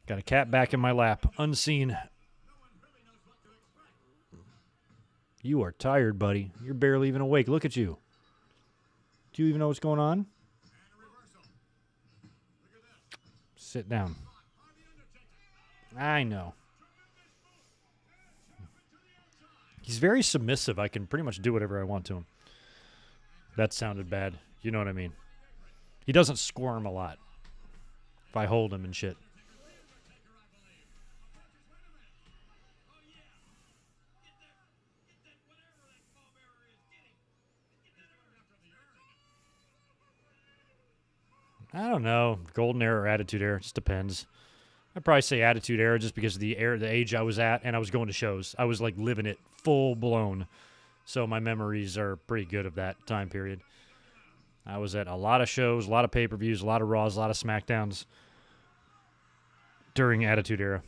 Got a cat back in my lap. Unseen. You are tired, buddy. You're barely even awake. Look at you. Do you even know what's going on? Sit down. I know. He's very submissive. I can pretty much do whatever I want to him. That sounded bad. You know what I mean. He doesn't squirm a lot if I hold him and shit. I don't know. Golden era or attitude era. It just depends. I'd probably say attitude era just because of the age I was at, and I was going to shows. I was like living it full blown. So my memories are pretty good of that time period. I was at a lot of shows, a lot of pay-per-views, a lot of Raws, a lot of SmackDowns during attitude era.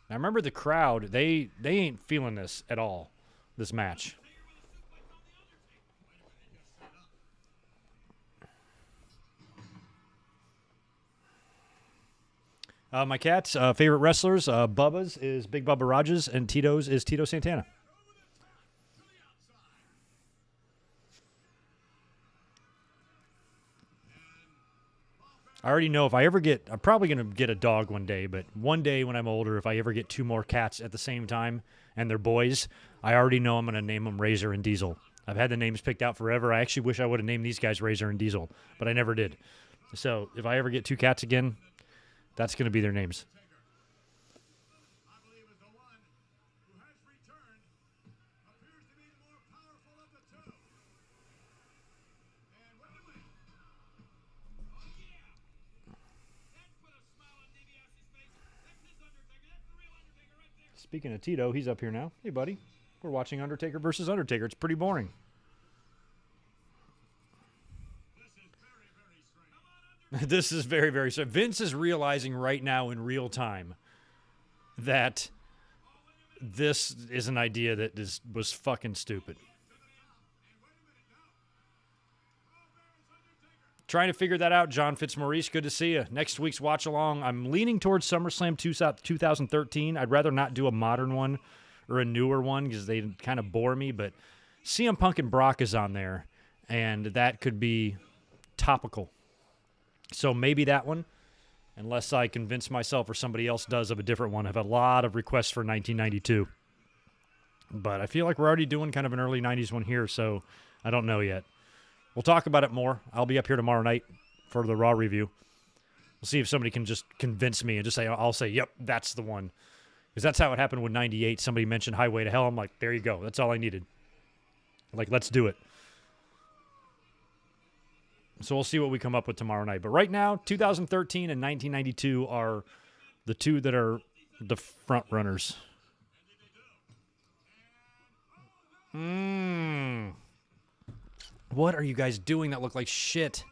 Now remember the crowd, they ain't feeling this at all. This match. My cats, favorite wrestlers, Bubba's is Big Bubba Rogers, and Tito's is Tito Santana. I already know if I ever get, I'm probably going to get a dog one day, but one day when I'm older, if I ever get 2 more cats at the same time and they're boys, I already know I'm going to name them Razor and Diesel. I've had the names picked out forever. I actually wish I would have named these guys Razor and Diesel, but I never did. So if I ever get 2 cats again, that's going to be their names. I believe is the one who has returned, appears to be the more powerful of the two. And wait a minute. Oh, yeah. That put a smile on DiBiase's face. That's his Undertaker. That's the real Undertaker right there. Speaking of Tito, he's up here now. Hey, buddy. We're watching Undertaker versus Undertaker. It's pretty boring. This is very, very strange. Vince is realizing right now in real time that this is an idea that was fucking stupid. Trying to figure that out, John Fitzmaurice. Good to see you. Next week's watch along. I'm leaning towards SummerSlam 2013. I'd rather not do a modern one or a newer one because they kind of bore me. But CM Punk and Brock is on there, and that could be topical. So maybe that one, unless I convince myself or somebody else does of a different one. I've had a lot of requests for 1992. But I feel like we're already doing kind of an early 90s one here, so I don't know yet. We'll talk about it more. I'll be up here tomorrow night for the Raw review. We'll see if somebody can just convince me and just say, I'll say, yep, that's the one. Because that's how it happened with 98. Somebody mentioned Highway to Hell. I'm like, there you go. That's all I needed. Like, let's do it. So we'll see what we come up with tomorrow night. But right now, 2013 and 1992 are the two that are the front runners. What are you guys doing that look like shit?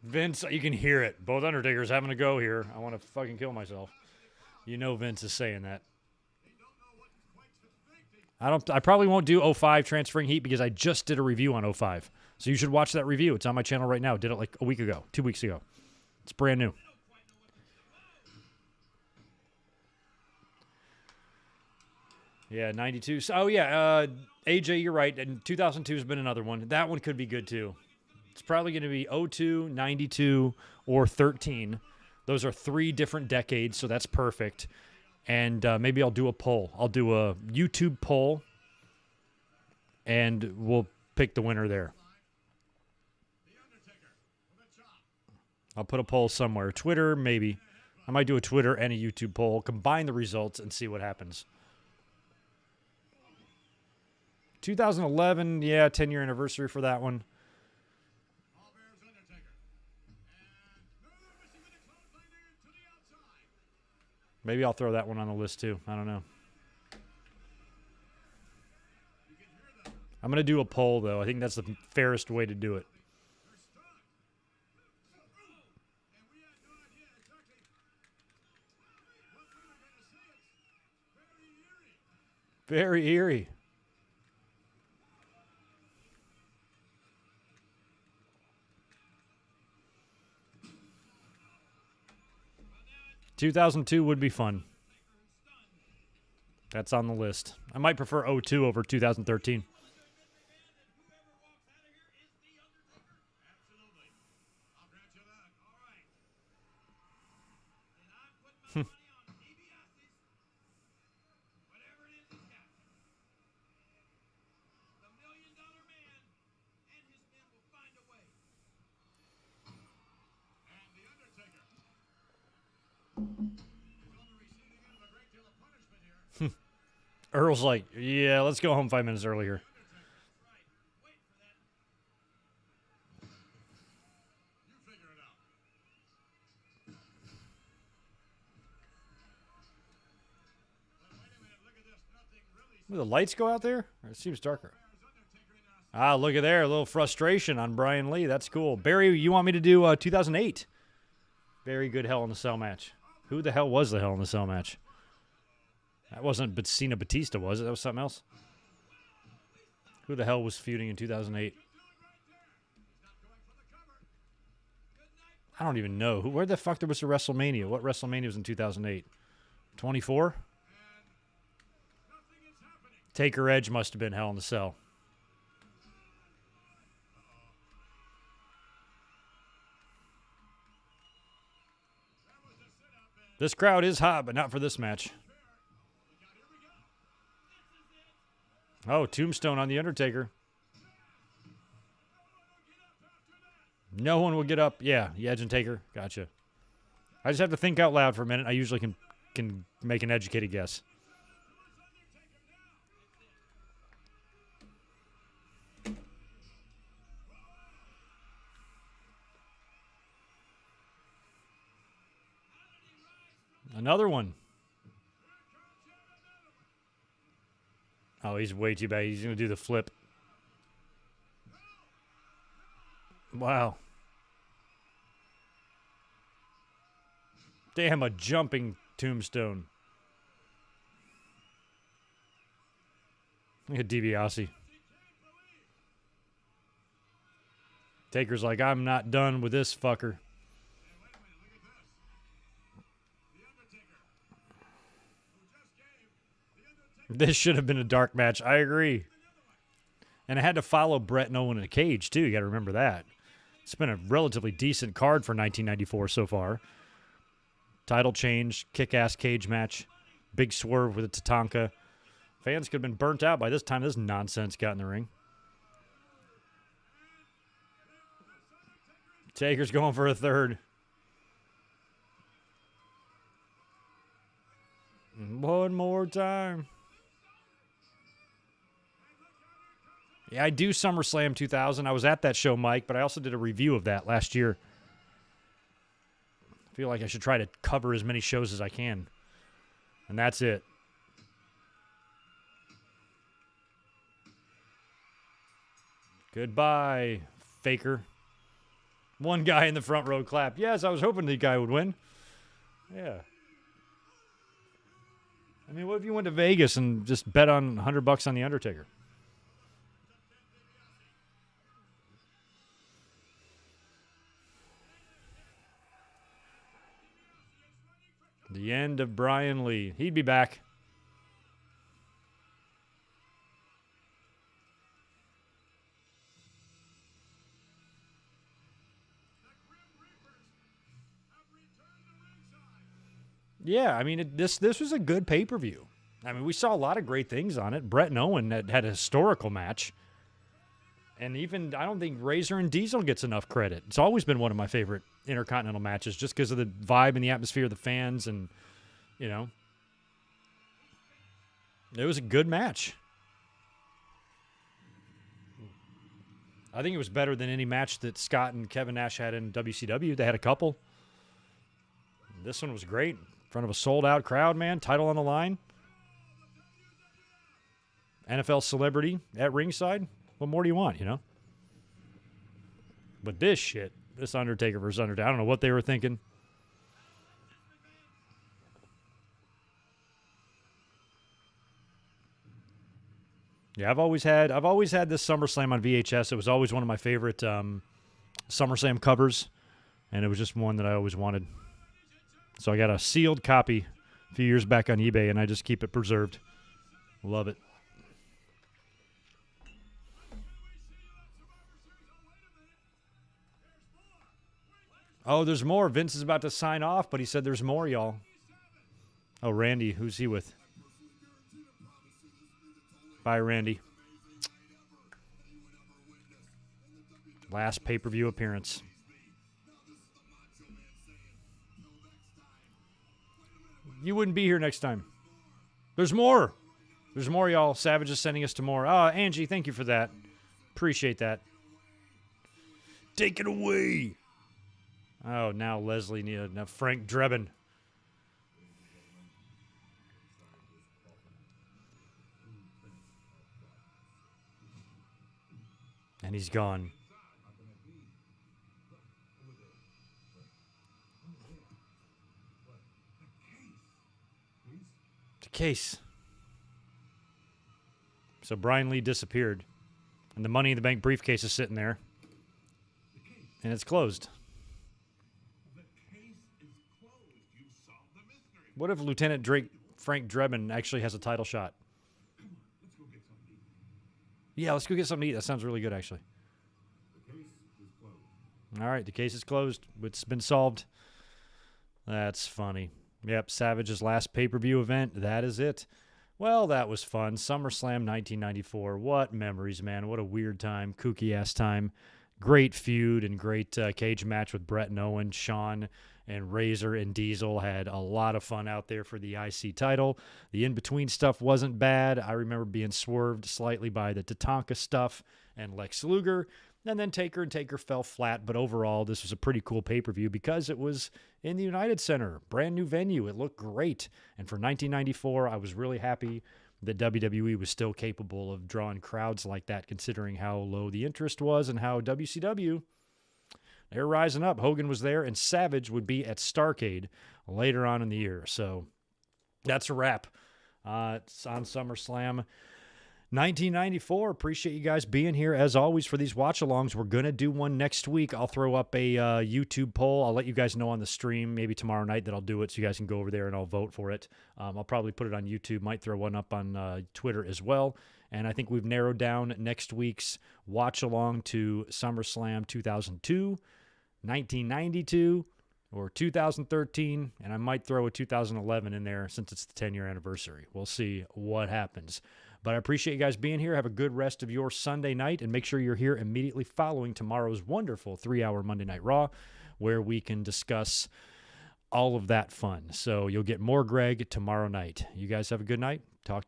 Vince, you can hear it. Both Undertakers having a go here. I want to fucking kill myself. You know Vince is saying that. I probably won't do 05 Transferring Heat because I just did a review on 05. So you should watch that review. It's on my channel right now. Did it like a week ago, 2 weeks ago. It's brand new. Yeah, 92. Oh, yeah, AJ, you're right. And 2002 has been another one. That one could be good, too. It's probably going to be 02, 92, or 13. Those are 3 different decades, so that's perfect. And maybe I'll do a poll. I'll do a YouTube poll, and we'll pick the winner there. I'll put a poll somewhere. Twitter, maybe. I might do a Twitter and a YouTube poll, combine the results, and see what happens. 2011, yeah, 10-year anniversary for that one. Maybe I'll throw that one on the list, too. I don't know. I'm going to do a poll, though. I think that's the fairest way to do it. Very eerie. ...2002 would be fun. That's on the list. I might prefer 02 over 2013. Earl's like, yeah, let's go home 5 minutes earlier. Will the lights go out there? Or it seems darker. Ah, look at there. A little frustration on Brian Lee. That's cool. Barry, you want me to do 2008? Very good Hell in a Cell match. Who the hell was the Hell in a Cell match? That wasn't Cena Batista, was it? That was something else? Who the hell was feuding in 2008? I don't even know. Where the fuck there was a WrestleMania? What WrestleMania was in 2008? 24? Taker Edge must have been Hell in a Cell. This crowd is hot, but not for this match. Oh, Tombstone on The Undertaker. No one will get up. Yeah, Edge and Taker. Gotcha. I just have to think out loud for a minute. I usually can make an educated guess. Another one. Oh, he's way too bad. He's going to do the flip. Wow. Damn, a jumping Tombstone. Look at DiBiase. Taker's like, I'm not done with this fucker. This should have been a dark match. I agree. And I had to follow Brett and Owen in a cage, too. You got to remember that. It's been a relatively decent card for 1994 so far. Title change, kick-ass cage match, big swerve with a Tatanka. Fans could have been burnt out by this time this nonsense got in the ring. Taker's going for a third. One more time. Yeah, I do SummerSlam 2000. I was at that show, Mike, but I also did a review of that last year. I feel like I should try to cover as many shows as I can. And that's it. Goodbye, faker. One guy in the front row clapped. Yes, I was hoping the guy would win. Yeah. I mean, what if you went to Vegas and just bet on $100 on The Undertaker? The end of Brian Lee. He'd be back. Yeah, I mean, this was a good pay-per-view. I mean, we saw a lot of great things on it. Brett and Owen had a historical match. And even, I don't think Razor and Diesel gets enough credit. It's always been one of my favorite Intercontinental matches just because of the vibe and the atmosphere of the fans and, you know. It was a good match. I think it was better than any match that Scott and Kevin Nash had in WCW. They had a couple. This one was great. In front of a sold-out crowd, man. Title on the line. NFL celebrity at ringside. What more do you want, you know? But this shit, this Undertaker versus Undertaker, I don't know what they were thinking. Yeah, I've always had this SummerSlam on VHS. It was always one of my favorite SummerSlam covers, and it was just one that I always wanted. So I got a sealed copy a few years back on eBay, and I just keep it preserved. Love it. Oh, there's more. Vince is about to sign off, but he said there's more, y'all. Oh, Randy. Who's he with? Bye, Randy. Last pay-per-view appearance. You wouldn't be here next time. There's more. There's more, y'all. Savage is sending us to more. Oh, Angie, thank you for that. Appreciate that. Take it away. Oh, now Leslie, now Frank Drebin. And he's gone. The case. So Brian Lee disappeared. And the Money in the Bank briefcase is sitting there. And it's closed. What if Lieutenant Drake Frank Drebin actually has a title shot? Let's go get something to eat. Yeah, let's go get something to eat. That sounds really good, actually. The case is closed. All right, the case is closed. It's been solved. That's funny. Yep, Savage's last pay-per-view event. That is it. Well, that was fun. SummerSlam 1994. What memories, man. What a weird time. Kooky-ass time. Great feud and great cage match with Brett and Owen. Shawn and Razor and Diesel had a lot of fun out there for the IC title. The in-between stuff wasn't bad. I remember being swerved slightly by the Tatanka stuff and Lex Luger. And then Taker fell flat. But overall, this was a pretty cool pay-per-view because it was in the United Center. Brand new venue. It looked great. And for 1994, I was really happy that WWE was still capable of drawing crowds like that, considering how low the interest was and how WCW, they're rising up. Hogan was there, and Savage would be at Starrcade later on in the year. So that's a wrap. It's on SummerSlam 1994. Appreciate you guys being here as always for these watch-alongs. We're going to do one next week. I'll throw up a YouTube poll. I'll let you guys know on the stream maybe tomorrow night that I'll do it so you guys can go over there and I'll vote for it. I'll probably put it on YouTube. Might throw one up on Twitter as well. And I think we've narrowed down next week's watch-along to SummerSlam 2002, 1992, or 2013. And I might throw a 2011 in there since it's the 10-year anniversary. We'll see what happens. But I appreciate you guys being here. Have a good rest of your Sunday night, and make sure you're here immediately following tomorrow's wonderful 3-hour Monday Night Raw, where we can discuss all of that fun. So you'll get more Greg tomorrow night. You guys have a good night. Talk to you.